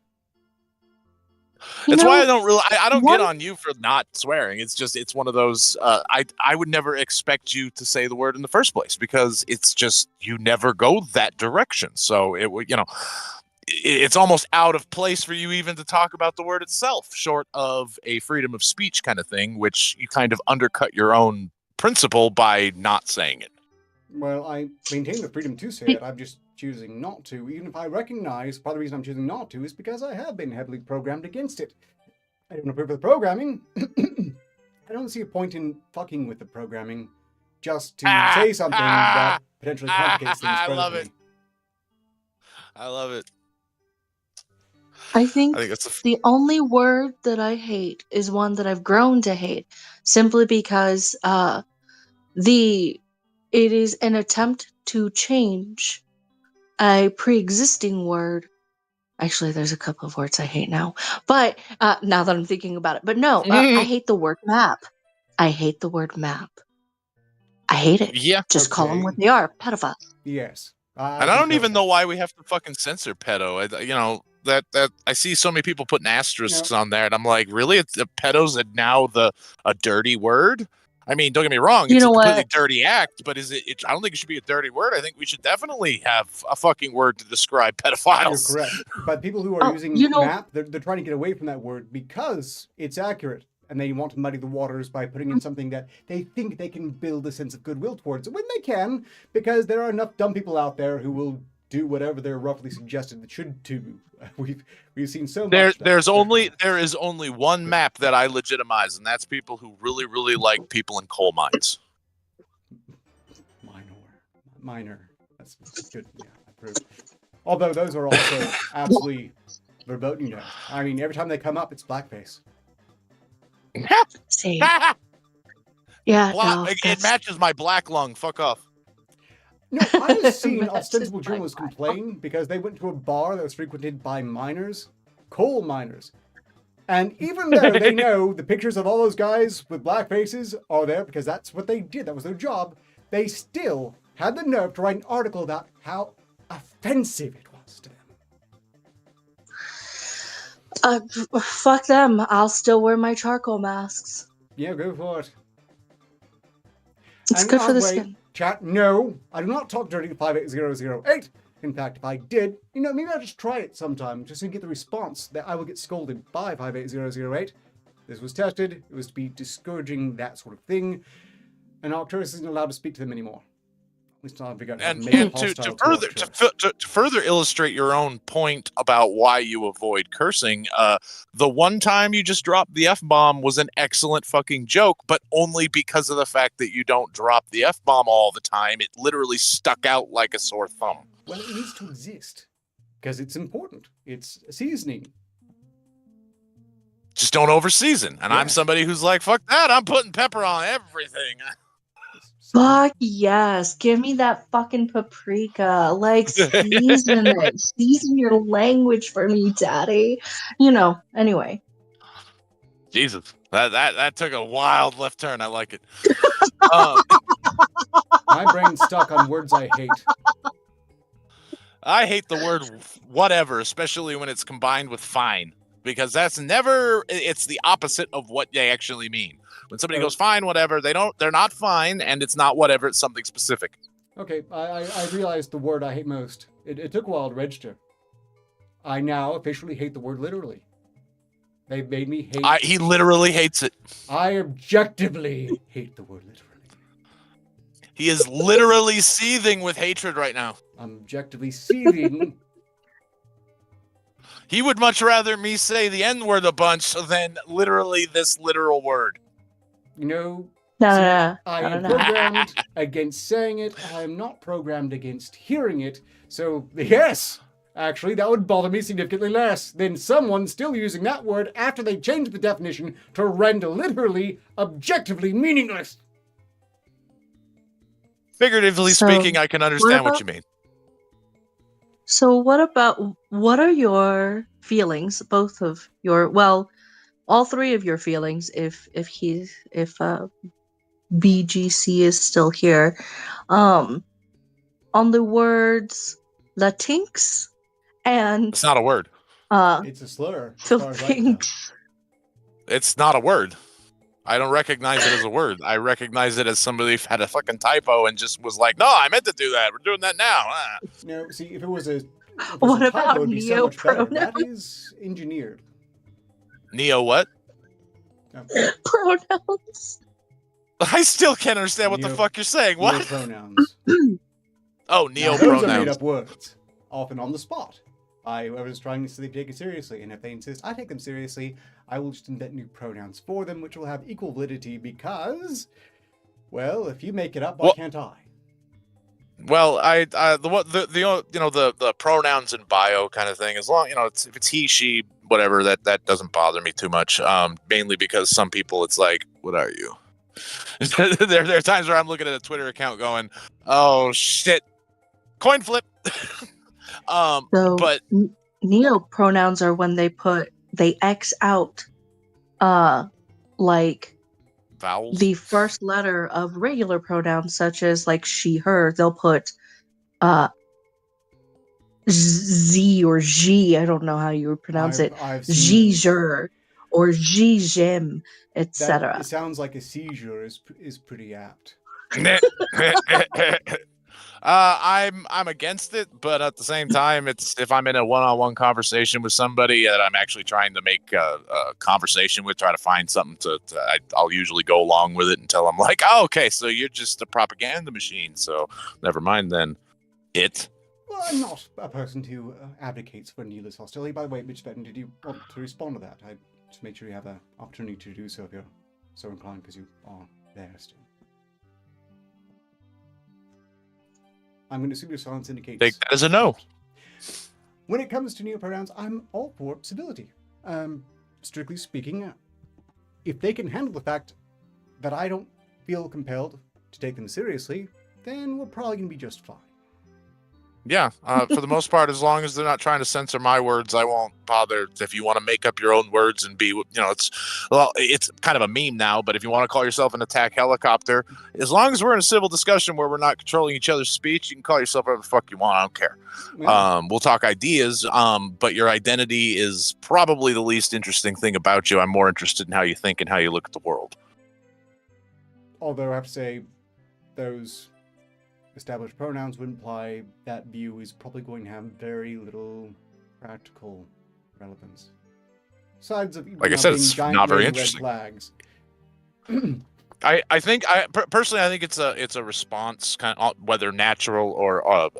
It's why I know, don't really. I don't one get on you for not swearing. It's just it's one of those. I would never expect you to say the word in the first place because it's just you never go that direction. So it would it's almost out of place for you even to talk about the word itself, short of a freedom of speech kind of thing, which you kind of undercut your own principle by not saying it. Well, I maintain the freedom to say it. I'm just choosing not to, even if I recognize part of the reason I'm choosing not to is because I have been heavily programmed against it. I don't approve of the programming. I don't see a point in fucking with the programming just to say something that potentially complicates things further. I love it. I love it. I think that's the only word that I hate is one that I've grown to hate, simply because it is an attempt to change a pre-existing word. Actually, there's a couple of words I hate now, but now that I'm thinking about it, but no, I hate the word map. I hate the word map. I hate it. Yeah. Just call them what they are, pedophiles. Yes. And I don't even know why we have to fucking censor pedo. That I see so many people putting asterisks on there, and I'm like, really? It's pedo's now a dirty word? I mean, don't get me wrong, it's a completely dirty act, but I don't think it should be a dirty word. I think we should definitely have a fucking word to describe pedophiles. You're correct. But people who are using map, they're trying to get away from that word because it's accurate. And they want to muddy the waters by putting in something that they think they can build a sense of goodwill towards. When they can, because there are enough dumb people out there who will do whatever they're roughly suggested that should do. We've seen so much. There is only one map that I legitimize, and that's people who really, really like people in coal mines. Minor. That's good. Yeah, approved. Although those are also absolutely verboten. I mean, every time they come up, it's blackface. Same. Yeah, it matches my black lung. Fuck off. No, I have seen ostensible journalists complain because they went to a bar that was frequented by miners, coal miners. And even though they know the pictures of all those guys with black faces are there because that's what they did, that was their job, they still had the nerve to write an article about how offensive it was to them. Fuck them. I'll still wear my charcoal masks. Yeah, go for it. It's good for the skin. Chat, no, I do not talk dirty to 58008. In fact, if I did, maybe I'll just try it sometime, just to get the response that I will get scolded by 58008. This was tested, it was to be discouraging that sort of thing, and Arcturus isn't allowed to speak to them anymore. At least I'll figure out how to make it hostile to further illustrate your own point about why you avoid cursing, the one time you just dropped the F-bomb was an excellent fucking joke, but only because of the fact that you don't drop the F-bomb all the time. It literally stuck out like a sore thumb. Well, it needs to exist because it's important. It's seasoning. Just don't over-season. And I'm somebody who's like, fuck that, I'm putting pepper on everything. Fuck yes. Give me that fucking paprika. Like, season it. Season your language for me, daddy. Anyway. Jesus. That took a wild left turn. I like it. My brain's stuck on words I hate. I hate the word whatever, especially when it's combined with fine. Because it's the opposite of what they actually mean. When somebody goes fine, whatever, they're not fine, and it's not whatever, it's something specific. Okay, I realized the word I hate most. It took a while to register. I now officially hate the word literally. They've made me hate. He literally hates it. I objectively hate the word literally. He is literally seething with hatred right now. I'm objectively seething. He would much rather me say the N-word a bunch than literally this literal word. No. I am programmed against saying it. I am not programmed against hearing it. So, yes, actually, that would bother me significantly less than someone still using that word after they changed the definition to render literally, objectively meaningless. Figuratively speaking, I can understand what you mean. So what are your feelings, all three of your feelings, if BGC is still here, on the words Latinx and... It's not a word. It's a slur, as So far as I can tell. thanks. It's not a word. I don't recognize it as a word. I recognize it as somebody had a fucking typo and just was like, "No, I meant to do that. We're doing that now." Ah. No, see, if it was a What typo, about it'd be so much better. neopronouns? That is engineered. Neo what? Pronouns. I still can't understand what the Neo- fuck you're saying. What? Neopronouns. Oh, Now, those are made neopronouns. up words, often on the spot, by whoever's trying to take it seriously. And if they insist I take them seriously, I will just invent new pronouns for them, which will have equal validity because, well, if you make it up, why Well- can't I? Well, the pronouns in bio kind of thing. As long if it's he, she, whatever, that doesn't bother me too much. Mainly because some people, it's like, what are you? there are times where I'm looking at a Twitter account going, oh shit, coin flip. So But neopronouns are when they X out like vowels. the first letter of regular pronouns, such as like she, her. They'll put Z or G. I don't know how you would pronounce it. I've seen Giger or Gigem, that. etc. It sounds like a seizure is pretty apt. I'm against it, but at the same time, it's if I'm in a one-on-one conversation with somebody that I'm actually trying to make a conversation with, try to find something I'll usually go along with it until I'm like, oh, okay, so you're just a propaganda machine, so never mind then. Well, I'm not a person who advocates for needless hostility. By the way, Mitch Benton, did you want to respond to that? I just make sure you have an opportunity to do so if you're so inclined, because you are there still. I'm going to assume your silence indicates... Take that as a no. When it comes to neopronouns, I'm all for civility. Strictly speaking, if they can handle the fact that I don't feel compelled to take them seriously, then we're probably going to be just fine. Yeah, for the most part, as long as they're not trying to censor my words, I won't bother. If you want to make up your own words and be, it's kind of a meme now, but if you want to call yourself an attack helicopter, as long as we're in a civil discussion where we're not controlling each other's speech, you can call yourself whatever the fuck you want. I don't care. Yeah. We'll talk ideas, but your identity is probably the least interesting thing about you. I'm more interested in how you think and how you look at the world. Although I have to say, those established pronouns would imply that view is probably going to have very little practical relevance. Besides of Like I said, it's giant not very waving red interesting. flags. I think personally I think it's a response, kind of, whether natural or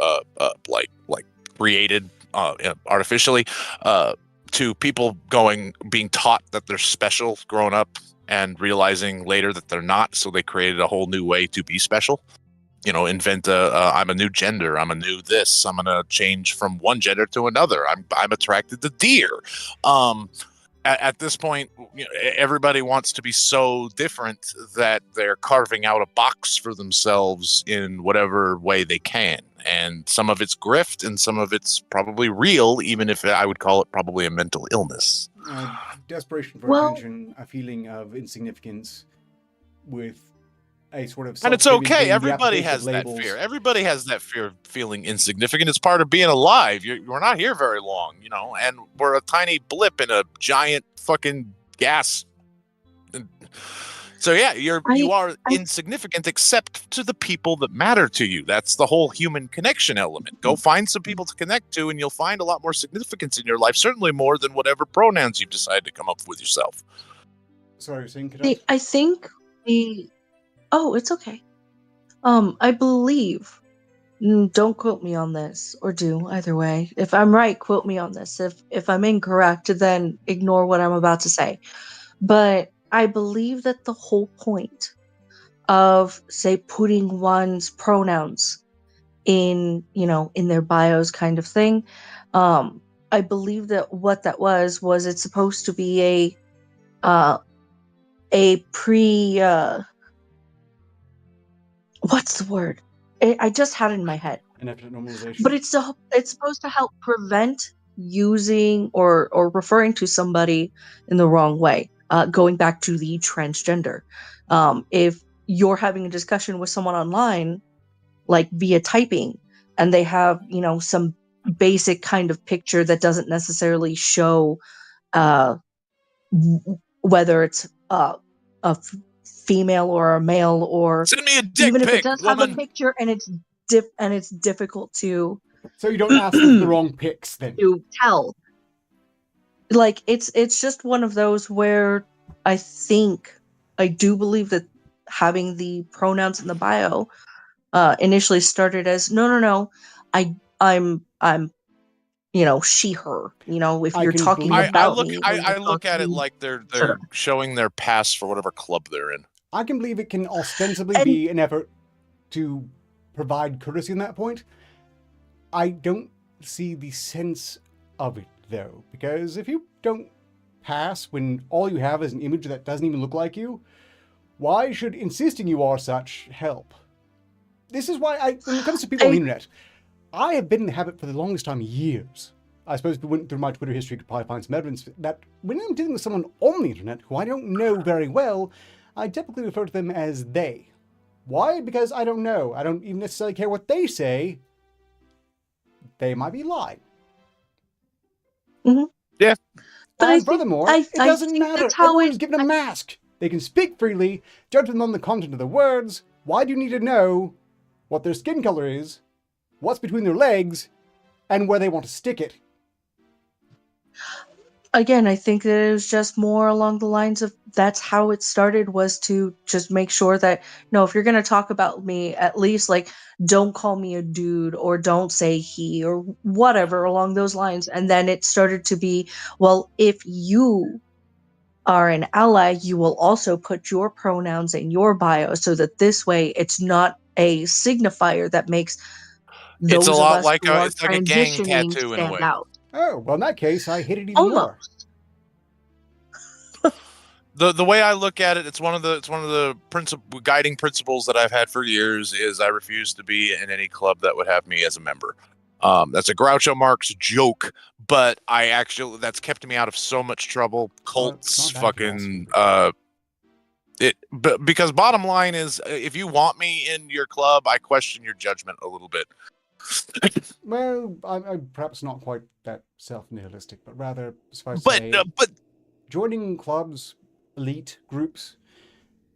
like created artificially, to people being taught that they're special growing up and realizing later that they're not, so they created a whole new way to be special. Invent I'm a new gender, I'm a new this, I'm gonna change from one gender to another, I'm attracted to deer. At this point, everybody wants to be so different that they're carving out a box for themselves in whatever way they can. And some of it's grift and some of it's probably real, even if I would call it probably a mental illness. Desperation for Well- attention, a feeling of insignificance with a sort of And it's self-pitying okay. thing, the Everybody application has of that labels. fear. Everybody has that fear of feeling insignificant. It's part of being alive. We're not here very long, and we're a tiny blip in a giant fucking gas. So yeah, you are insignificant except to the people that matter to you. That's the whole human connection element. Go find some people to connect to, and you'll find a lot more significance in your life. Certainly more than whatever pronouns you've decided to come up with yourself. Sorry, you're saying, Cadet? I think Oh, it's okay. I believe. Don't quote me on this, or do, either way. If I'm right, quote me on this. If I'm incorrect, then ignore what I'm about to say. But I believe that the whole point of, say, putting one's pronouns in their bios kind of thing, I believe that what that was it's supposed to be a pre what's the word? I just had it in my head. An effort normalization. But it's supposed to help prevent using or referring to somebody in the wrong way. Going back to the transgender. If you're having a discussion with someone online, like via typing, and they have, some basic kind of picture that doesn't necessarily show whether it's a female or a male, or Send me a dick even if it pic, does have a woman. picture and it's difficult to So you don't ask them the wrong pics then. tell. Like it's just one of those where I do believe that having the pronouns in the bio initially started as no, I'm she, her. If I you're can talking believe- about look me, I look at it like they're Sure. showing their pass for whatever club they're in. I can believe it can ostensibly And- be an effort to provide courtesy in that point. I don't see the sense of it, though, because if you don't pass when all you have is an image that doesn't even look like you, why should insisting you are such help? This is why when it comes to people on the internet, I have been in the habit for the longest time, years. I suppose if we went through my Twitter history, you could probably find some evidence that when I'm dealing with someone on the internet who I don't know very well, I typically refer to them as they. Why? Because I don't know. I don't even necessarily care what they say. They might be lying. Mm-hmm. Yeah. But and furthermore, it doesn't think matter. that's how Everyone's given a mask. They can speak freely, judge them on the content of the words. Why do you need to know what their skin color is, what's between their legs, and where they want to stick it? Again, I think that it was just more along the lines of that's how it started, was to just make sure that, no, if you're going to talk about me, at least don't call me a dude, or don't say he, or whatever along those lines. And then it started to be, well, if you are an ally, you will also put your pronouns in your bio, so that this way it's not a signifier that makes those It's a of lot us like who are it's like a gang transitioning tattoo in a stand way. out. Oh, well, in that case, I hate it even Almost. more. The way I look at it, it's one of the guiding principles that I've had for years is I refuse to be in any club that would have me as a member. That's a Groucho Marx joke, but that's kept me out of so much trouble. Cults, because bottom line is, if you want me in your club, I question your judgment a little bit. Well, I'm perhaps not quite that self-nihilistic, but rather, But joining clubs, elite groups,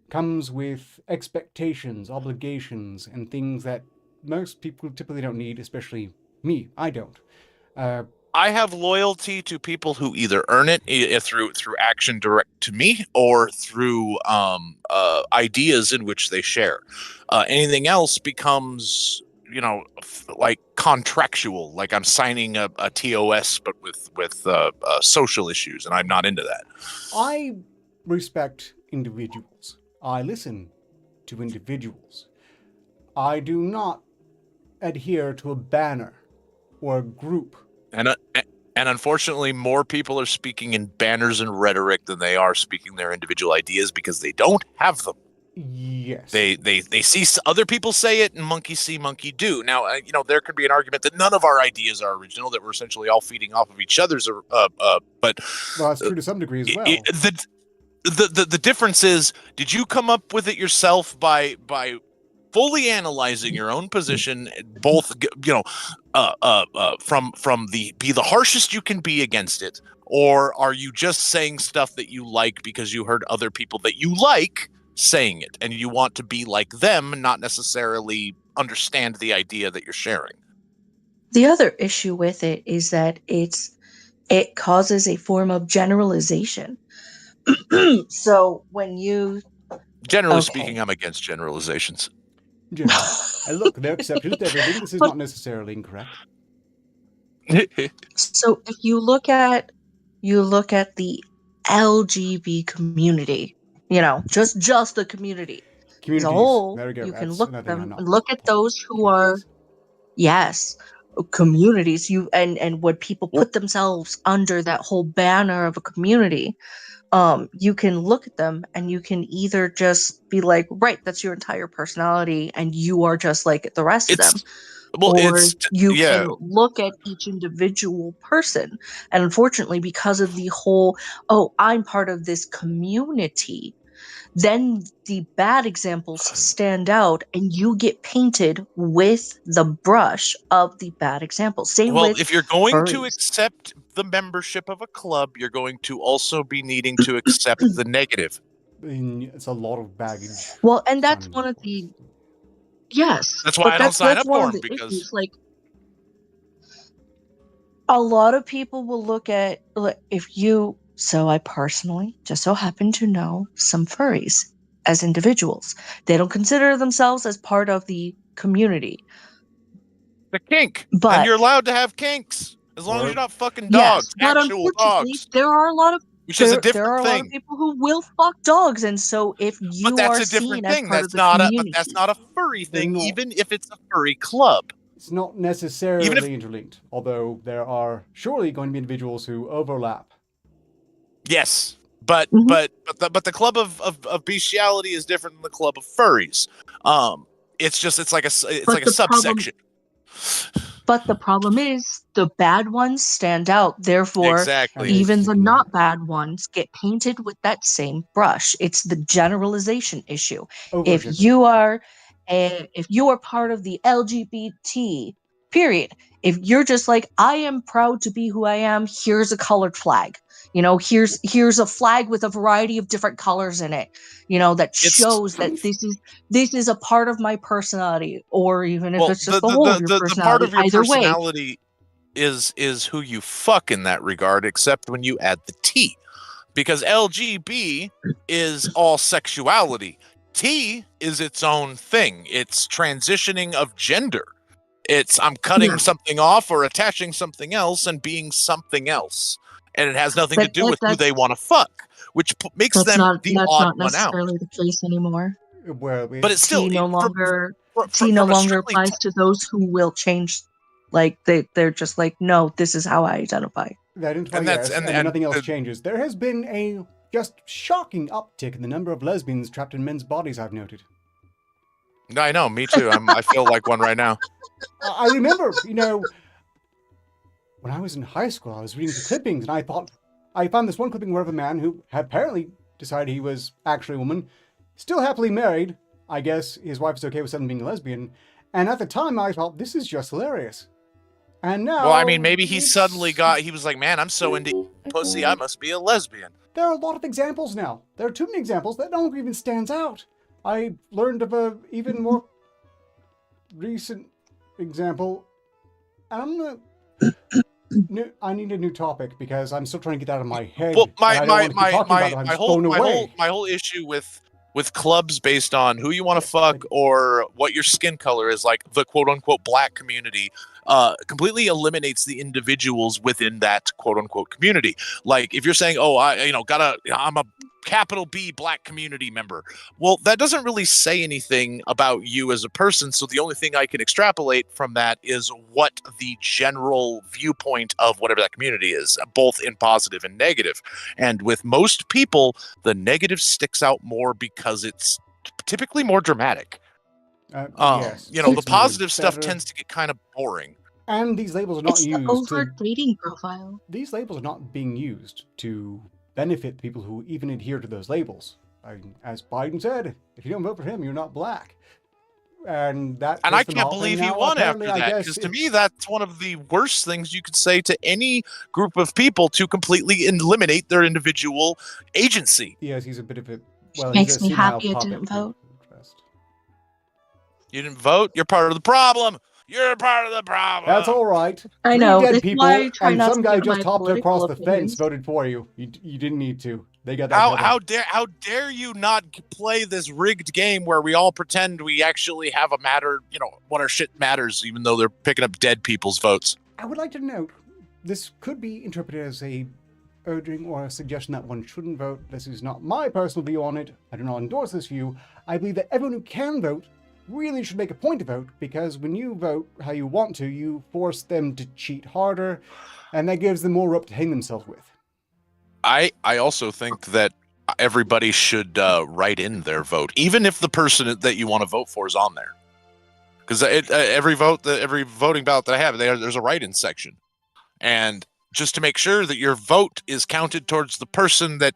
comes with expectations, obligations, and things that most people typically don't need, especially me. I don't. I have loyalty to people who either earn it through action direct to me, or through ideas in which they share. Anything else becomes, like contractual, like I'm signing a TOS, but with social issues, and I'm not into that. I respect individuals. I listen to individuals. I do not adhere to a banner or a group. And unfortunately, more people are speaking in banners and rhetoric than they are speaking their individual ideas, because they don't have them. Yes. They see other people say it, and monkey see, monkey do. Now, there could be an argument that none of our ideas are original, that we're essentially all feeding off of each other's. But well, that's true to some degree as well. The difference is, did you come up with it yourself by fully analyzing your own position, both from the harshest you can be against it, or are you just saying stuff that you like because you heard other people that you like saying it, and you want to be like them, not necessarily understand the idea that you're sharing? The other issue with it is that it causes a form of generalization. So when you Generally speaking, I'm against generalizations. And look, there are exceptions to everything. This is not necessarily incorrect. So if you look at the LGB community, just the community as a whole, There we go. you can That's look another at thing them I'm and not- look at those who are, yes, communities. And when people put themselves under that whole banner of a community, you can look at them and you can either just be like, right, that's your entire personality, and you are just like the rest of them. Or you can look at each individual person. And unfortunately, because of the whole, I'm part of this community, then the bad examples stand out and you get painted with the brush of the bad examples. Same Well, with if you're going to furries. accept the membership of a club, you're going to also be needing to accept the negative. I mean, it's a lot of baggage. Well, and that's signing one up of for. the yes. That's why but I don't sign up one for of them, the because issues. Like a lot of people will look at if you. So I personally just so happen to know some furries as individuals. They don't consider themselves as part of the community. the kink, and But you're allowed to have kinks as long as Or- you're not fucking yes, dogs, but actual unfortunately, dogs, there are a lot of which is a there different are a lot of thing. people who will fuck dogs, and so if But you that's are a different seen as thing. part of That's the not a. But community, that's not a furry They're thing, not. even if it's a furry club. It's not necessarily interlinked, although there are surely going to be individuals who overlap. Yes, but Mhm. but the club of bestiality is different than the club of furries. It's like a But the problem- subsection. but the problem is the bad ones stand out. Therefore, Exactly. And even the sticking not out. bad ones get painted with that same brush. It's the generalization issue. If Overgeneralization. you are part of the LGBT period, if you're just like, I am proud to be who I am, here's a colored flag. Here's a flag with a variety of different colors in it. That shows that this is a part of my personality, or even if Well, it's just the whole of your the part personality. of your Either way, personality is who you fuck in that regard, except when you add the T, because LGB is all sexuality. T is its own thing. It's transitioning of gender. It's I'm cutting Yeah. something off or attaching something else and being something else, and it has nothing to But do with who they that's want to fuck, which makes that's them not the odd one out. necessarily the case anymore. Well, But it's still T no longer from a strictly applies to those who will change. Like they're just like, no, this is how I identify. they identify, and that's yes, and nothing else changes. There has been a just shocking uptick in the number of lesbians trapped in men's bodies, I've noted. I know, me too. I feel like one right now. I remember, when I was in high school, I was reading the clippings, and I found this one clipping where of a man who had apparently decided he was actually a woman, still happily married. I guess his wife is okay with someone being a lesbian. And at the time, I thought, this is just hilarious. And now... Well, I mean, maybe he was like, man, I'm so into pussy, I must be a lesbian. There are a lot of examples now. There are too many examples that no one even stands out. I learned of a even more recent example. And I'm gonna... I need a new topic because I'm still trying to get that out of my head. Well, my whole issue with clubs based on who you want to fuck or what your skin color is, like the quote unquote black community, completely eliminates the individuals within that quote unquote community. Like if you're saying, oh, I'm a capital B black community member. Well, that doesn't really say anything about you as a person. So the only thing I can extrapolate from that is what the general viewpoint of whatever that community is, both in positive and negative. And with most people, the negative sticks out more because it's typically more dramatic. Yes. The positive stuff tends to get kind of boring. And these labels are not used to dating profile. These labels are not being used to benefit people who even adhere to those labels. As Biden said, if you don't vote for him, you're not black. And I can't believe he won after that, because to me, that's one of the worst things you could say to any group of people, to completely eliminate their individual agency. Yes, he's a bit of a... Well, makes me happy I didn't vote. You didn't vote? You're part of the problem. You're part of the problem. That's all right. I know. Dead people, and some guy just hopped across the fence, voted for you. You didn't need to. They got that. How dare you not play this rigged game where we all pretend we actually have a matter, what our shit matters, even though they're picking up dead people's votes. I would like to note, this could be interpreted as a urging or a suggestion that one shouldn't vote. This is not my personal view on it. I do not endorse this view. I believe that everyone who can vote really should make a point to vote, because when you vote how you want to, you force them to cheat harder, and that gives them more rope to hang themselves with. I also think that everybody should write in their vote, even if the person that you want to vote for is on there. Because every voting ballot that I have, there's a write-in section. And just to make sure that your vote is counted towards the person that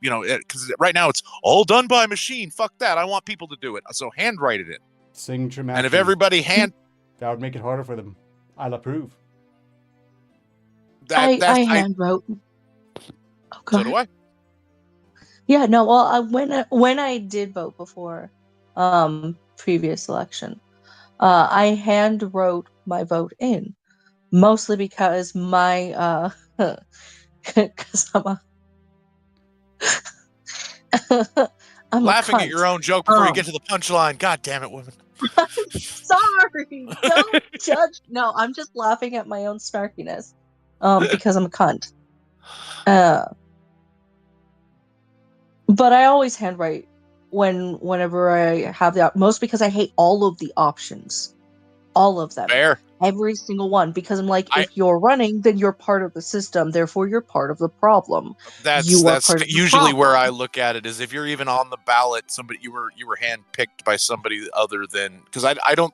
because right now it's all done by machine. Fuck that. I want people to do it. So handwrite it in. Signature matching. And if everybody that would make it harder for them. I'll approve. I hand wrote. Oh, so do I. Yeah, no. Well, when I did vote before, previous election, I hand wrote my vote in, mostly because my because I'm laughing a cunt. at your own joke before you get to the punchline. God damn it, women. Sorry, don't judge. No, I'm just laughing at my own snarkiness, because I'm a cunt. But I always handwrite whenever I have the most because I hate all of the options, all of them. Fair. Every single one, because I'm like, if you're running, then you're part of the system. Therefore, you're part of the problem. That's usually where I look at it. Is if you're even on the ballot, somebody you were handpicked by somebody other than because I don't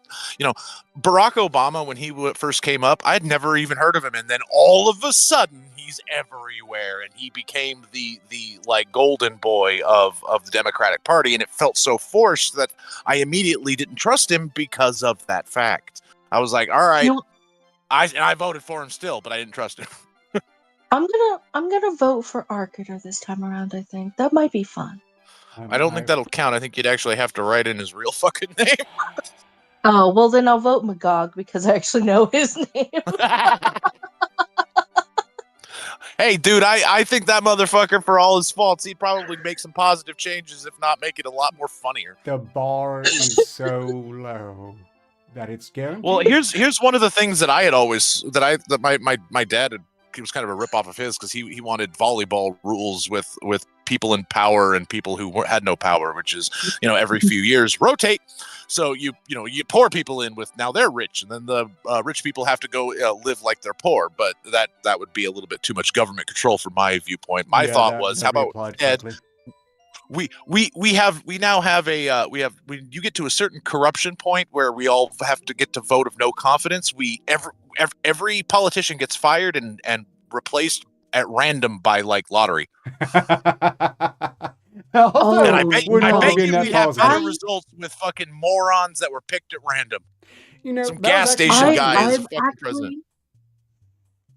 Barack Obama when he first came up, I'd never even heard of him, and then all of a sudden he's everywhere, and he became the like golden boy of the Democratic Party, and it felt so forced that I immediately didn't trust him because of that fact. I was like, all right, I voted for him still, but I didn't trust him. I'm gonna vote for Arketer this time around. I think that might be fun. I don't think that'll count. I think you'd actually have to write in his real fucking name. Oh, well then I'll vote Magog because I actually know his name. Hey, dude, I think that motherfucker, for all his faults, he'd probably make some positive changes, if not make it a lot more funnier. The bar is so low that it's guaranteed. Well, here's one of the things that I had always my dad had, he was kind of a ripoff of his because he wanted volleyball rules with people in power and people who had no power, which is every few years rotate. So you poor people in with now they're rich, and then the rich people have to go live like they're poor. But that would be a little bit too much government control from my viewpoint. My thought was, how about Ed? When you get to a certain corruption point where we all have to get to vote of no confidence, every politician gets fired and replaced at random by like lottery. And I bet you we'd have better results with fucking morons that were picked at random. Some gas station guy is a fucking president.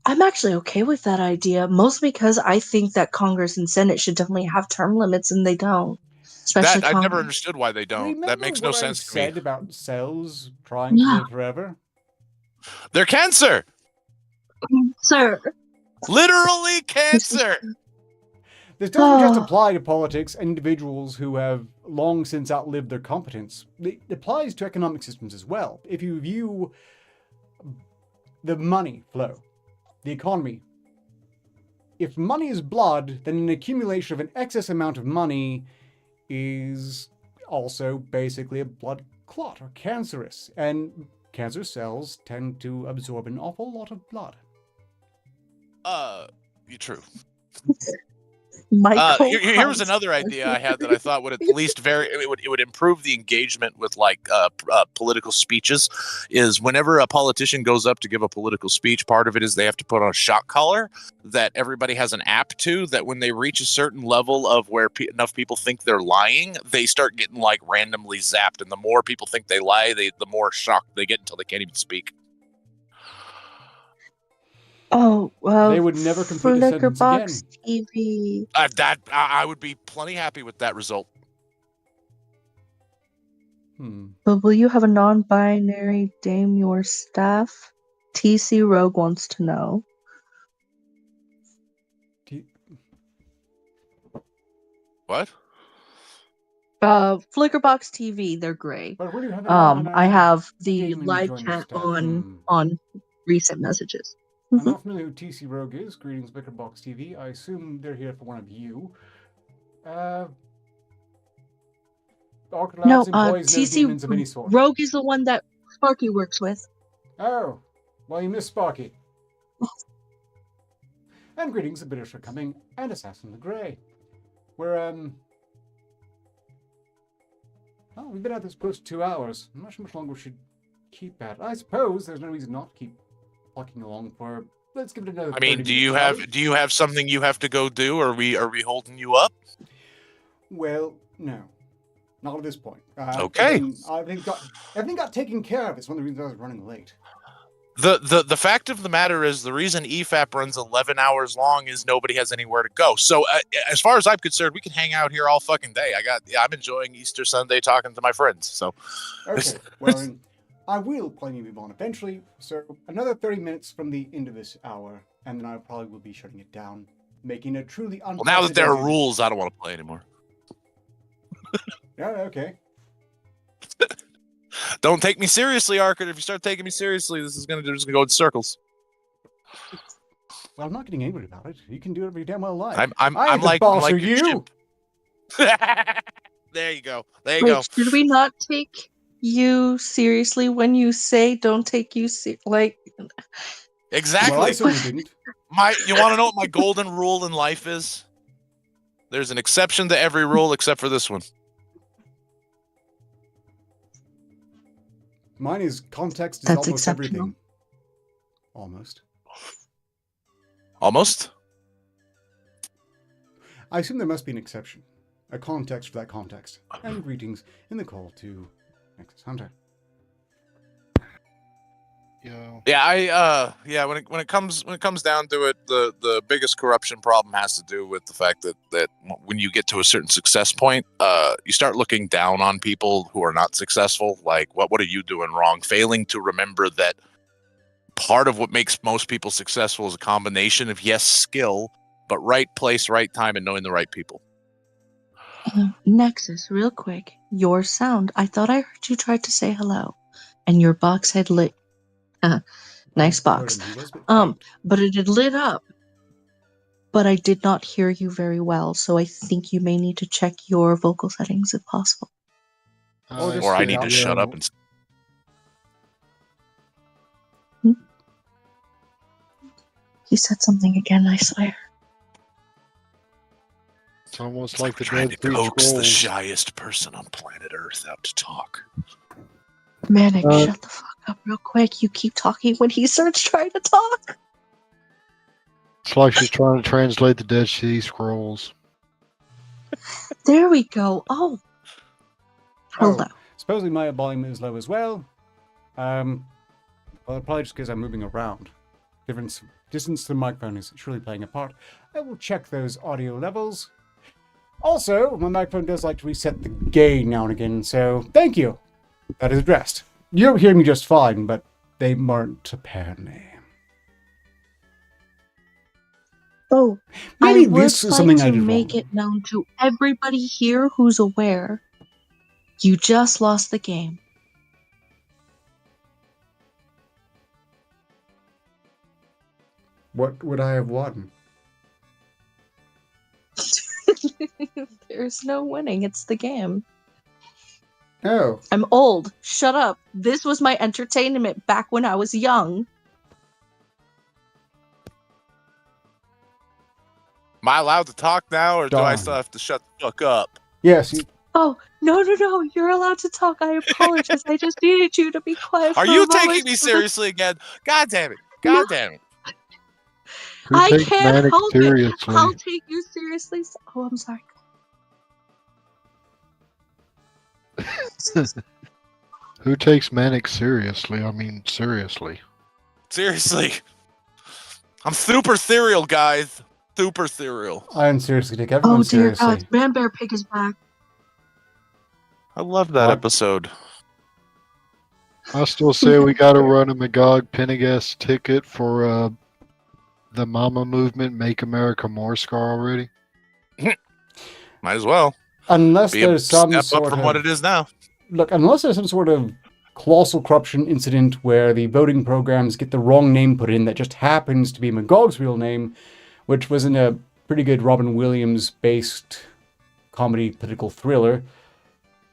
I'm actually okay with that idea, mostly because I think that Congress and Senate should definitely have term limits, and they don't. Especially I've never understood why they don't. Remember that makes no what sense I to me. said about cells trying to live forever? They're cancer. Sir. Literally cancer. This doesn't just apply to politics and individuals who have long since outlived their competence. It applies to economic systems as well. If you view the money flow, the economy, if money is blood, then an accumulation of an excess amount of money is also basically a blood clot or cancerous. And cancer cells tend to absorb an awful lot of blood. You're true. Here was another idea I had that I thought would at least it would improve the engagement with like political speeches. Is whenever a politician goes up to give a political speech, part of it is they have to put on a shock collar that everybody has an app to. That when they reach a certain level of where enough people think they're lying, they start getting like randomly zapped, and the more people think they lie, the more shocked they get until they can't even speak. Oh, well, they would never complete a sentence again. TV. I would be plenty happy with that result. But will you have a non-binary name your staff? TC Rogue wants to know. What? Flickerbox TV, they're great. I have the live chat on recent messages. I'm not familiar who TC Rogue is. Greetings, Bickerbox TV. I assume they're here for one of you. Arketer Labs employs no demons of any sort. Rogue is the one that Sparky works with. Oh, well, you missed Sparky. And greetings, the British are coming, and Assassin the Grey. We've been at this close to 2 hours. I'm not sure how much longer we should keep at. I suppose there's no reason not to keep plucking along for let's give it another. I mean, 30 do you minutes, shall we? have something you have to go do? Or are we holding you up? Well, no, not at this point. Okay. Again, everything got taken care of. It's one of the reasons I was running late. The fact of the matter is, the reason EFAP runs 11 hours long is nobody has anywhere to go. So as far as I'm concerned, we can hang out here all fucking day. I'm enjoying Easter Sunday talking to my friends. So Okay, well, then, I will probably move on eventually. So another 30 minutes from the end of this hour, and then I probably will be shutting it down, making a truly well, now that there are unprecedented- rules, I don't want to play anymore. Yeah, okay. Don't take me seriously, Arketer. If you start taking me seriously, this is gonna go in circles. Well, I'm not getting angry about it. You can do whatever you damn well like. I'm I ain't the like boss I'm of like you. There you go. There you go. Wait, should we not take you seriously when you say don't take you like? Exactly. Well, I certainly didn't. You want to know what my golden rule in life is? There's an exception to every rule except for this one. Mine is context is That's almost exceptional. everything. Almost. Almost. I assume there must be an exception. A context for that context. And greetings in the call to Nexus Hunter. Yo. Yeah, when it comes down to it, the biggest corruption problem has to do with the fact that when you get to a certain success point, you start looking down on people who are not successful. Like, what are you doing wrong? Failing to remember that part of what makes most people successful is a combination of, yes, skill, but right place, right time, and knowing the right people. Nexus, real quick, your sound. I thought I heard you tried to say hello, and your box had lit. Nice box. He was a bit faint. But it had lit up. But I did not hear you very well, so I think you may need to check your vocal settings if possible. Or just Or I sit need to out. shut up and. You said something again, I swear. It's almost It's like the trying to Dead Sea coax the Scrolls. shyest person on planet Earth out to talk. Manic, shut the fuck up real quick. You keep talking when he starts trying to talk. It's like she's trying to translate the Dead Sea Scrolls. There we go. Oh. Hello. Supposedly my volume is low as well. Well, probably just because I'm moving around. Distance to the microphone is surely playing a part. I will check those audio levels. Also, my microphone does like to reset the gain now and again, so thank you. That is addressed. You'll hear me just fine, but they weren't apparently. Oh, Maybe I would this is like something to I did make wrong. it known to everybody here who's aware. You just lost the game. What would I have won? There's no winning. It's the game. Oh, I'm old. Shut up. This was my entertainment back when I was young. Am I allowed to talk now, or do I Darn. still have to shut the fuck up? yes. Oh, no. You're allowed to talk. I apologize. I just needed you to be quiet. Are for you a moment. taking me seriously again? God damn it! God damn it! Who I takes can't Manic help it. seriously? I'll take you seriously. Oh, I'm sorry. Who takes Manic seriously? I mean, seriously. Seriously, I'm super serial, guys. Super serial. I seriously take everyone Oh, dear seriously. God. Man Bear Pig is back. I love that What? episode. I still say we gotta run a Magog Pendergast ticket for the Mama Movement, Make America More Scar already. Might as well Unless be a there's some step sort up from of what it is now. look, unless there's some sort of colossal corruption incident where the voting programs get the wrong name put in that just happens to be Magog's real name, which was in a pretty good Robin Williams-based comedy political thriller.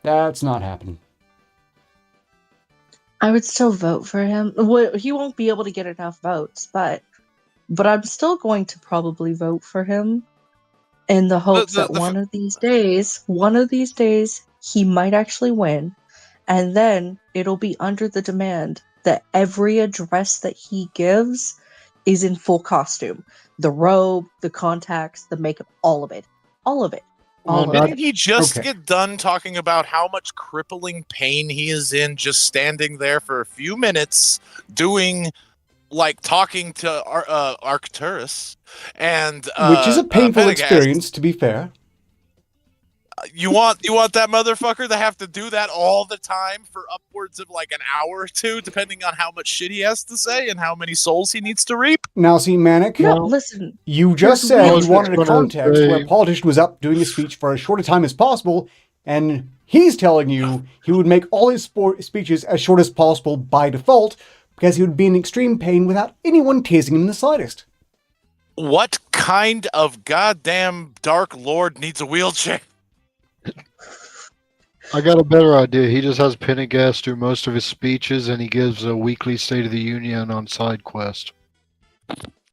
That's not happening. I would still vote for him. Well, he won't be able to get enough votes, but I'm still going to probably vote for him in the hopes that one of these days, he might actually win, and then it'll be under the demand that every address that he gives is in full costume. The robe, the contacts, the makeup, all of it. All of it. All of Didn't it. he just Okay. get done talking about how much crippling pain he is in just standing there for a few minutes doing, like, talking to Arcturus and Which is a painful Pendergast. experience, to be fair. You want that motherfucker to have to do that all the time for upwards of like an hour or two, depending on how much shit he has to say and how many souls he needs to reap? Now, see, Manic, No, Well, listen. you just Here's said what you wanted a I was gonna context where say. a politician was up doing a speech for as short a time as possible, and he's telling you he would make all his speeches as short as possible by default because he would be in extreme pain without anyone teasing him in the slightest. What kind of goddamn Dark Lord needs a wheelchair? I got a better idea. He just has Pendergast do most of his speeches, and he gives a weekly State of the Union on side quest.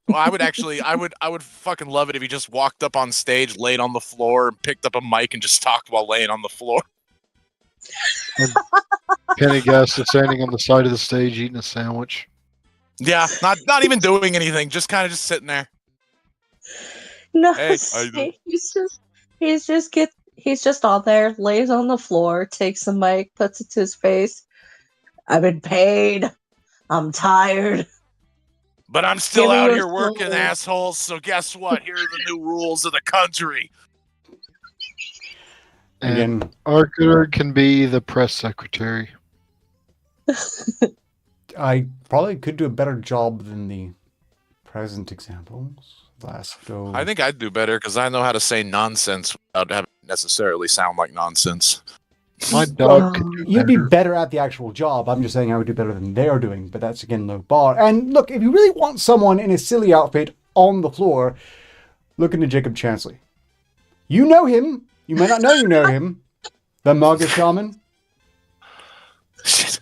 Well, I would fucking love it if he just walked up on stage, laid on the floor, and picked up a mic and just talked while laying on the floor. Pendergast is standing on the side of the stage eating a sandwich. Yeah, not even doing anything, just kind of just sitting there. No, Hey, how you doing? he's just on there, lays on the floor, takes the mic, puts it to his face. I'm in pain. I'm tired. But I'm still Give me out your here working, soul. assholes. So guess what? Here are the new rules of the country. And Again, Arketer can be the press secretary. I probably could do a better job than the present examples. Last go. I think I'd do better because I know how to say nonsense without having it necessarily sound like nonsense. My dog could Um, do You'd be better. better at the actual job. I'm just saying I would do better than they're doing, but that's again low bar. And look, if you really want someone in a silly outfit on the floor, look into Jacob Chansley. You know him. You may not know you know him. The Maga Shaman. Shit.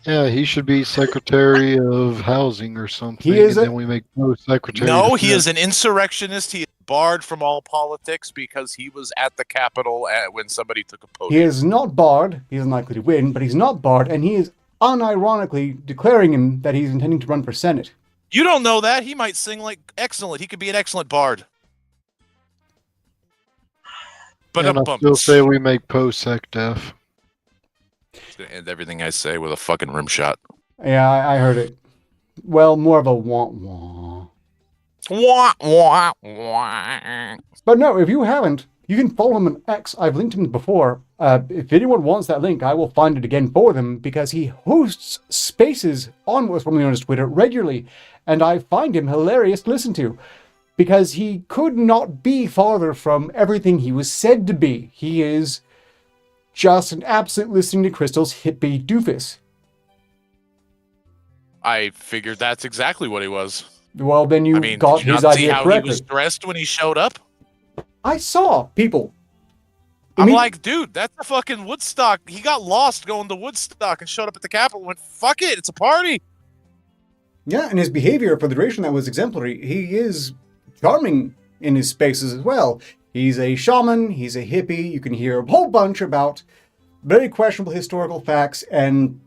Yeah, he should be Secretary of Housing or something. He is and a- then we make Poe Secretary. No, of he Defense. is an insurrectionist. He is barred from all politics because he was at the Capitol when somebody took a He podium. is not barred. He is unlikely to win, but he's not barred, and he is unironically declaring him that he's intending to run for Senate. You don't know that. He might sing like excellent. He could be an excellent bard. But And I still say we make Poe Sec Def. gonna end everything I say with a fucking rim shot. Yeah, I heard it. Well, more of a wah-wah. Wah, wah, wah. But no, if you haven't, you can follow him on X. I've linked him before. If anyone wants that link, I will find it again for them because he hosts spaces on what's formerly known as Twitter regularly, and I find him hilarious to listen to because he could not be farther from everything he was said to be. He is just an absolute listening to Crystal's hippie doofus. I figured that's exactly what he was. Well, then you I mean, got did you his not see idea how correctly. he was dressed when he showed up? I saw people. I'm like, dude, that's a fucking Woodstock. He got lost going to Woodstock and showed up at the Capitol and went, fuck it, it's a party. Yeah, and his behavior for the duration that was exemplary. He is charming in his spaces as well. He's a shaman, he's a hippie. You can hear a whole bunch about very questionable historical facts and,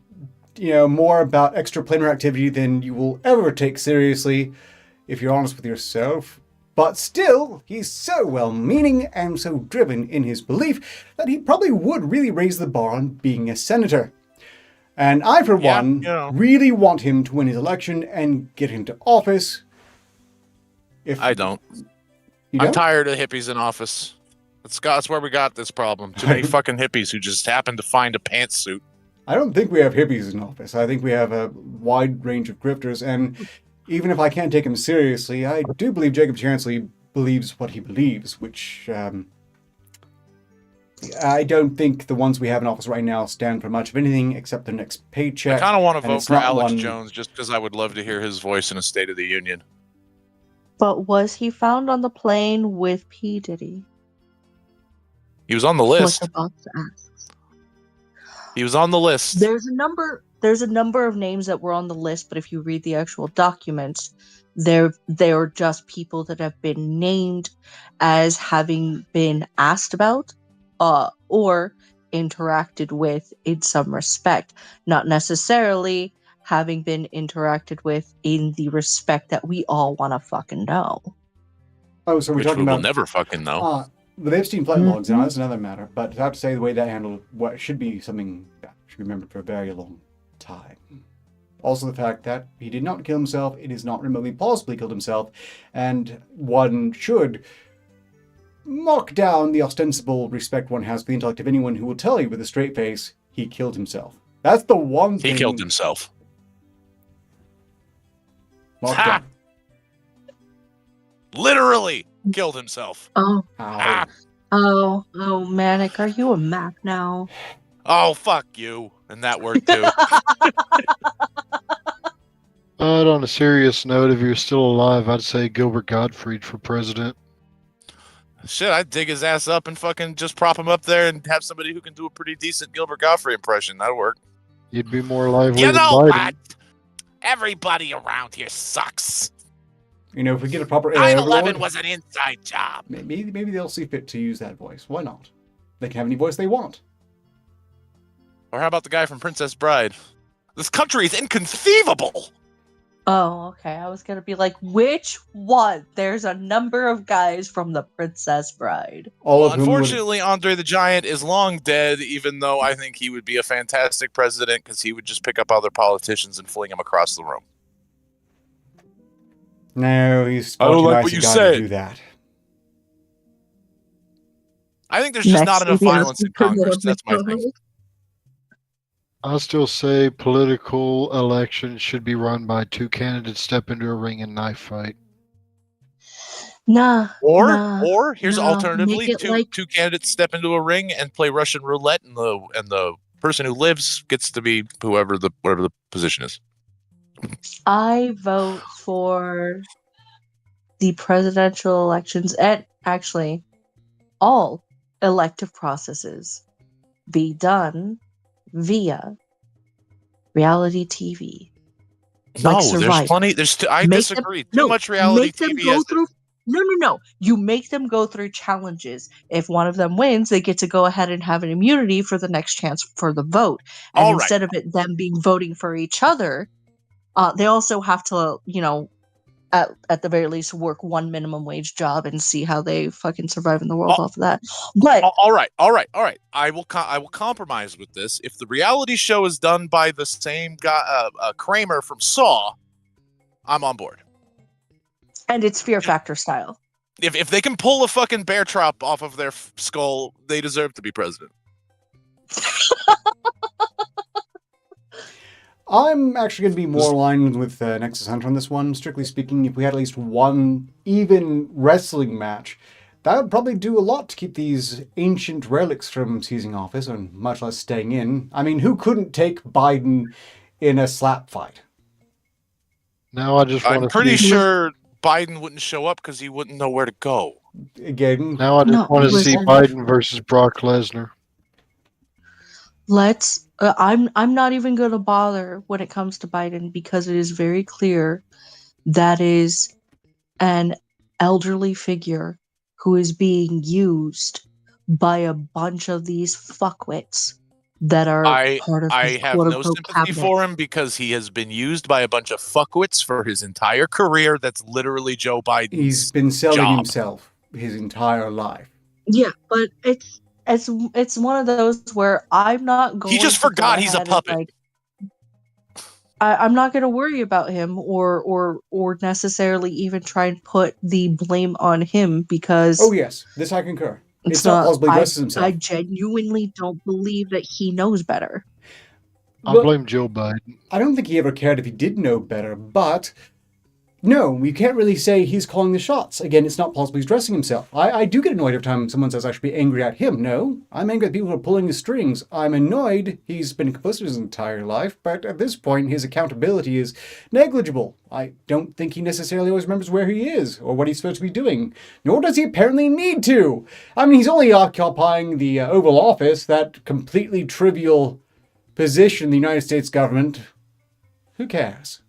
you know, more about extraplanar activity than you will ever take seriously if you're honest with yourself. But still, he's so well-meaning and so driven in his belief that he probably would really raise the bar on being a senator. And I, for Yeah, one, you know. really want him to win his election and get into office. If I don't. you I'm don't? tired of hippies in office. That's where we got this problem. Too many fucking hippies who just happen to find a pantsuit. I don't think we have hippies in office. I think we have a wide range of grifters, and even if I can't take him seriously, I do believe Jacob Chansley believes what he believes, which I don't think the ones we have in office right now stand for much of anything except their next I paycheck. kind of want to and vote it's for not Alex one- Jones just because I would love to hear his voice in a State of the Union. But was he found on the plane with P. Diddy? He was on the Like list. the box asks. He was on the list. There's a number of names that were on the list, but if you read the actual documents, they're just people that have been named as having been asked about or interacted with in some respect, not necessarily having been interacted with in the respect that we all want to fucking know. Oh, so we're Which talking we will about never fucking know. the Epstein flight logs. Now that's another matter. But I have to say, the way that handled what should be something that should be remembered for a very long time. Also, the fact that he did not kill himself, it is not remotely possibly killed himself, and one should mark down the ostensible respect one has for the intellect of anyone who will tell you with a straight face he killed himself. That's the one thing. He killed himself. Mark Ha! down. Literally killed himself. Oh, Ah. oh, Manic, are you a Mac now? Oh, fuck you. And that word too. But on a serious note, if you're still alive, I'd say Gilbert Gottfried for president. Shit, I'd dig his ass up and fucking just prop him up there and have somebody who can do a pretty decent Gilbert Gottfried impression. That'd work. You'd be more lively You than know Biden. what? Everybody around here sucks. You know, if we get a proper 9/11 overlord, was an inside job. maybe they'll see fit to use that voice. Why not? They can have any voice they want. Or how about the guy from Princess Bride? This country is inconceivable. Oh, okay. I was gonna be like, which one? There's a number of guys from The Princess Bride. All Well, of whom would, unfortunately, Andre the Giant is long dead, even though I think he would be a fantastic president because he would just pick up other politicians and fling them across the room. no, he's I don't far too like nice what a you guy said. to do that. I think there's just not enough Next, violence in Congress. That's my thing. I'll still say political elections should be run by two candidates step into a ring and knife fight. Nah. Or here's nah, alternatively, make it two candidates step into a ring and play Russian roulette, and the person who lives gets to be whatever the position is. I vote for the presidential elections and actually all elective processes be done via reality TV. No, Like there's Survivor. plenty. I Make disagree. them- Too much reality make them TV. go through. No. You make them go through challenges. If one of them wins, they get to go ahead and have an immunity for the next chance for the vote. And All right. instead of it them being voting for each other, they also have to, at the very least, work one minimum wage job and see how they fucking survive in the world off of that. But All right. I will compromise with this. If the reality show is done by the same guy, Kramer from Saw, I'm on board. and it's Fear Factor style. If they can pull a fucking bear trap off of their skull, they deserve to be president. I'm actually going to be more aligned with Nexus Hunter on this one. Strictly speaking, if we had at least one even wrestling match, that would probably do a lot to keep these ancient relics from seizing office, and much less staying in. I mean, who couldn't take Biden in a slap fight? Now I just want I'm to pretty see. sure Biden wouldn't show up because he wouldn't know where to go. Again, Now I just No, want to see listen. Biden versus Brock Lesnar. Let's. I'm not even going to bother when it comes to Biden because it is very clear that is an elderly figure who is being used by a bunch of these fuckwits that are part of I his have no quote-unquote sympathy cabinet. for him because he has been used by a bunch of fuckwits for his entire career. That's literally Joe Biden's he's been selling job. himself his entire life. Yeah, but it's one of those where I'm not going. He just to go forgot he's a ahead and, puppet. like, I'm not going to worry about him or necessarily even try and put the blame on him because Oh yes, this I concur. It's not possibly dresses himself. I genuinely don't believe that he knows better. I'll Well, blame Joe Biden. I don't think he ever cared if he did know better, but no, we can't really say he's calling the shots. Again, it's not possible he's dressing himself. I do get annoyed every time someone says I should be angry at him. No, I'm angry at people who are pulling the strings. I'm annoyed he's been complicit his entire life, but at this point his accountability is negligible. I don't think he necessarily always remembers where he is or what he's supposed to be doing, nor does he apparently need to. I mean, he's only occupying the Oval Office, that completely trivial position in the United States government. Who cares?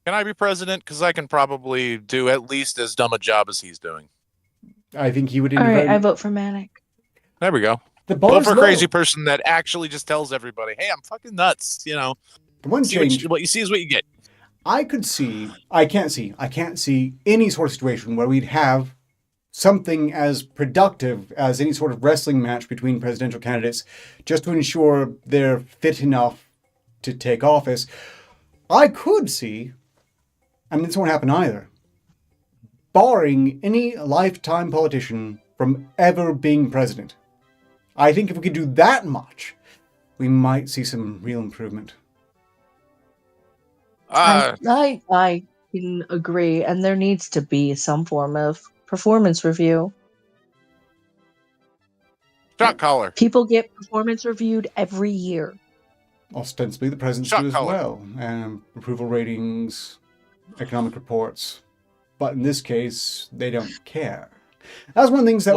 Can I be president? Because I can probably do at least as dumb a job as he's doing. I think he would. All right, I vote for Manic. There we go. The bar Vote is for a low. crazy person that actually just tells everybody, hey, I'm fucking nuts, you know. For one change, What you see is what you get. I can't see any sort of situation where we'd have something as productive as any sort of wrestling match between presidential candidates just to ensure they're fit enough to take office. I could see, and this won't happen either, barring any lifetime politician from ever being president. I think if we could do that much, we might see some real improvement. I can agree, and there needs to be some form of performance review. Shot caller. People get performance reviewed every year. Ostensibly, the presidents do as well, and approval ratings, economic reports. But in this case, they don't care. That's one of the things that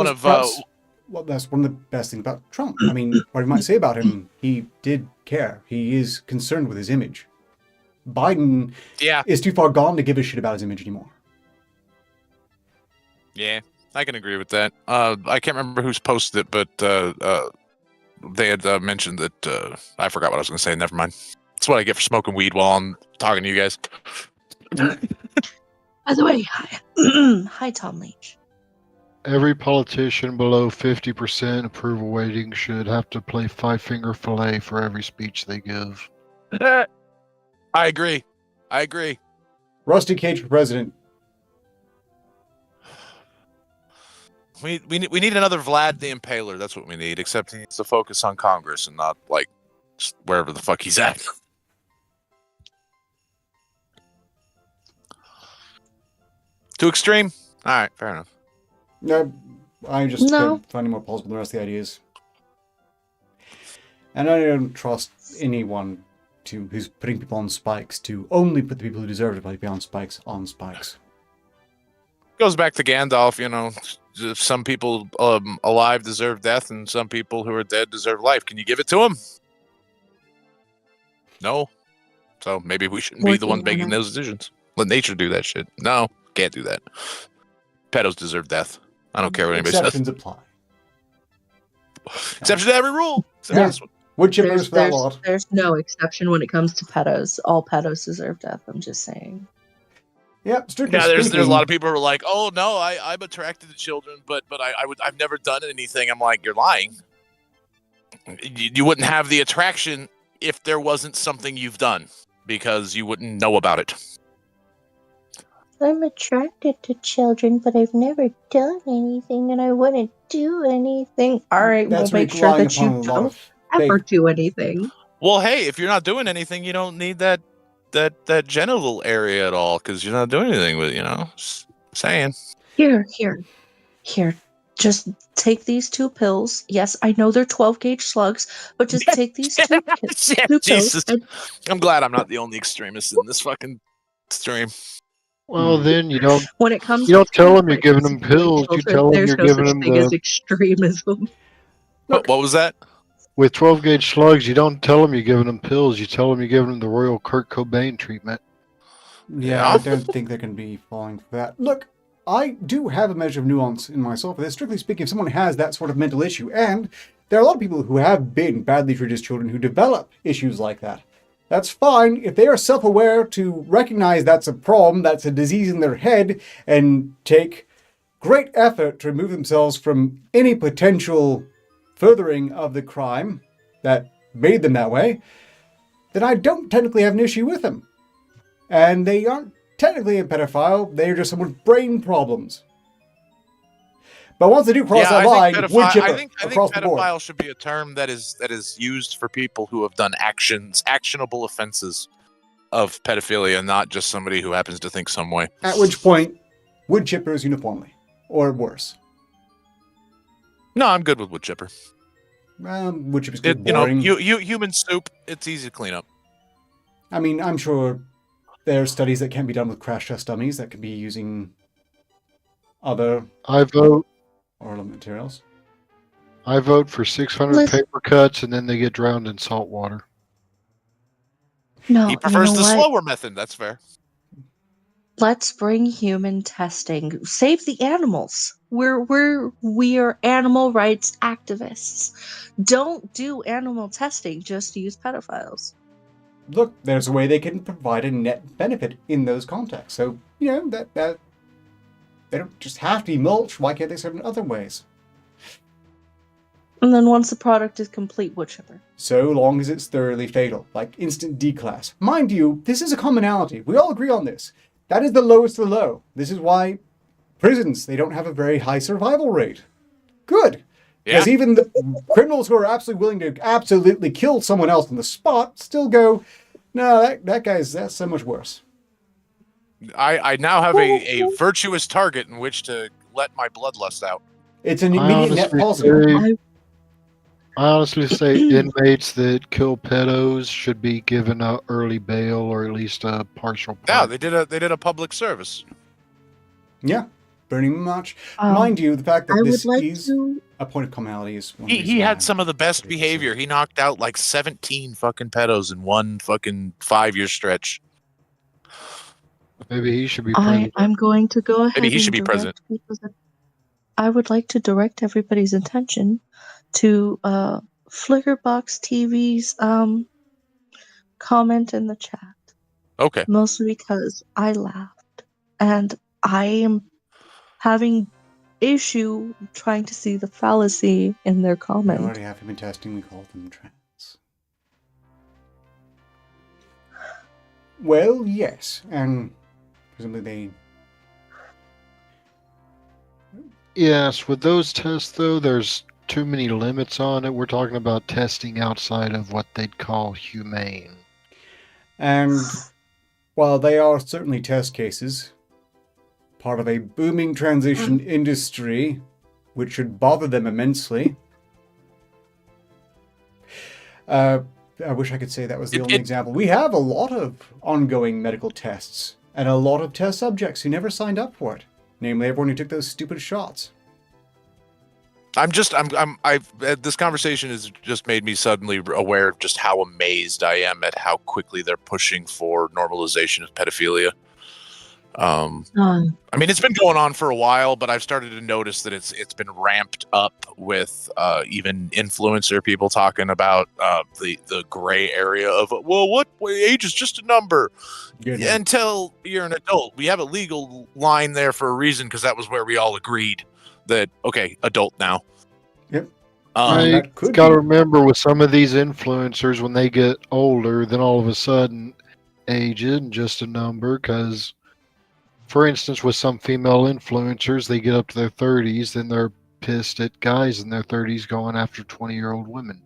that's one of the best things about Trump. I mean, what you might say about him, he did care. He is concerned with his image. Biden is too far gone to give a shit about his image anymore. Yeah, I can agree with that. I can't remember who's posted it, but they had mentioned that I forgot what I was going to say. Never mind. That's what I get for smoking weed while I'm talking to you guys. By the way, hi Tom Leach. Every politician below 50% approval rating should have to play five-finger fillet for every speech they give. I agree. Rusty Cage for president. We need another Vlad the Impaler. That's what we need. Except he needs to focus on Congress and not like wherever the fuck he's at. Too extreme? All right, fair enough. No, I just finding more plausible than the rest of the ideas. And I don't trust anyone who's putting people on spikes to only put the people who deserve to be on spikes on spikes. Goes back to Gandalf, you know. Some people alive deserve death, and some people who are dead deserve life. Can you give it to them? No. So maybe we shouldn't be the one making those decisions. Let nature do that shit. No, can't do that. Pedos deserve death. I don't care what anybody Exceptions says. apply. Exception to every rule. Yeah. Wood chippers for that lot. There's no exception when it comes to pedos. All pedos deserve death. I'm just saying. Yep, strictly there's speaking. a lot of people who are like, oh no, I'm attracted to children, but I've never done anything. I'm like, you're lying. You wouldn't have the attraction if there wasn't something you've done, because you wouldn't know about it. I'm attracted to children, but I've never done anything, and I wouldn't do anything. All right, we'll make sure that you don't ever do anything. Well, hey, if you're not doing anything, you don't need that genital area at all, because you're not doing anything with it, you know. Just saying. Here. Just take these 2 pills. Yes, I know they're 12-gauge slugs, but just take these 2 Jesus. pills. I'm glad I'm not the only extremist in this fucking stream. Well, then you don't. When it comes, you don't tell them you're giving them pills. You tell them you're giving them thing as extremism. What was that? With 12-gauge slugs, you don't tell them you're giving them pills. You tell them you're giving them the Royal Kurt Cobain treatment. Yeah, I don't think they can be falling for that. Look, I do have a measure of nuance in myself. But strictly speaking, if someone has that sort of mental issue, and there are a lot of people who have been badly treated as children who develop issues like that. That's fine if they are self-aware to recognize that's a problem, that's a disease in their head, and take great effort to remove themselves from any potential furthering of the crime that made them that way, then I don't technically have an issue with them. And they aren't technically a pedophile, they're just someone with brain problems. But once they do cross that line, wood chipper I think across the board. pedophile should be a term that is used for people who have done actionable offenses of pedophilia, not just somebody who happens to think some way. At which point, wood chippers uniformly, or worse. No, I'm good with wood chipper. Wood chipper's good, boring. You human soup. It's easy to clean up. I mean, I'm sure there are studies that can be done with crash test dummies that could be using other. I vote. Oral materials. I vote for 600 paper cuts, and then they get drowned in salt water. No, he prefers the slower method. That's fair. Let's bring human testing. Save the animals. We are animal rights activists. Don't do animal testing. Just use pedophiles. look, there's a way they can provide a net benefit in those contexts. So, that they don't just have to be mulch. Why can't they serve in other ways? And then once the product is complete, wood chipper. So long as it's thoroughly fatal, like instant declass. Mind you, this is a commonality. We all agree on this. That is the lowest of the low. This is why prisons, they don't have a very high survival rate. Good. Because even the criminals who are absolutely willing to absolutely kill someone else on the spot still go, no, that's so much worse. I now have a virtuous target in which to let my bloodlust out. It's an immediate net positive. I honestly say inmates that kill pedos should be given a early bail or at least a partial pardon. Yeah, they did a public service. Yeah, pretty much. Mind you, the fact that this is to... a point of commonality is one He had some of the best behavior. He knocked out like 17 fucking pedos in one fucking 5-year stretch. Maybe he should be president. I'm going to go ahead. Maybe he should be president. I would like to direct everybody's attention to Flickerbox TV's comment in the chat. Okay. Mostly because I laughed, and I am having issue trying to see the fallacy in their comment. We already have human testing. We call them trans. Well, yes, and presumably they. Yes, with those tests though, there's too many limits on it. We're talking about testing outside of what they'd call humane. And while they are certainly test cases, part of a booming transition industry, which should bother them immensely. I wish I could say that was the only example. We have a lot of ongoing medical tests, and a lot of test subjects who never signed up for it. Namely, everyone who took those stupid shots. This conversation has just made me suddenly aware of just how amazed I am at how quickly they're pushing for normalization of pedophilia. I mean, it's been going on for a while, but I've started to notice that it's been ramped up with even influencer people talking about the gray area of, well, what age is just a number until you're an adult. We have a legal line there for a reason, because that was where we all agreed that, okay, adult now. Yep. I got to remember with some of these influencers, when they get older, then all of a sudden age isn't just a number, because for instance, with some female influencers, they get up to their 30s, then they're pissed at guys in their 30s going after 20-year-old women.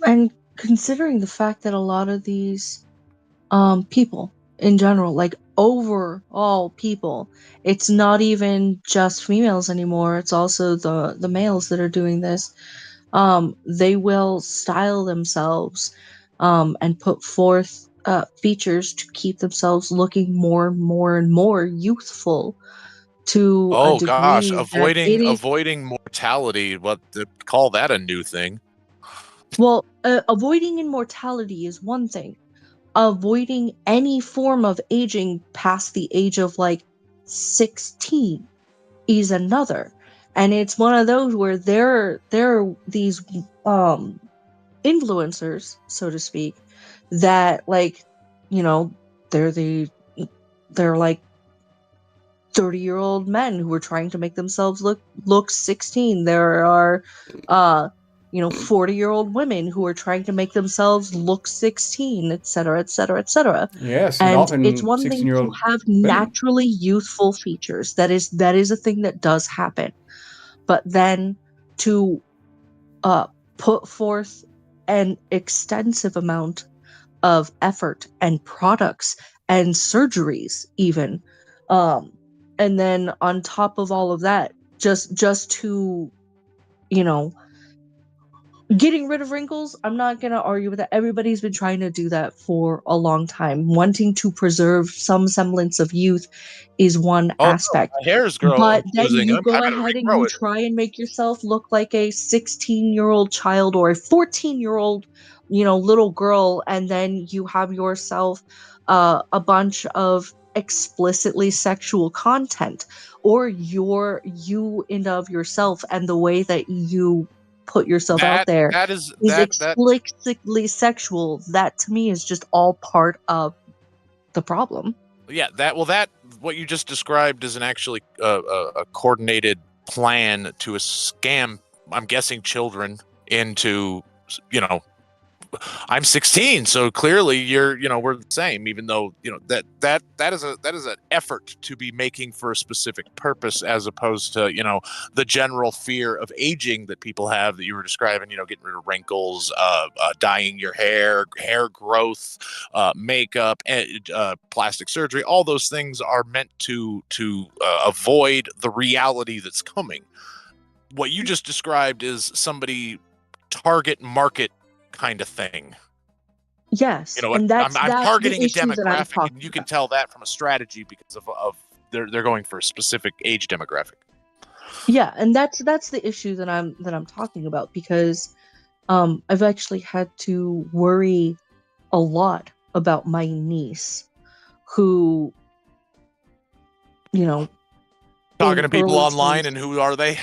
And considering the fact that a lot of these people in general, like overall people, it's not even just females anymore, it's also the males that are doing this. They will style themselves and put forth features to keep themselves looking more and more youthful to a degree. Avoiding mortality. Call that a new thing? Well, avoiding immortality is one thing. Avoiding any form of aging past the age of like 16 is another. And it's one of those where there are these influencers, so to speak, that, like, you know, they're like 30-year-old men who are trying to make themselves look 16. There are 40-year-old women who are trying to make themselves look 16, etc., etc., etc. Yes, and it's one thing to have naturally youthful features. That is a thing that does happen. But then to put forth an extensive amount of effort and products and surgeries even, and then on top of all of that, just to, getting rid of wrinkles, I'm not going to argue with that. Everybody's been trying to do that for a long time. Wanting to preserve some semblance of youth is one aspect. My hair's growing. But then you go ahead and you try and make yourself look like a 16-year-old child or a 14-year-old, little girl, and then you have yourself a bunch of explicitly sexual content, or you and of yourself and the way that you put yourself out there is explicitly sexual, that to me is just all part of the problem. Yeah, that what you just described is an actually a coordinated plan to scam, I'm guessing, children into, I'm 16, so clearly we're the same, even though that is an effort to be making for a specific purpose, as opposed to the general fear of aging that people have that you were describing, getting rid of wrinkles, dyeing your hair growth, makeup, plastic surgery. All those things are meant to avoid the reality that's coming. What you just described is somebody target market kind of thing. Yes, and that's I'm targeting a demographic, and you can tell that from a strategy because of they're going for a specific age demographic. Yeah, and that's the issue that I'm talking about, because I've actually had to worry a lot about my niece, who talking to people online teens, and who are they?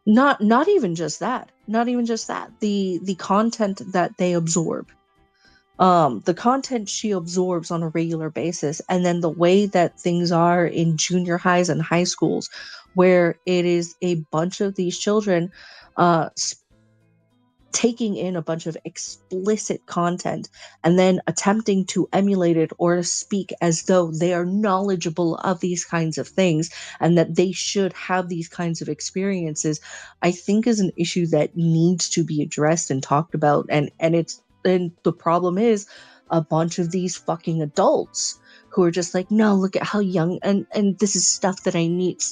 Not even just that. The content that they absorb. The content she absorbs on a regular basis, and then the way that things are in junior highs and high schools, where it is a bunch of these children taking in a bunch of explicit content and then attempting to emulate it or speak as though they are knowledgeable of these kinds of things and that they should have these kinds of experiences, I think is an issue that needs to be addressed and talked about. And the problem is a bunch of these fucking adults who are just like, no, look at how young, and this is stuff that I need.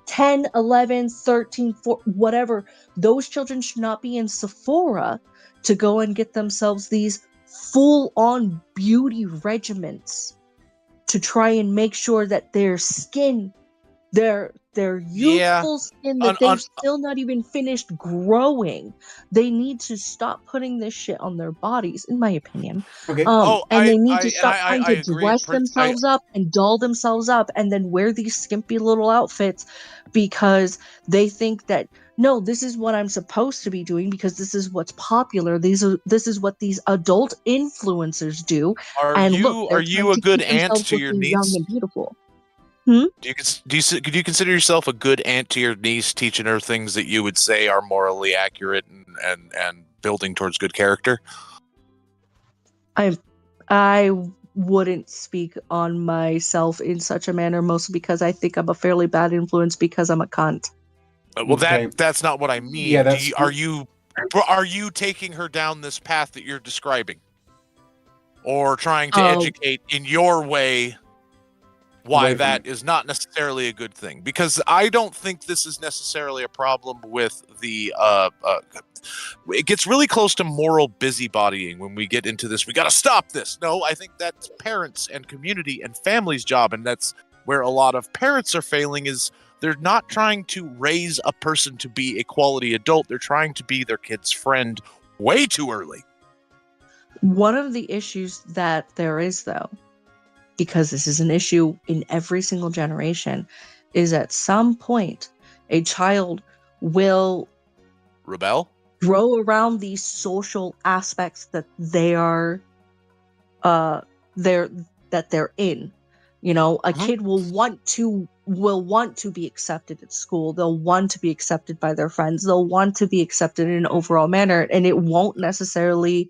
10, 11, 13, 14, whatever. Those children should not be in Sephora to go and get themselves these full-on beauty regimens to try and make sure that their skin, their youthful skin that they've still not even finished growing, they need to stop putting this shit on their bodies, in my opinion. Okay. They need to stop trying to dress themselves up and doll themselves up and then wear these skimpy little outfits because they think that, no, this is what I'm supposed to be doing because this is what's popular. This is what these adult influencers do. Are you a good aunt to your niece? Young and beautiful. Could you consider yourself a good aunt to your niece, teaching her things that you would say are morally accurate and building towards good character? I wouldn't speak on myself in such a manner, mostly because I think I'm a fairly bad influence because I'm a cunt. Well, that's not what I mean. Yeah, are you taking her down this path that you're describing, or trying to educate in your way? Why that is not necessarily a good thing, because I don't think this is necessarily a problem with the it gets really close to moral busybodying when we get into this. We got to stop this. No, I think that's parents and community and family's job, and that's where a lot of parents are failing, is they're not trying to raise a person to be a quality adult. They're trying to be their kid's friend way too early. One of the issues that there is, though, because this is an issue in every single generation, is at some point a child will rebel, grow around these social aspects that they're in. A kid will want to be accepted at school. They'll want to be accepted by their friends. They'll want to be accepted in an overall manner, and it won't necessarily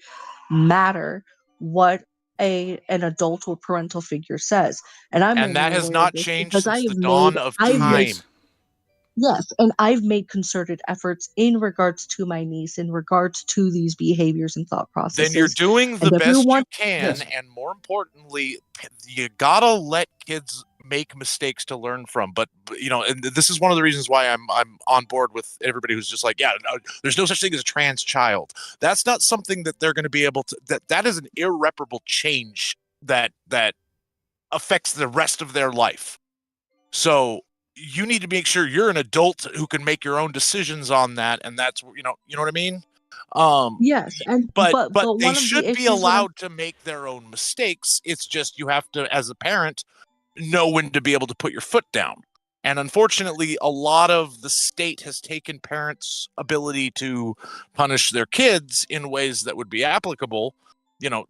matter what an adult or parental figure says. And that has not changed since the dawn of time. Yes, and I've made concerted efforts in regards to my niece, in regards to these behaviors and thought processes. Then you're doing the best you can, and more importantly, you gotta let kids make mistakes to learn from. But and this is one of the reasons why I'm on board with everybody who's just like, yeah, no, there's no such thing as a trans child. That's not something that they're going to be able to. That is an irreparable change that affects the rest of their life. So you need to make sure you're an adult who can make your own decisions on that, and that's you know what I mean. Yes, but they should be allowed to make their own mistakes. It's just you have to, as a parent, know when to be able to put your foot down. And unfortunately, a lot of the state has taken parents' ability to punish their kids in ways that would be applicable. You know,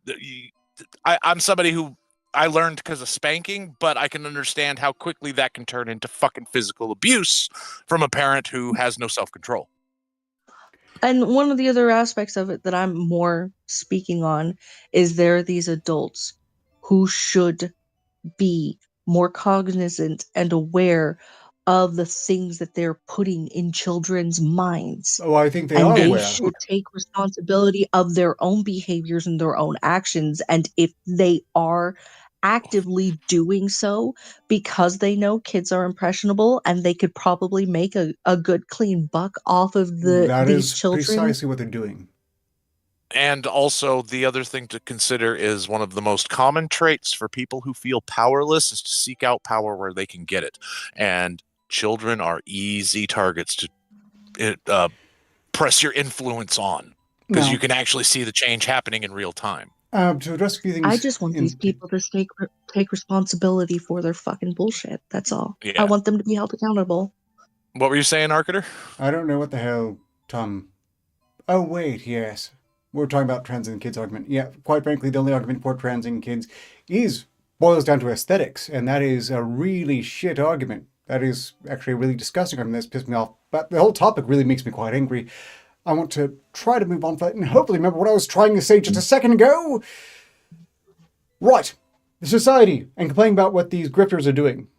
I'm somebody who I learned because of spanking, but I can understand how quickly that can turn into fucking physical abuse from a parent who has no self-control. And one of the other aspects of it that I'm more speaking on is there are these adults who should be more cognizant and aware of the things that they're putting in children's minds. Oh, I think they And are they aware. should take responsibility of their own behaviors and their own actions. And if they are actively doing so because they know kids are impressionable and they could probably make a good clean buck off of That these is children. precisely what they're doing. And also, the other thing to consider is one of the most common traits for people who feel powerless is to seek out power where they can get it. And children are easy targets to press your influence on, because Now, you can actually see the change happening in real time. to address a few things... I just want these people to take responsibility for their fucking bullshit. That's all. Yeah. I want them to be held accountable. What were you saying, Arketer? I don't know what the hell, Tom... Oh, wait, yes. We're talking about trans and kids argument. Yeah, quite frankly, the only argument for trans and kids boils down to aesthetics, and that is a really shit argument. That is actually a really disgusting argument that's pissed me off. But the whole topic really makes me quite angry. I want to try to move on from that and hopefully remember what I was trying to say just a second ago. Right. The society and complaining about what these grifters are doing.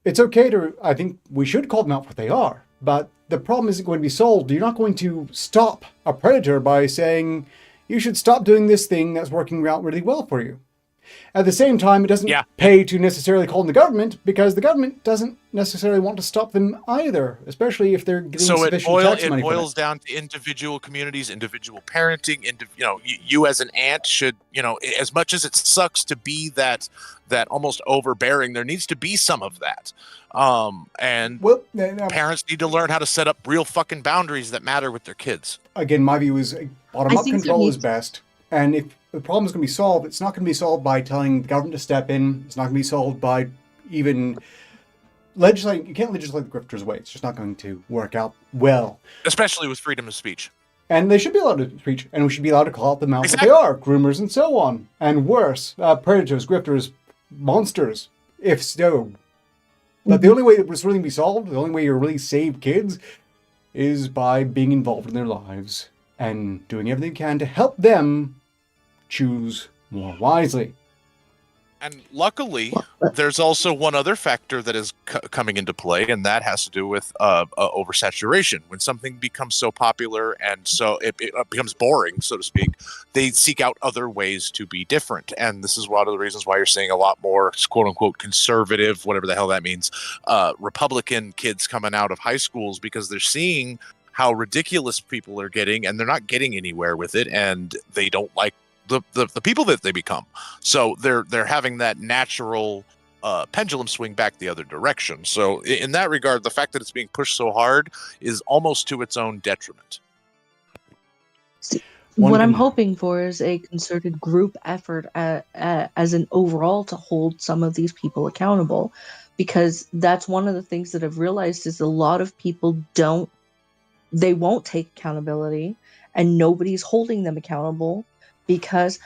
It's okay to, I think we should call them out for what they are, but the problem isn't going to be solved. You're not going to stop a predator by saying, you should stop doing this thing that's working out really well for you. At the same time, it doesn't pay to necessarily call on the government, because the government doesn't necessarily want to stop them either, especially if they're getting sufficient tax money. So it boils down to individual communities, individual parenting. You as an aunt should, as much as it sucks to be that almost overbearing, there needs to be some of that. Parents need to learn how to set up real fucking boundaries that matter with their kids. Again, my view is bottom-up control is best. And if the problem is going to be solved, it's not going to be solved by telling the government to step in. It's not going to be solved by even legislating. You can't legislate the grifters away. It's just not going to work out well. Especially with freedom of speech. And they should be allowed to speak, and we should be allowed to call out them out what they are, groomers and so on. And worse, predators, grifters, monsters, if so. But the only way that this really can be solved, the only way you really save kids, is by being involved in their lives and doing everything you can to help them choose more wisely. And luckily, there's also one other factor that is coming into play, and that has to do with oversaturation. When something becomes so popular and so it becomes boring, so to speak, they seek out other ways to be different. And this is one of the reasons why you're seeing a lot more quote-unquote conservative, whatever the hell that means, Republican kids coming out of high schools, because they're seeing how ridiculous people are getting, and they're not getting anywhere with it, and they don't like the people that they become. So they're having that natural pendulum swing back the other direction. So in that regard, the fact that it's being pushed so hard is almost to its own detriment. What I'm hoping for is a concerted group effort as an overall to hold some of these people accountable, because that's one of the things that I've realized is a lot of people won't take accountability, and nobody's holding them accountable. Because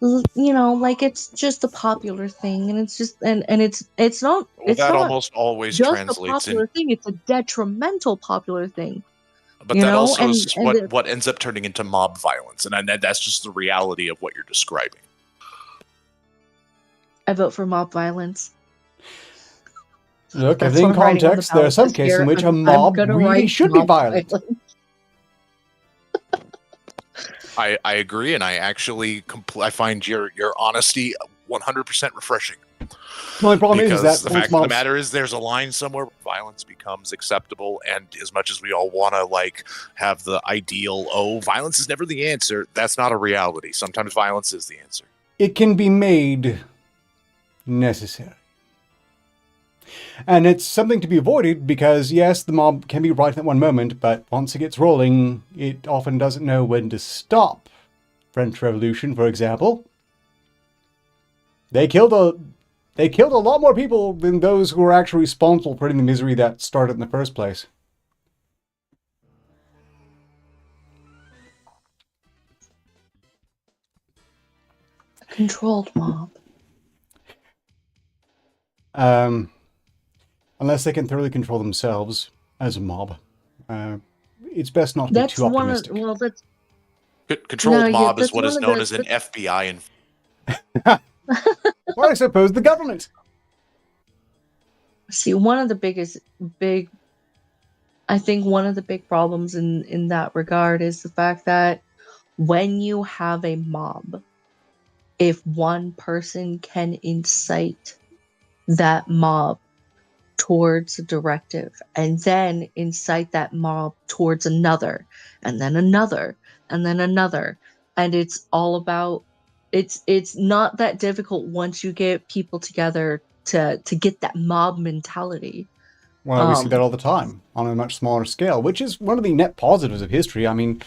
it's just a popular thing, and it's just and it's not. Well, that almost always just translates a popular thing. It's a detrimental popular thing. But that also is what ends up turning into mob violence, and that's just the reality of what you're describing. I vote for mob violence. Look, in context, there are some cases in which a mob really should be violent. I agree, and I actually I find your honesty 100% refreshing. The only problem is that the fact of the matter is there's a line somewhere where violence becomes acceptable, and as much as we all want to have the ideal, violence is never the answer, that's not a reality. Sometimes violence is the answer. It can be made necessary. And it's something to be avoided because, yes, the mob can be right at one moment, but once it gets rolling, it often doesn't know when to stop. French Revolution, for example. They killed they killed a lot more people than those who were actually responsible for the misery that started in the first place. A controlled mob. Unless they can thoroughly control themselves as a mob. It's best not to be That's too one of optimistic. well, that's Controlled No, yeah, mob is that's what is one of known the- as an FBI and Or I suppose the government. see one of the I think one of the big problems in that regard is the fact that when you have a mob, if one person can incite that mob towards a directive and then incite that mob towards another and then another and then another, and it's all about it's not that difficult once you get people together to get that mob mentality. Well, we see that all the time on a much smaller scale, which is one of the net positives of history. I mean,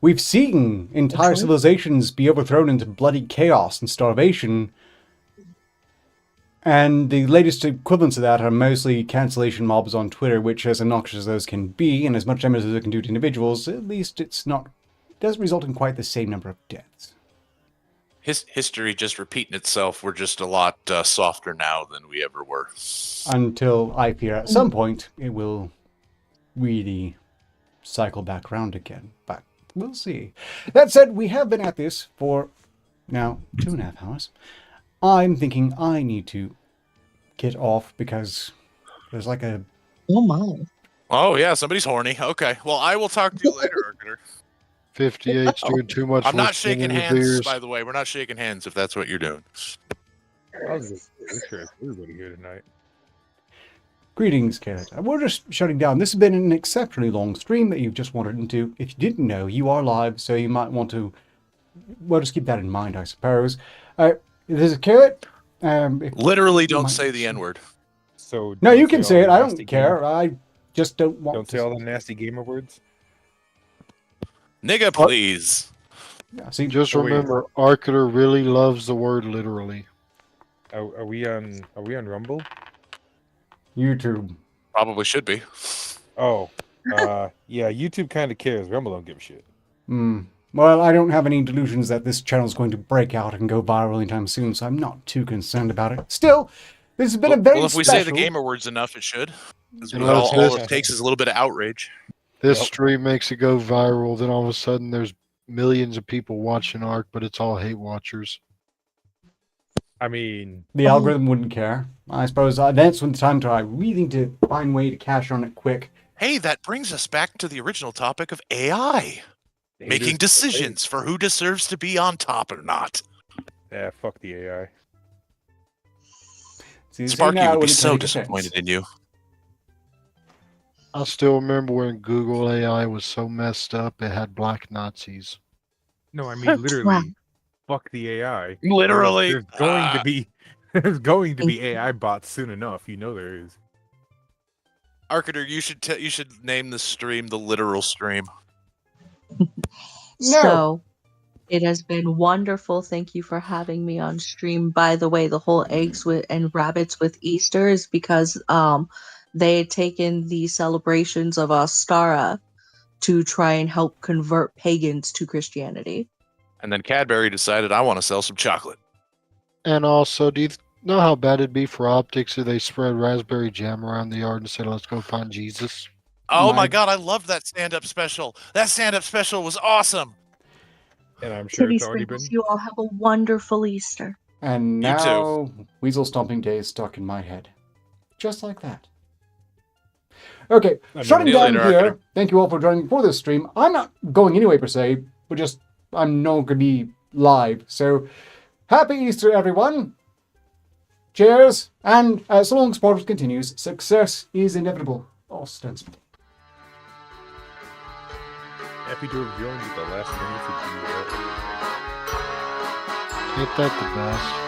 we've seen entire True. civilizations be overthrown into bloody chaos and starvation. And the latest equivalents of that are mostly cancellation mobs on Twitter, which, as obnoxious as those can be, and as much damage as it can do to individuals, at least it doesn't result in quite the same number of deaths. history just repeating itself. We're just a lot softer now than we ever were. Until I fear at some point it will really cycle back around again. But we'll see. That said, we have been at this for now 2.5 hours. I'm thinking I need to get off because there's like a... Oh my. Oh yeah, somebody's horny. Okay, well I will talk to you later, Arketer. 58's doing too much. I'm not listening shaking to your hands, beers. by the way. We're not shaking hands if that's what you're doing. I was just sure everybody here tonight. Greetings, Kenneth. We're just shutting down. This has been an exceptionally long stream that you've just wandered into. If you didn't know, you are live, so you might want to... Well, just keep that in mind, I suppose. There's a carrot. Literally, don't say the N-word. So No, don't you can all say it. the I nasty don't care. gamer- I just don't want Don't say all the nasty gamer words. Nigga, please. Yeah, see, Just Oh, wait. remember, Arketer really loves the word literally. Are we on Rumble? YouTube. Probably should be. Oh, yeah. YouTube kind of cares. Rumble don't give a shit. Well, I don't have any delusions that this channel is going to break out and go viral anytime soon, so I'm not too concerned about it. Still, this has been a very Well, if we special... say the gamer words enough, it should. 'Cause You know, all it's it takes is a little bit of outrage. This Yep. stream makes it go viral, then all of a sudden there's millions of people watching Ark, but it's all hate watchers. I mean, The algorithm wouldn't care. I suppose that's when the time to I really need to find a way to cash on it quick. Hey, that brings us back to the original topic of AI. Making haters- decisions for who deserves to be on top or not. Yeah, fuck the AI. See, you see Sparky now would be when it so makes sense. disappointed in you. I still remember when Google AI was so messed up it had black Nazis. No, I mean literally, fuck the AI. Literally. There's going to be there's going to be AI bots soon enough. You know there is. Arketer, you should name the stream the literal stream. No. So it has been wonderful. Thank you for having me on stream. By the way, the whole eggs with and rabbits with Easter is because they had taken the celebrations of Ostara to try and help convert pagans to Christianity. And then Cadbury decided, I want to sell some chocolate. And also, do you know how bad it'd be for optics if they spread raspberry jam around the yard and said, let's go find Jesus? Oh my My- god, I loved that stand-up special. That stand-up special was awesome. And I'm sure Kitty it's already been. Sprinkles, you all have a wonderful Easter. And You too. now, Weasel Stomping Day is stuck in my head. Just like that. Okay, I mean, shutting see you down later, here. Arketer. Thank you all for joining for this stream. I'm not going anyway, per se, but just, I'm not going to be live. So, happy Easter, everyone. Cheers. And so long as Sports continues, success is inevitable. Ostensibly. Happy George Jones with the last minute to do Ain't that the best?